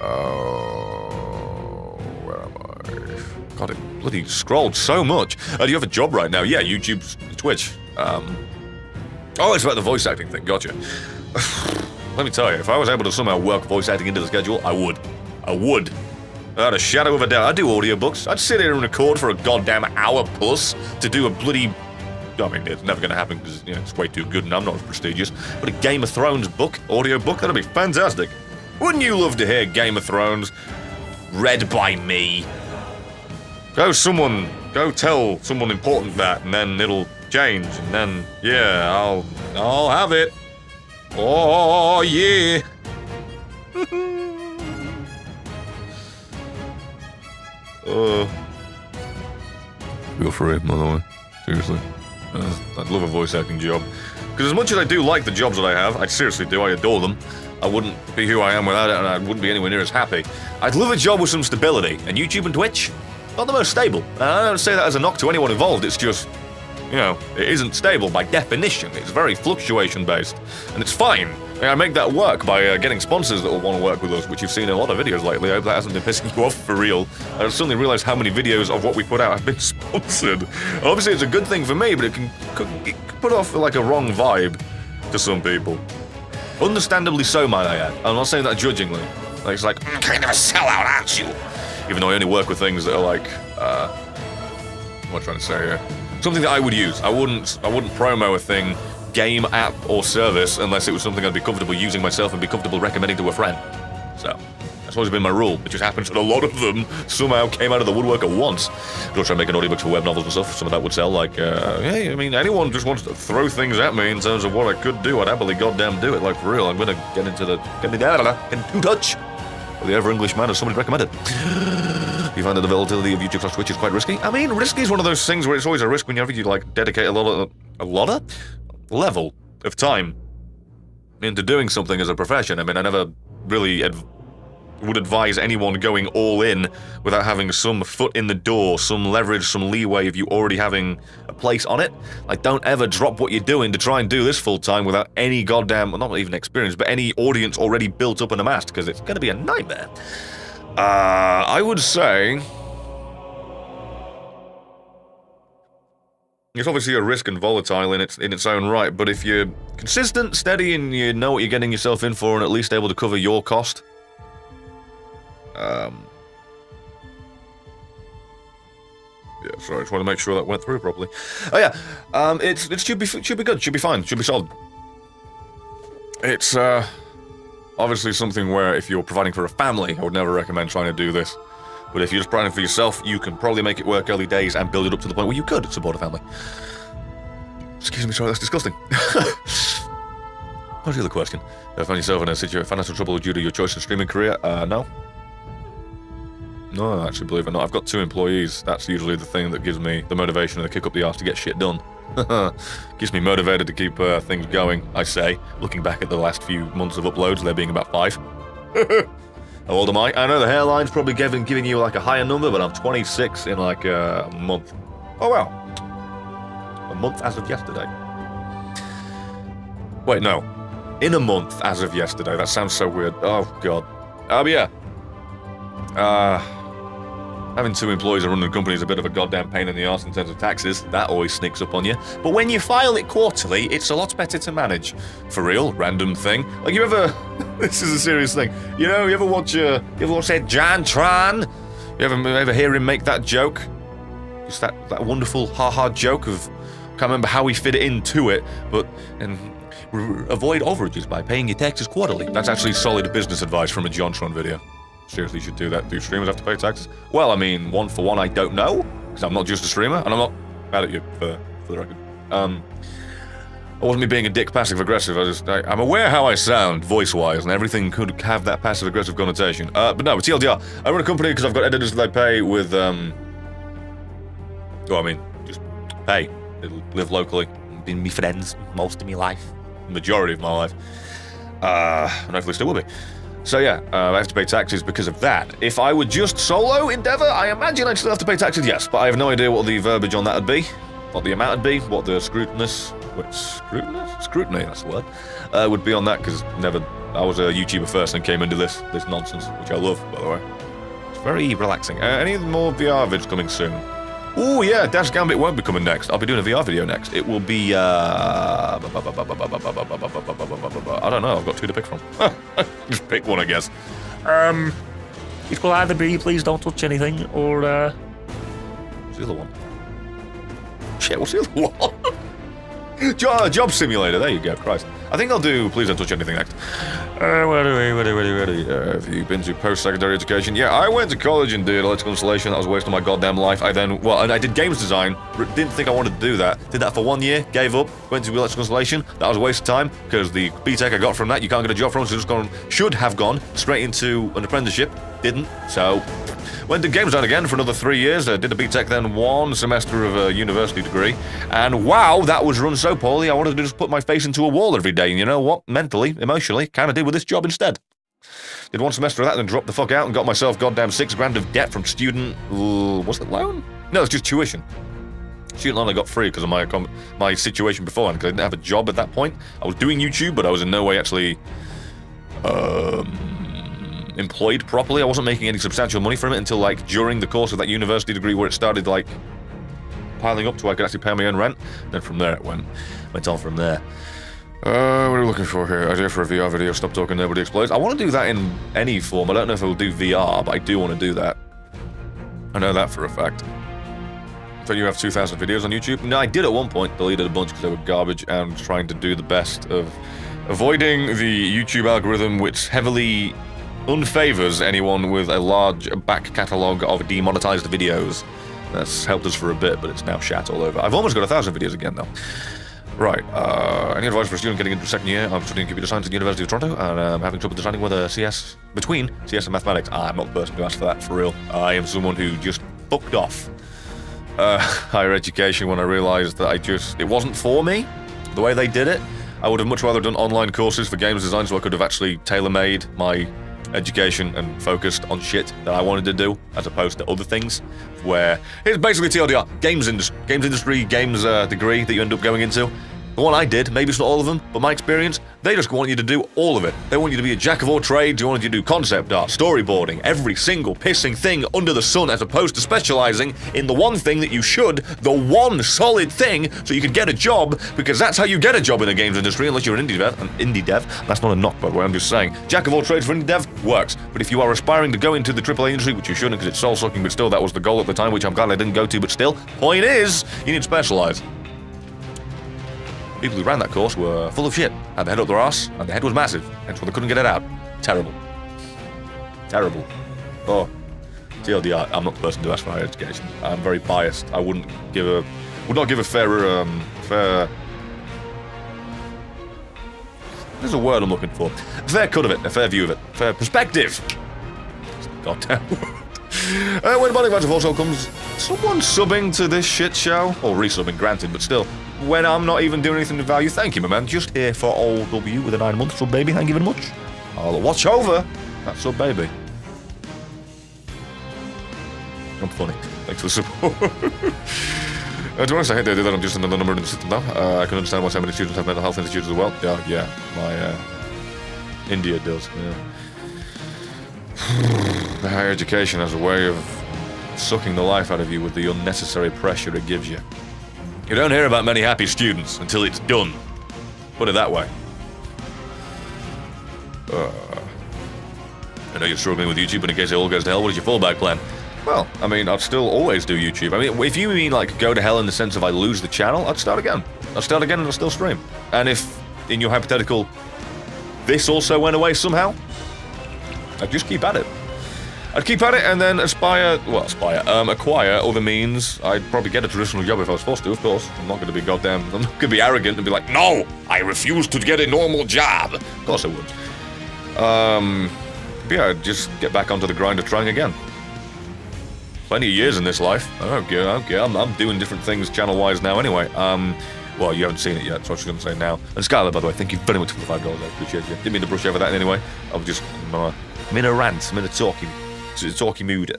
Where am I? God, it bloody scrolled so much. Do you have a job right now? Yeah, YouTube, Twitch. Oh, it's about the voice acting thing. Gotcha. Let me tell you, if I was able to somehow work voice acting into the schedule, I would. I would. Without a shadow of a doubt. I do audiobooks. I'd sit here and record for a goddamn hour plus to do a bloody... I mean, it's never going to happen because, you know, it's way too good and I'm not as prestigious. But a Game of Thrones book, audiobook, that'd be fantastic. Wouldn't you love to hear Game of Thrones read by me? Go tell someone important that, and then it'll change, and then, yeah, I'll have it. Oh, yeah. Feel free, by the way. Seriously. I'd love a voice acting job. Because as much as I do like the jobs that I have, I seriously do, I adore them. I wouldn't be who I am without it, and I wouldn't be anywhere near as happy. I'd love a job with some stability, and YouTube and Twitch, not the most stable. And I don't say that as a knock to anyone involved, it's just, you know, it isn't stable by definition. It's very fluctuation-based, and it's fine. I make that work by getting sponsors that will want to work with us, which you've seen in a lot of videos lately. I hope that hasn't been pissing you off for real. I've suddenly realised how many videos of what we put out have been sponsored. And obviously it's a good thing for me, but it can put off like a wrong vibe to some people. Understandably so, might I add. I'm not saying that judgingly. Like, it's like, kind of a sellout, aren't you? Even though I only work with things that are like, what am I trying to say here? Something that I would use. I wouldn't promo a thing, game, app, or service unless it was something I'd be comfortable using myself and be comfortable recommending to a friend. So, that's always been my rule. It just happens that a lot of them somehow came out of the woodwork at once. I'll try to make an audiobooks for web novels and stuff. Some of that would sell, like, hey, I mean, anyone just wants to throw things at me in terms of what I could do, I'd happily goddamn do it, like, for real. I'm gonna get into touch with the ever-English man as somebody recommended. You find that the volatility of YouTube/Twitch is quite risky? I mean, risky is one of those things where it's always a risk whenever you, like, dedicate a level of time into doing something as a profession. I mean, I never really would advise anyone going all in without having some foot in the door, some leverage, some leeway of you already having a place on it. Like, don't ever drop what you're doing to try and do this full time without any goddamn, well, not even experience, but any audience already built up and amassed, because it's going to be a nightmare. I would say it's obviously a risk and volatile in its own right, but if you're consistent, steady, and you know what you're getting yourself in for and at least able to cover your cost, yeah, sorry, I just want to make sure that went through properly. Oh yeah, it should be good, should be fine, should be solid. It's obviously something where if you're providing for a family, I would never recommend trying to do this. But if you're just providing for yourself, you can probably make it work early days and build it up to the point where you could support a family. Excuse me, sorry, that's disgusting. What's the other question? Do you find yourself in a situation of financial trouble due to your choice of streaming career? No. No, actually, believe it or not, I've got 2 employees. That's usually the thing that gives me the motivation and the kick up the arse to get shit done. Keeps me motivated to keep things going, I say. Looking back at the last few months of uploads, there being about 5. How old am I? I know the hairline's probably giving you like a higher number, but I'm 26 in like a month. Oh wow. A month as of yesterday. Wait, no. In a month as of yesterday. That sounds so weird. Oh god. But yeah. Having 2 employees and running a company is a bit of a goddamn pain in the arse in terms of taxes. That always sneaks up on you. But when you file it quarterly, it's a lot better to manage. For real, random thing. Like, you ever... this is a serious thing. You know, you ever watch that Jan Tran? You ever hear him make that joke? Just that wonderful ha-ha joke of... Can't remember how he fit it into it, but... avoid overages by paying your taxes quarterly. That's actually solid business advice from a John Tron video. Seriously, you should do that. Do streamers have to pay taxes? Well, I mean, one for one, I don't know, because I'm not just a streamer, and I'm not mad at you, for the record. It wasn't me being a dick passive-aggressive, I'm aware how I sound, voice-wise, and everything could have that passive-aggressive connotation. But no, it's TLDR. I run a company because I've got editors that I pay with, well, I mean, just pay. It'll live locally. Been me friends most of my life. The majority of my life. And hopefully still will be. So yeah, I have to pay taxes because of that. If I were just solo endeavor, I imagine I'd still have to pay taxes, yes, but I have no idea what the verbiage on that would be, what the amount would be, what the scrutiny, that's the word, would be on that, because I was a YouTuber first and came into this nonsense, which I love, by the way. It's very relaxing. Any more VR vids coming soon? Oh yeah, Dash Gambit won't be coming next. I'll be doing a VR video next. It will be, I don't know, I've got 2 to pick from. Just pick one, I guess. It will either be please don't touch anything, or What's the other one? Shit, what's the other one? Job simulator, there you go, Christ. I think I'll do please don't touch anything next. Where do we? Have you been to post-secondary education? Yeah, I went to college and did electrical installation. That was a waste of my goddamn life. And I did games design. Didn't think I wanted to do that. Did that for 1 year, gave up, went to electrical installation. That was a waste of time, because the BTEC I got from that, you can't get a job from, so should have gone straight into an apprenticeship. Didn't, so went to game design again for another 3 years. Did a BTEC then, 1 semester of a university degree, and wow, that was run so poorly. I wanted to just put my face into a wall every day, and you know what? Mentally, emotionally, kind of did with this job instead. Did 1 semester of that, then dropped the fuck out and got myself goddamn 6 grand of debt from student. Was it loan? No, it's just tuition. Student loan I got free because of my situation beforehand, because I didn't have a job at that point. I was doing YouTube, but I was in no way actually employed properly. I wasn't making any substantial money from it until like during the course of that university degree, where it started like piling up to where I could actually pay my own rent. Then from there it went on from there. What are we looking for here? Idea for a VR video. Stop talking, nobody explodes. I want to do that in any form. I don't know if I'll do VR, but I do want to do that. I know that for a fact. So you have 2,000 videos on YouTube? No, I did at one point. Deleted a bunch because they were garbage, and trying to do the best of avoiding the YouTube algorithm, which heavily unfavors anyone with a large back catalogue of demonetized videos. That's helped us for a bit, but it's now shat all over. I've almost got 1,000 videos again, though. Right, any advice for a student getting into second year? I'm studying computer science at the University of Toronto, and I'm having trouble deciding whether between CS and mathematics. I'm not the person to ask for that, for real. I am someone who just fucked off higher education when I realised that it wasn't for me, the way they did it. I would have much rather done online courses for games design, so I could have actually tailor-made my education and focused on shit that I wanted to do, as opposed to other things, where it's basically TLDR, games industry, games degree that you end up going into. The one I did, maybe it's not all of them, but my experience, they just want you to do all of it. They want you to be a jack of all trades. They want you to do concept art, storyboarding, every single pissing thing under the sun, as opposed to specializing in the one thing that you should, the one solid thing, so you can get a job, because that's how you get a job in the games industry, unless you're an indie dev. That's not a knock, by the way, I'm just saying. Jack of all trades for indie dev works, but if you are aspiring to go into the AAA industry, which you shouldn't because it's soul-sucking, but still, that was the goal at the time, which I'm glad I didn't go to, but still, point is, you need to specialize. People who ran that course were full of shit, had their head up their arse, and their head was massive, hence why they couldn't get it out. Terrible. Terrible. Oh. TLDR, I'm not the person to ask for higher education. I'm very biased. I would not give a fair, there's a word I'm looking for. A fair cut of it, a fair view of it, fair perspective. Goddamn word. When Body Badge of Also comes, someone subbing to this shit show, or resubbing, granted, but still. When I'm not even doing anything of value, thank you, my man. Just here for old W with a 9-month sub baby. Thank you very much. I'll watch over that sub baby. I'm funny. Thanks for the support. To be honest, I hate the idea that I'm just another number in the system now. I can understand why so many students have mental health institutes as well. Yeah, my India does. Yeah. The higher education has a way of sucking the life out of you with the unnecessary pressure it gives you. You don't hear about many happy students until it's done. Put it that way. I know you're struggling with YouTube, but in case it all goes to hell, what is your fallback plan? Well, I mean, I'd still always do YouTube. I mean, if you mean, like, go to hell in the sense of I lose the channel, I'd start again. I'll start again and I'll still stream. And if, in your hypothetical, this also went away somehow, I'd just keep at it. I'd keep at it and then acquire other means. I'd probably get a traditional job if I was forced to, of course. I'm not going to be arrogant and be like, no, I refuse to get a normal job. Of course I would. But yeah, I'd just get back onto the grind of trying again. Plenty of years in this life. I don't care. I'm doing different things channel-wise now anyway. Well, you haven't seen it yet, so I was going to say now. And Skylar, by the way, thank you very much for the $5. I appreciate you. Didn't mean to brush over that in any way. I'm in a rant. I'm in a talky mood.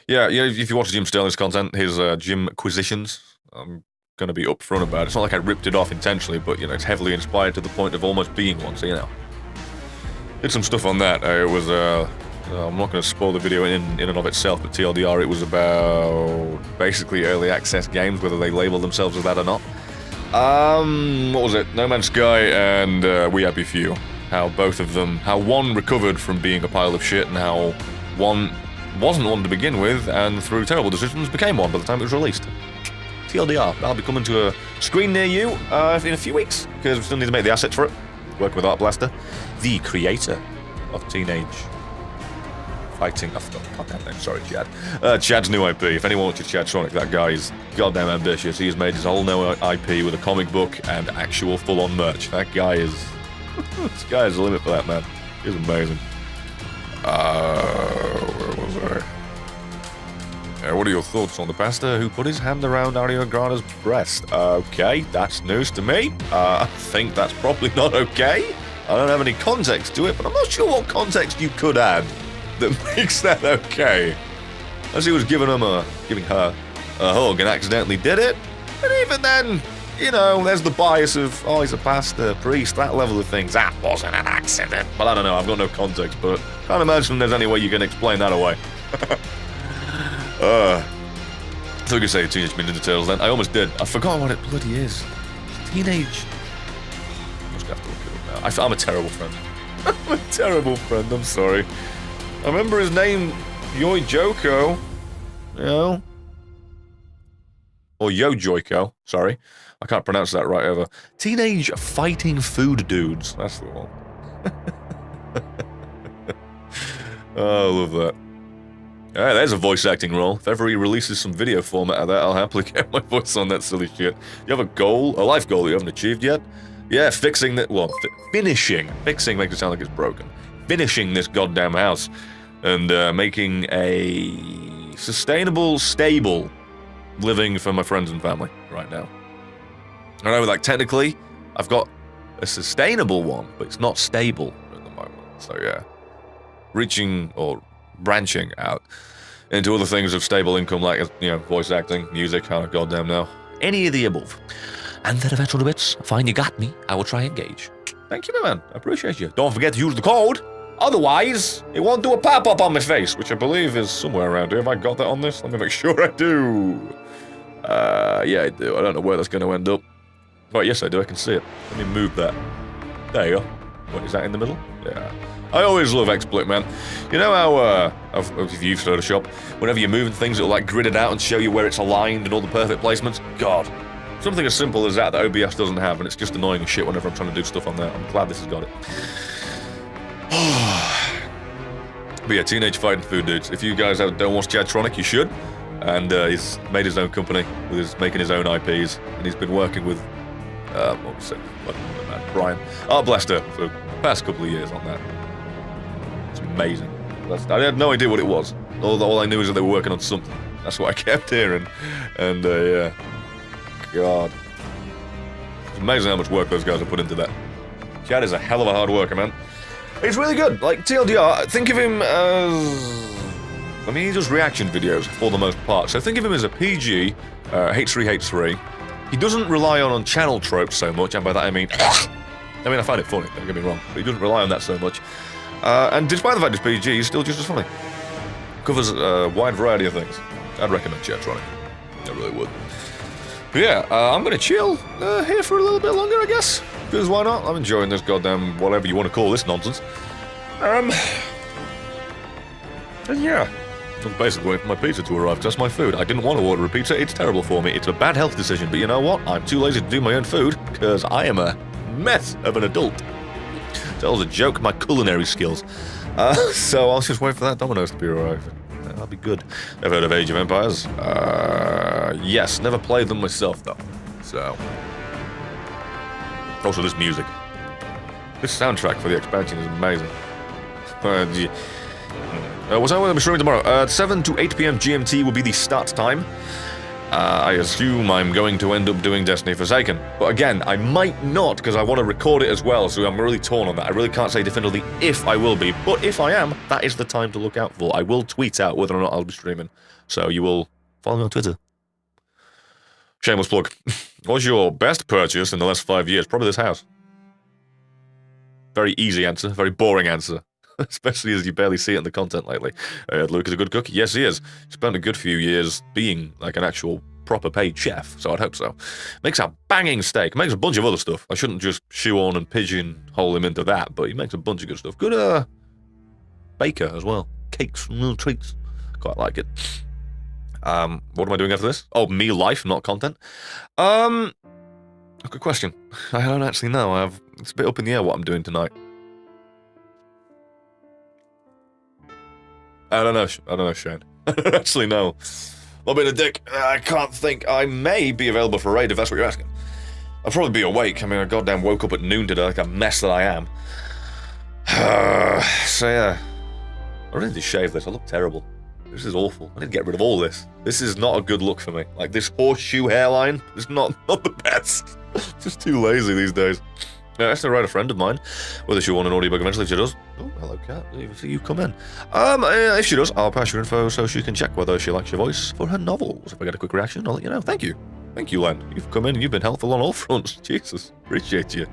Yeah, if you watch Jim Sterling's content, his gym acquisitions, I'm going to be upfront about it. It's not like I ripped it off intentionally, but, it's heavily inspired to the point of almost being one, so, Did some stuff on that. It was, I'm not going to spoil the video in and of itself, but TLDR, it was about basically early access games, whether they label themselves as that or not. What was it? No Man's Sky and We Happy Few. how both of them, how one recovered from being a pile of shit, and how one wasn't one to begin with, and through terrible decisions became one by the time it was released. TLDR, that'll be coming to a screen near you in a few weeks, because we still need to make the assets for it. Working with Art Blaster, the creator of Teenage Fighting. I forgot the goddamn name, sorry, Chad. Chad's new IP. If anyone watches Chad Sonic, that guy is goddamn ambitious. He has made his whole new IP with a comic book and actual full-on merch. That guy is... this guy is the limit for that, man. He's amazing. Where was I? What are your thoughts on the pastor who put his hand around Ariana Grande's breast? Okay, that's news to me. I think that's probably not okay. I don't have any context to it, but I'm not sure what context you could add that makes that okay. As he was giving her a hug and accidentally did it. And even then, you know, there's the bias of, oh, he's a pastor, priest, that level of things. That wasn't an accident. But I don't know, I've got no context, but can't imagine there's any way you can explain that away. I thought you could say Teenage Mutant Ninja Turtles then. I almost did. I forgot what it bloody is. Teenage... I'm just gonna have to look it up now. I'm a terrible friend. I'm a terrible friend, I'm sorry. I remember his name, Yoi Joko. You know? Or Yo Joiko, sorry. I can't pronounce that right ever. Teenage Fighting Food Dudes. That's the one. Oh, I love that. Alright, there's a voice acting role. If ever he releases some video format of that, I'll happily get my voice on that silly shit. You have a goal, a life goal that you haven't achieved yet? Yeah, fixing that, well, finishing. Fixing makes it sound like it's broken. Finishing this goddamn house. And making a sustainable, stable living for my friends and family right now. I know, like, technically, I've got a sustainable one, but it's not stable at the moment. So, yeah. Reaching, or branching out into other things of stable income, like, you know, voice acting, music, I don't goddamn know. Any of the above. And then eventual bits, fine, you got me. I will try and engage. Thank you, my man. I appreciate you. Don't forget to use the code. Otherwise, it won't do a pop-up on my face, which I believe is somewhere around here. Have I got that on this? Let me make sure I do. Yeah, I do. I don't know where that's going to end up. Right, yes, I do. I can see it. Let me move that. There you go. What, is that in the middle? Yeah. I always love XSplit, man. You know how, if you've Photoshop, whenever you're moving things, it'll, like, grid it out and show you where it's aligned and all the perfect placements? God. Something as simple as that OBS doesn't have, and it's just annoying as shit whenever I'm trying to do stuff on there. I'm glad this has got it. But yeah, Teenage Fighting Food Dudes. If you guys don't watch Chadtronic, you should. And he's made his own company, making his own IPs, and he's been working with, what was it? Brian, Art Blaster, for the past couple of years on that. It's amazing. I had no idea what it was. All I knew is that they were working on something. That's what I kept hearing. And yeah, God, it's amazing how much work those guys have put into that. Chad is a hell of a hard worker, man. He's really good. Like, TLDR, think of him as... I mean, he does reaction videos for the most part, so think of him as a PG, H3H3. He doesn't rely on channel tropes so much, and by that I mean... I find it funny, don't get me wrong, but he doesn't rely on that so much. And despite the fact it's PG, he's still just as funny. Covers a wide variety of things. I'd recommend Chadtronic. I really would. But yeah, I'm gonna chill here for a little bit longer, I guess. Because why not? I'm enjoying this goddamn whatever you want to call this nonsense. And yeah. I'm basically waiting for my pizza to arrive, 'cause that's my food. I didn't want to order a pizza, it's terrible for me. It's a bad health decision, but you know what? I'm too lazy to do my own food, because I am a mess of an adult. Tells a joke, my culinary skills. So I'll just wait for that Domino's to be arrived. That'll be good. Ever heard of Age of Empires? Yes, never played them myself, though. So... Also, this music. This soundtrack for the expansion is amazing. Was I going to be streaming tomorrow? 7 to 8 p.m. GMT will be the start time. I assume I'm going to end up doing Destiny Forsaken. But again, I might not, because I want to record it as well, so I'm really torn on that. I really can't say definitively if I will be, but if I am, that is the time to look out for. I will tweet out whether or not I'll be streaming. So you will follow me on Twitter. Shameless plug. What's your best purchase in the last 5 years? Probably this house. Very easy answer, very boring answer. Especially as you barely see it in the content lately. Luke is a good cook? Yes, he is. Spent a good few years being like an actual proper paid chef, so I'd hope so. Makes a banging steak. Makes a bunch of other stuff. I shouldn't just shoehorn and pigeonhole him into that, but he makes a bunch of good stuff. Good baker as well. Cakes and little treats. Quite like it. What am I doing after this? Oh, me life, not content. Good question. I don't actually know. It's a bit up in the air what I'm doing tonight. I don't know, Shane. I don't actually know. Not being a dick. I can't think. I may be available for a raid if that's what you're asking. I'll probably be awake. I mean, I goddamn woke up at noon today like a mess that I am. So yeah. I really need to shave this. I look terrible. This is awful. I need to get rid of all this. This is not a good look for me. Like, this horseshoe hairline is not the best. Just too lazy these days. Yeah, I have to write a friend of mine, whether she wants an audiobook eventually. If she does, oh, hello, cat. You come in. If she does, I'll pass your info so she can check whether she likes your voice for her novels. If I get a quick reaction, I'll let you know. Thank you. Thank you, Len. You've come in and you've been helpful on all fronts. Jesus, appreciate you.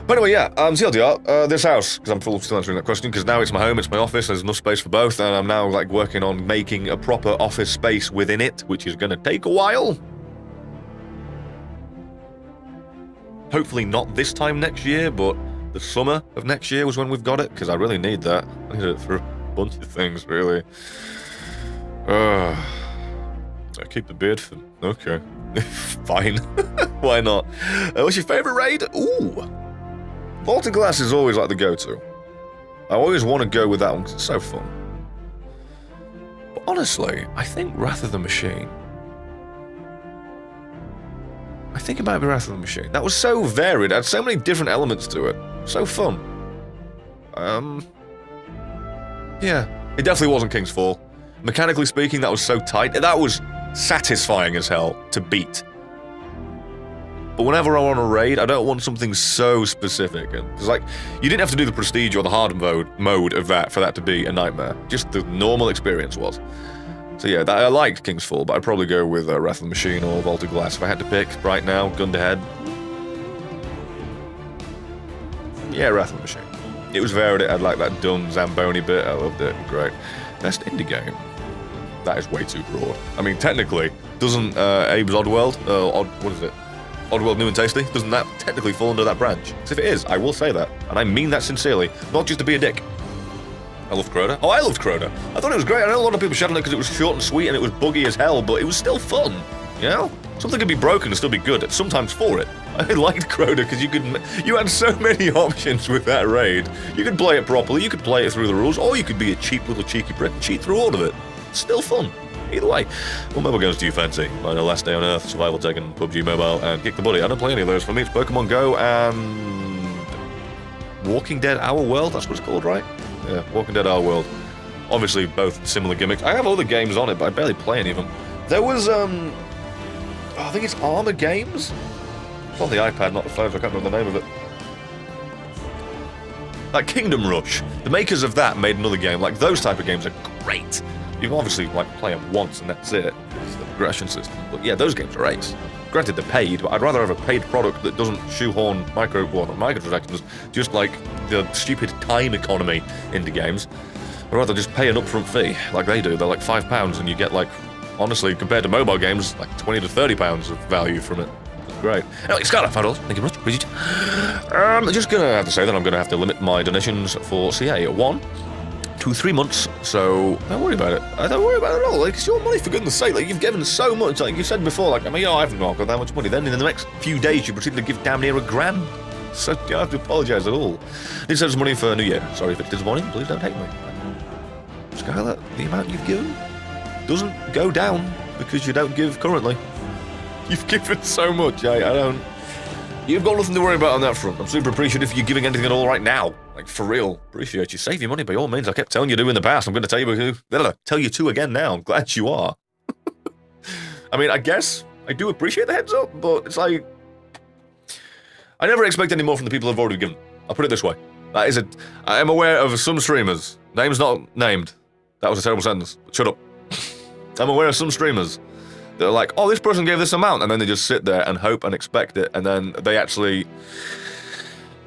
But anyway, yeah, TLDR, this house, because I'm still answering that question, because now it's my home, it's my office, there's enough space for both, and I'm now, like, working on making a proper office space within it, which is gonna take a while. Hopefully not this time next year, but the summer of next year was when we've got it, because I really need that. I need it for a bunch of things, really. I keep the beard for... okay. Fine. Why not? What's your favourite raid? Ooh! Vaulted Glass is always like the go-to. I always want to go with that one because it's so fun. But honestly, I think Wrath of the Machine. I think it might be Wrath of the Machine. That was so varied, it had so many different elements to it. So fun. Yeah, it definitely wasn't King's Fall. Mechanically speaking, that was so tight. That was satisfying as hell to beat. But whenever I'm on a raid, I don't want something so specific. It's like, you didn't have to do the prestige or the hard mode of that for that to be a nightmare. Just the normal experience was. So yeah, I liked King's Fall, but I'd probably go with Wrath of the Machine or Vaulted Glass if I had to pick right now, gun to head. Yeah, Wrath of the Machine. It was varied, it had like that dumb Zamboni bit, I loved it, great. Best indie game. That is way too broad. I mean, technically, doesn't Abe's Oddworld, what is it? Oddworld New and Tasty, doesn't that technically fall under that branch? Because if it is, I will say that, and I mean that sincerely, not just to be a dick. I loved Crota. Oh, I loved Crota. I thought it was great. I know a lot of people shouted on it because it was short and sweet and it was buggy as hell, but it was still fun, you know? Something could be broken and still be good, sometimes for it. I liked Crota because you had so many options with that raid. You could play it properly, you could play it through the rules, or you could be a cheap little cheeky prick and cheat through all of it. It's still fun. Either way. What mobile games do you fancy? I know Last Day on Earth, Survival Tekken, PUBG Mobile, and Kick the Buddy. I don't play any of those. For me, it's Pokemon Go and... Walking Dead Our World? That's what it's called, right? Yeah, Walking Dead Our World. Obviously, both similar gimmicks. I have other games on it, but I barely play any of them. There was, I think it's Armor Games? It's on the iPad, not the phone, so I can't remember the name of it. Like Kingdom Rush. The makers of that made another game. Like, those type of games are great. You can obviously, like, play them once and that's it. It's the progression system. But yeah, those games are ace. Granted, they're paid, but I'd rather have a paid product that doesn't shoehorn microtransactions, just like the stupid time economy into games. I'd rather just pay an upfront fee, like they do. They're like £5 and you get, like, honestly, compared to mobile games, like £20 to £30 of value from it. It's great. Anyway, Scarlet, $5. Thank you very much. Appreciate it. I'm just gonna have to say that I'm gonna have to limit my donations for CA at 1 to 3 months, so don't worry about it. I don't worry about it at all. Like, it's your money, for goodness sake. Like, you've given so much. Like you said before, like, I mean, I haven't got that much money. Then in the next few days, you proceeded to give damn near £1,000. So you don't have to apologise at all. Need to save some money for New Year. Sorry if it's disappointing. Please don't hate me. Skylar, the amount you've given doesn't go down because you don't give currently. You've given so much. I don't. You've got nothing to worry about on that front. I'm super appreciative if you're giving anything at all right now. Like, for real. Appreciate you. Save your money by all means. I kept telling you to in the past. I'm going to tell you to again now. I'm glad you are. I mean, I guess I do appreciate the heads up, but it's like... I never expect any more from the people I've already given. I'll put it this way. I am aware of some streamers. Names not named. That was a terrible sentence. Shut up. I'm aware of some streamers. They're like, oh, this person gave this amount, and then they just sit there and hope and expect it, and then they actually,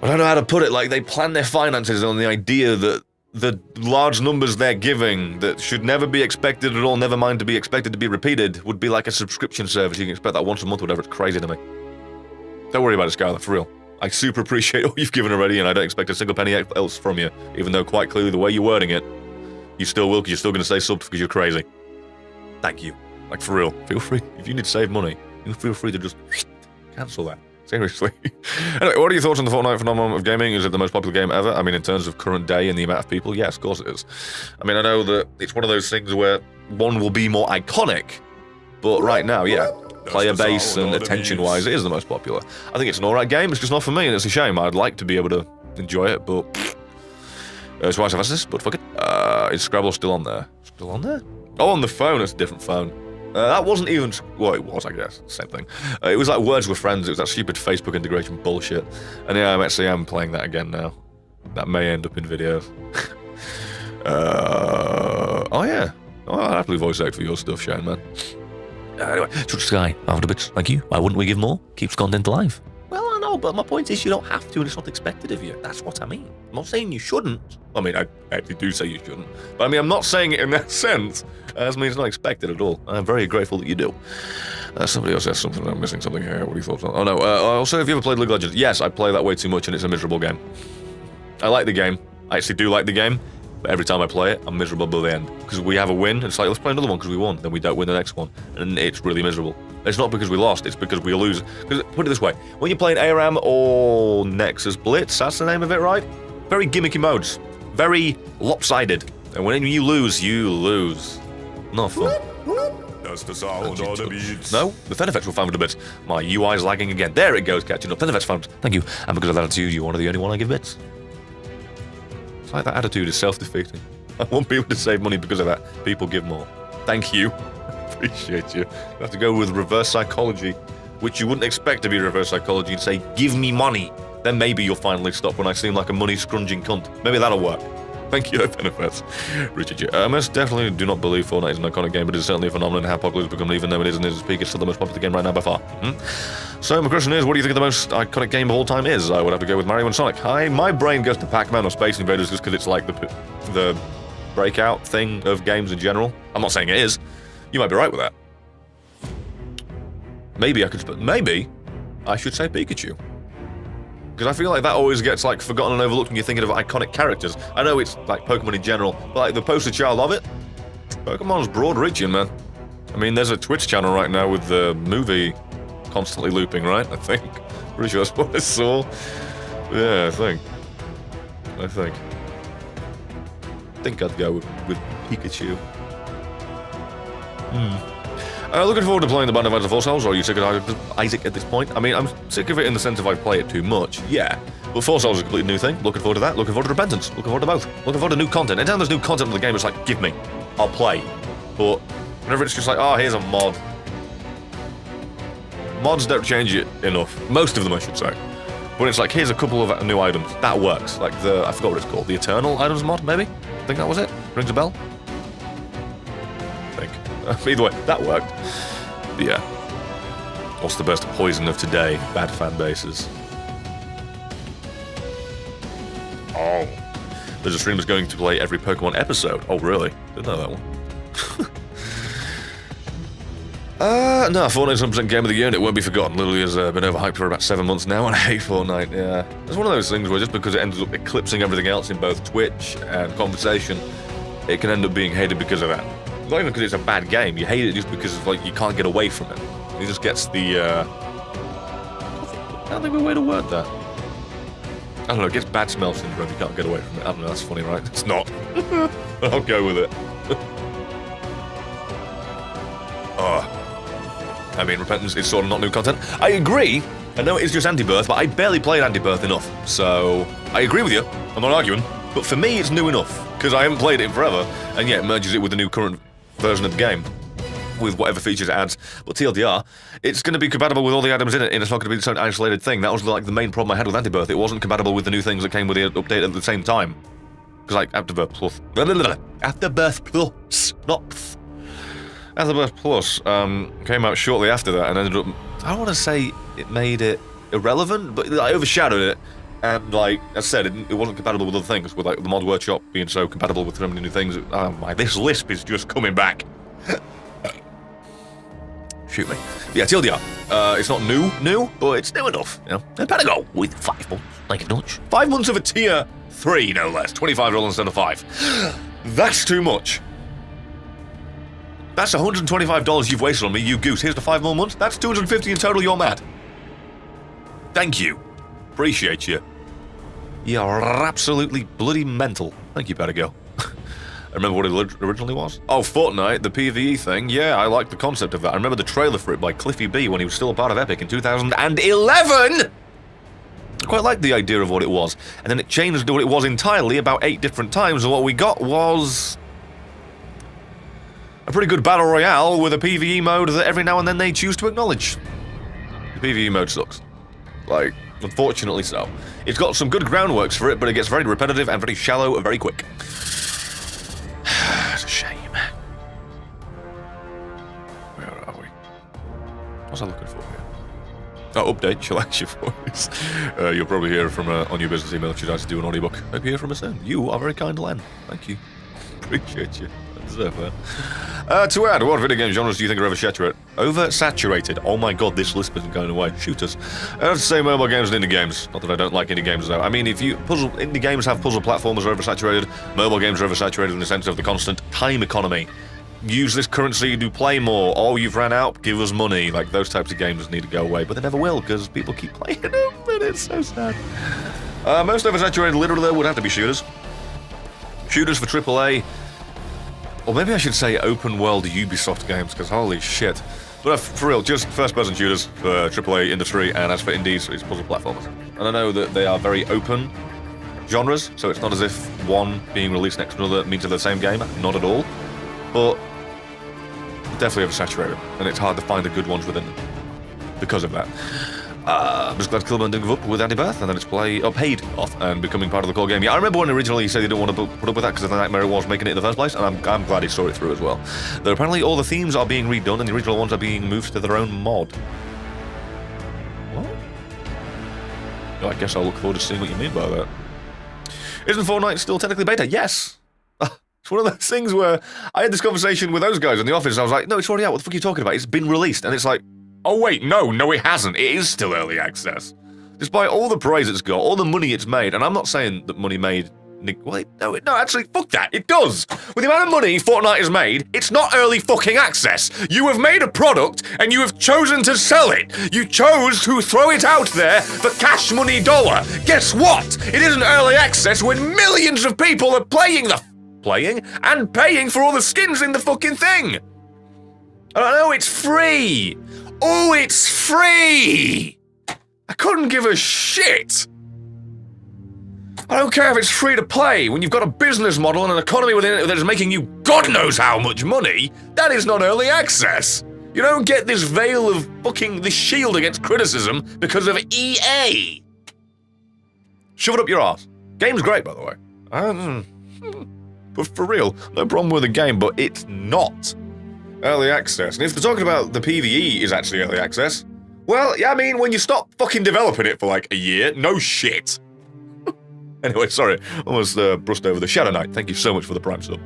I don't know how to put it, like, they plan their finances on the idea that the large numbers they're giving that should never be expected at all, never mind to be expected to be repeated, would be like a subscription service. You can expect that once a month or whatever. It's crazy to me. Don't worry about it, Skylar, for real. I super appreciate all you've given already, and I don't expect a single penny else from you, even though quite clearly the way you're wording it, you still will, because you're still going to say subs because you're crazy. Thank you. Like, for real. Feel free. If you need to save money, you feel free to just cancel that. Seriously. Anyway, what are your thoughts on the Fortnite phenomenon of gaming? Is it the most popular game ever? I mean, in terms of current day and the amount of people, yes, of course it is. I mean, I know that it's one of those things where one will be more iconic, but right now, yeah, player base and attention-wise, it is the most popular. I think it's an alright game, it's just not for me, and it's a shame. I'd like to be able to enjoy it, but... it's why I've this, but fuck it. Is Scrabble still on there? Still on there? Oh, on the phone, it's a different phone. That wasn't even... Well, it was, I guess. Same thing. It was like Words with Friends. It was that stupid Facebook integration bullshit. And yeah, I'm playing that again now. That may end up in videos. Oh, yeah. Oh, I'll happily voice act for your stuff, Shane, man. Anyway, Touch Sky, after bits. Thank you. Why wouldn't we give more? Keeps content alive. Well, I know, but my point is you don't have to, and it's not expected of you. That's what I mean. I'm not saying you shouldn't. I mean, I actually do say you shouldn't. But I mean, I'm not saying it in that sense. That means it's not expected at all. I'm very grateful that you do. Somebody else says something. I'm missing something here. What are your thoughts on? Oh, no. Also, have you ever played League of Legends? Yes, I play that way too much, and it's a miserable game. I like the game. I actually do like the game. But every time I play it, I'm miserable by the end. Because we have a win, and it's like, let's play another one because we won. Then we don't win the next one. And it's really miserable. It's not because we lost, it's because we lose. Because, put it this way, when you're playing ARAM or Nexus Blitz, that's the name of it, right? Very gimmicky modes. Very lopsided. And when you lose, you lose. Not fun. That's the sound of the beats. No, the Fen effects were found a bit. My UI's lagging again. There it goes, catching up. Fen effects found. Thank you. And because of that attitude, you're one of the only one I give bits. It's like that attitude is self-defeating. I want people to save money because of that. People give more. Thank you. Appreciate you. You have to go with reverse psychology, which you wouldn't expect to be reverse psychology, and say, give me money. Then maybe you'll finally stop when I seem like a money-scrunging cunt. Maybe that'll work. Thank you, benefits. Richard, you. Most definitely do not believe Fortnite is an iconic game, but it's certainly a phenomenon how popular it's become, even though it isn't at its peak, it's still the most popular game right now by far. So my question is, what do you think the most iconic game of all time is? I would have to go with Mario and Sonic. My brain goes to Pac-Man or Space Invaders just because it's like the breakout thing of games in general. I'm not saying it is. You might be right with that. Maybe I should say Pikachu. Because I feel like that always gets like forgotten and overlooked when you're thinking of iconic characters. I know it's like Pokemon in general, but like the poster child of it, Pokemon's broad-reaching, man. I mean, there's a Twitch channel right now with the movie constantly looping, right? I think. Pretty sure that's what I saw. Yeah, I think I'd go with Pikachu. Looking forward to playing the Band of Four Souls, or are you sick of Isaac at this point? I mean, I'm sick of it in the sense of I play it too much, yeah. But Four Souls is a completely new thing. Looking forward to that. Looking forward to Repentance. Looking forward to both. Looking forward to new content. Anytime there's new content in the game, it's like, give me. I'll play. But whenever it's just like, oh, here's a mod. Mods don't change it enough. Most of them, I should say. When it's like, here's a couple of new items. That works. Like I forgot what it's called. The Eternal Items mod, maybe? I think that was it. Rings a bell? I think. Either way, that worked. But yeah. What's the best poison of today? Bad fan bases. Oh. There's a streamer's going to play every Pokemon episode. Oh, really? Didn't know that one. No, Fortnite's 100% game of the year and it won't be forgotten. Literally has been overhyped for about 7 months now, and I hate Fortnite, yeah. It's one of those things where just because it ends up eclipsing everything else in both Twitch and conversation, it can end up being hated because of that. Not even because it's a bad game, you hate it just because like you can't get away from it. It just gets the, I don't think of a way to word that. I don't know, it gets bad smell syndrome, you can't get away from it. I don't know, that's funny, right? It's not. I'll go with it. I mean, Repentance is sort of not new content. I agree. I know it is just Anti-Birth, but I barely played Anti-Birth enough. So, I agree with you. I'm not arguing. But for me, it's new enough. Because I haven't played it in forever. And yeah, it merges it with the new current version of the game. With whatever features it adds. But TLDR, it's going to be compatible with all the items in it, and it's not going to be its own isolated thing. That was like the main problem I had with Anti-Birth. It wasn't compatible with the new things that came with the update at the same time. Because like, Afterbirth Plus. Afterbirth Plus. Not Pth. Afterbirth Plus came out shortly after that and ended up, I don't want to say it made it irrelevant, but I overshadowed it And, like, as I said, it wasn't compatible with other things, with, like, the Mod Workshop being so compatible with so many new things. Oh my, this lisp is just coming back. Shoot me. Yeah, TLDR. It's not new, but it's new enough, you know. It better go with 5 months, like a notch. 5 months of a tier 3, no less. $25 instead of 5. That's too much. That's $125 you've wasted on me, you goose. Here's the 5 more months. That's $250 in total. You're mad. Thank you. Appreciate you. You're absolutely bloody mental. Thank you, better go. I remember what it originally was. Oh, Fortnite, the PvE thing. Yeah, I like the concept of that. I remember the trailer for it by Cliffy B when he was still a part of Epic in 2011! I quite liked the idea of what it was. And then it changed to what it was entirely about 8 different times, and what we got was a pretty good battle royale with a PvE mode that every now and then they choose to acknowledge. The PvE mode sucks. Like, unfortunately so. It's got some good groundworks for it, but it gets very repetitive and very shallow and very quick. It's a shame. Where are we? What's I looking for here? Oh, update, shall I ask your voice? You'll probably hear from on your business email if you'd like to do an audiobook. Hope you hear from us soon. You are very kind, Len. Thank you. Appreciate you. To add, what video game genres do you think are oversaturated? Oversaturated? Oh my god, this list isn't going away. Shoot us. I have to say mobile games and indie games. Not that I don't like indie games though. I mean, if indie games have puzzle platformers are oversaturated, mobile games are oversaturated in the sense of the constant time economy. Use this currency to play more. Oh, you've ran out, give us money. Like, those types of games need to go away, but they never will, because people keep playing them, and it's so sad. Most oversaturated literally though would have to be shooters. Shooters for AAA. Or maybe I should say open-world Ubisoft games, because holy shit. But for real, just first-person shooters for AAA industry, and as for indies, it's puzzle platformers. And I know that they are very open genres, so it's not as if one being released next to another means they're the same game, not at all. But definitely oversaturated, and it's hard to find the good ones within them because of that. I'm just glad Killburn didn't give up with Anti-Birth, and then it's paid off and becoming part of the core game. Yeah, I remember when originally he said he didn't want to put up with that because of the nightmare it was making it in the first place, and I'm glad he saw it through as well. Though apparently all the themes are being redone, and the original ones are being moved to their own mod. What? Well, I guess I'll look forward to seeing what you mean by that. Isn't Fortnite still technically beta? Yes! It's one of those things where I had this conversation with those guys in the office, and I was like, no, it's already out, what the fuck are you talking about? It's been released, and it's like, oh wait, no, it hasn't. It is still early access. Despite all the praise it's got, all the money it's made, and I'm not saying that money made... Wait, no, actually, fuck that. It does. With the amount of money Fortnite has made, it's not early fucking access. You have made a product, and you have chosen to sell it. You chose to throw it out there for cash money dollar. Guess what? It isn't early access when millions of people are playing and paying for all the skins in the fucking thing. I don't know, it's free. Oh, it's free! I couldn't give a shit! I don't care if it's free to play. When you've got a business model and an economy within it that is making you God knows how much money, that is not early access. You don't get this veil of fucking this shield against criticism because of EA. Shove it up your arse. Game's great, by the way. But for real, no problem with the game, but it's not early access. And if they're talking about the PvE is actually early access, well, yeah, I mean, when you stop fucking developing it for like a year, no shit. Anyway, sorry, almost brushed over the Shadow Knight. Thank you so much for the Prime sub.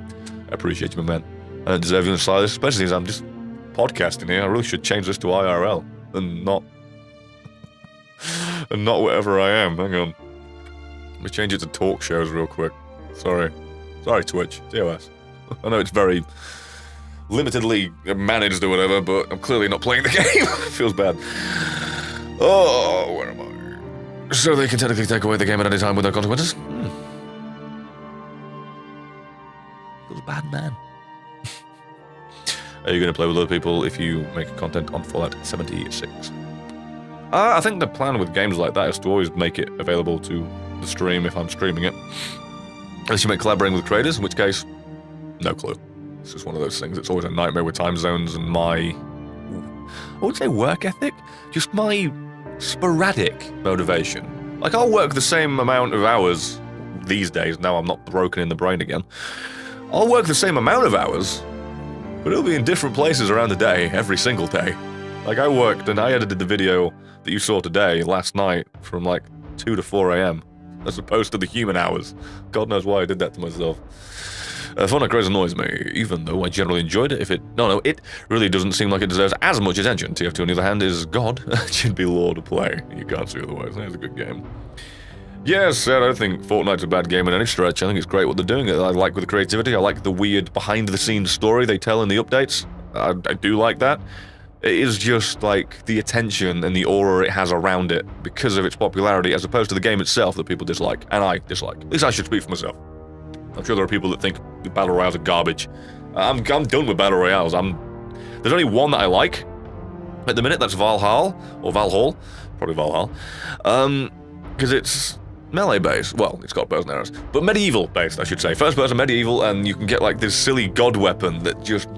I appreciate you, my man. I don't deserve you in the slightest, especially since I'm just podcasting here. I really should change this to IRL and not whatever I am. Hang on. Let me change it to talk shows real quick. Sorry, Twitch. TOS. I know it's very limitedly managed or whatever, but I'm clearly not playing the game. Feels bad. Oh, where am I? So they can technically take away the game at any time without consequences? Feels bad, man. Are you going to play with other people if you make content on Fallout 76? I think the plan with games like that is to always make it available to the stream if I'm streaming it. Unless you make collaborating with creators, in which case, no clue. It's just one of those things. It's always a nightmare with time zones and my... I wouldn't say work ethic, just my sporadic motivation. Like, I'll work the same amount of hours these days, now I'm not broken in the brain again. I'll work the same amount of hours, but it'll be in different places around the day, every single day. Like, I worked and I edited the video that you saw today, last night, from like 2 to 4 a.m. as opposed to the human hours. God knows why I did that to myself. Phone Craze annoys me, even though I generally enjoyed it. It really doesn't seem like it deserves as much attention. TF2, on the other hand, is God. It should be law to play. You can't see otherwise. It's a good game. Yes, I don't think Fortnite's a bad game in any stretch. I think it's great what they're doing. I like with the creativity. I like the weird behind-the-scenes story they tell in the updates. I do like that. It is just like the attention and the aura it has around it because of its popularity, as opposed to the game itself that people dislike, and I dislike. At least I should speak for myself. I'm sure there are people that think the battle royales are garbage. I'm done with battle royales. There's only one that I like at the minute. That's Valhalla, or Valhall, probably Valhalla, because it's melee based. Well, it's got bows and arrows, but medieval based, I should say. First person medieval, and you can get like this silly god weapon that just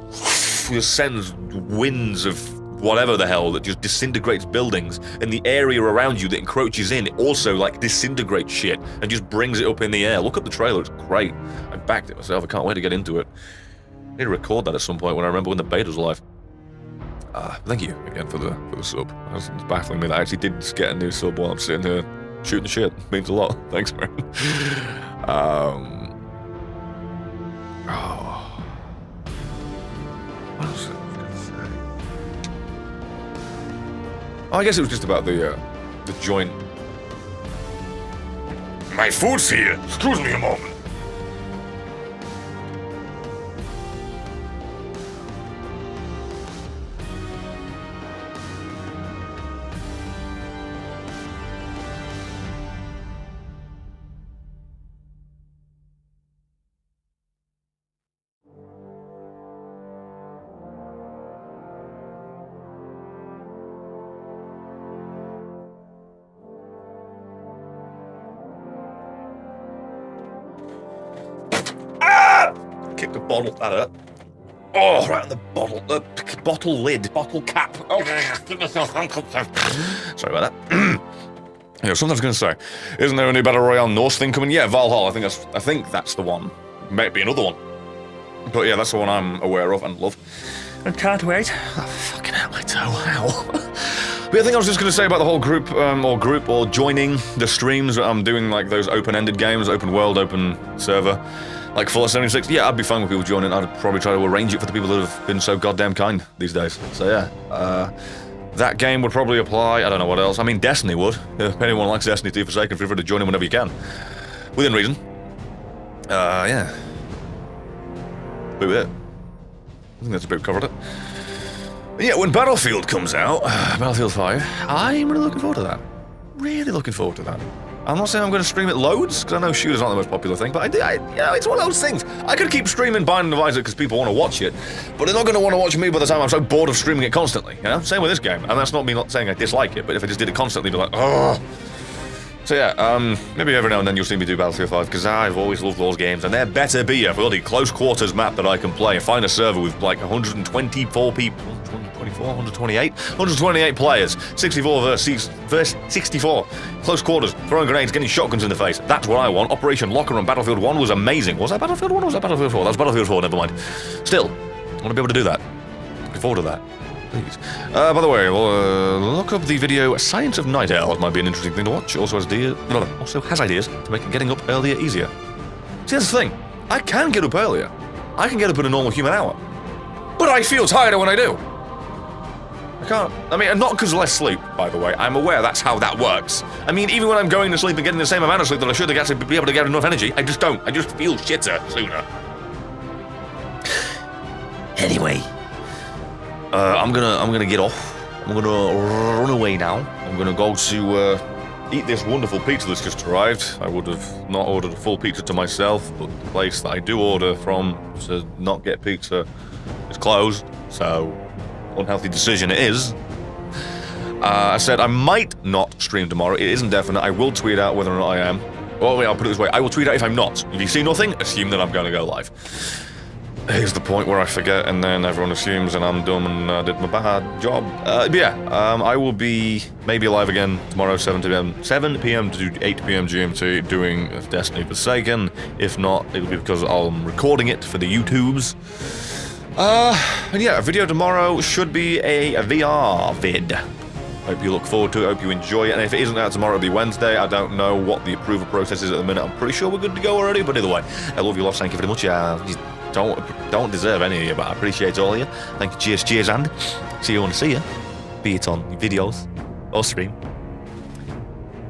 sends winds of whatever the hell that just disintegrates buildings, and the area around you that encroaches in also like disintegrates shit and just brings it up in the air. Look up the trailer, it's great. I backed it myself, I can't wait to get into it. I need to record that at some point when I remember when the beta was live. Thank you again for the sub. It's baffling me that I actually did just get a new sub while I'm sitting here shooting the shit. It means a lot. Thanks, man. What else was I gonna say? Oh, I guess it was just about the joint. My food's here. Excuse me a moment. Kicked the bottle at her. Oh, right on the bottle lid, bottle cap. Oh, give myself sorry about that. Yeah, something I was going to say. Isn't there a new Battle Royale Norse thing coming? Yeah, Valhalla. I think that's the one. Might be another one. But yeah, that's the one I'm aware of and love. I can't wait. Oh, fucking hell, my toe. Ow. But I think I was just going to say about the whole group or joining the streams. I'm doing like those open-ended games, open world, open server. Like Fallout 76, yeah, I'd be fine with people joining. I'd probably try to arrange it for the people that have been so goddamn kind these days. So yeah, that game would probably apply. I don't know what else. I mean, Destiny would. If anyone likes Destiny 2 feel free to join in whenever you can. Within reason. Yeah. But yeah. I think that's a bit covered it. But yeah, when Battlefield comes out, Battlefield 5, I'm really looking forward to that. Really looking forward to that. I'm not saying I'm going to stream it loads, because I know shooters aren't the most popular thing, but it's one of those things. I could keep streaming Binding of Isaac because people want to watch it, but they're not going to want to watch me by the time I'm so bored of streaming it constantly, you know? Same with this game, and that's not me not saying I dislike it, but if I just did it constantly, they'd be like, oh. So yeah, maybe every now and then you'll see me do Battlefield 5, because I've always loved those games, and there better be a bloody close quarters map that I can play and find a server with like 124 people, 128 players, 64 versus 64, close quarters, throwing grenades, getting shotguns in the face. That's what I want. Operation Locker on Battlefield 1 was amazing. Was that Battlefield 1 or was that Battlefield 4? That was Battlefield 4, never mind. Still, I want to be able to do that. Looking forward to that. Please. By the way, look up the video Science of Night Owl. It might be an interesting thing to watch. Also has ideas to make getting up earlier easier. See, that's the thing. I can get up earlier. I can get up at a normal human hour. But I feel tired when I do. I can't. I mean, not because of less sleep, by the way. I'm aware that's how that works. I mean, even when I'm going to sleep and getting the same amount of sleep that I should to actually be able to get enough energy, I just don't. I just feel shitter sooner. Anyway. I'm gonna get off. I'm gonna run away now. I'm gonna go to eat this wonderful pizza that's just arrived. I would have not ordered a full pizza to myself, but the place that I do order from to not get pizza is closed, so unhealthy decision it is. I said I might not stream tomorrow. It isn't definite. I will tweet out whether or not I am. Well, wait, I'll put it this way. I will tweet out if I'm not. If you see nothing, assume that I'm going to go live. Here's the point where I forget, and then everyone assumes, and I'm dumb and did my bad job. But yeah, I will be maybe live again tomorrow, 7 p.m. to 8 p.m. GMT, doing Destiny Forsaken. If not, it'll be because I'm recording it for the YouTubes. And yeah, a video tomorrow should be a VR vid. I hope you look forward to it. I hope you enjoy it. And if it isn't out tomorrow, it'll be Wednesday. I don't know what the approval process is at the minute. I'm pretty sure we're good to go already. But either way, I love you lots. Thank you very much. You don't deserve any of you, but I appreciate all of you. Thank you. Cheers, and see you when I see you. Be it on videos or stream.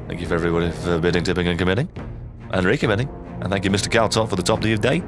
Thank you for everybody for bidding, tipping, and committing, and recommitting. And thank you, Mr. Cowtop, for the top of your day.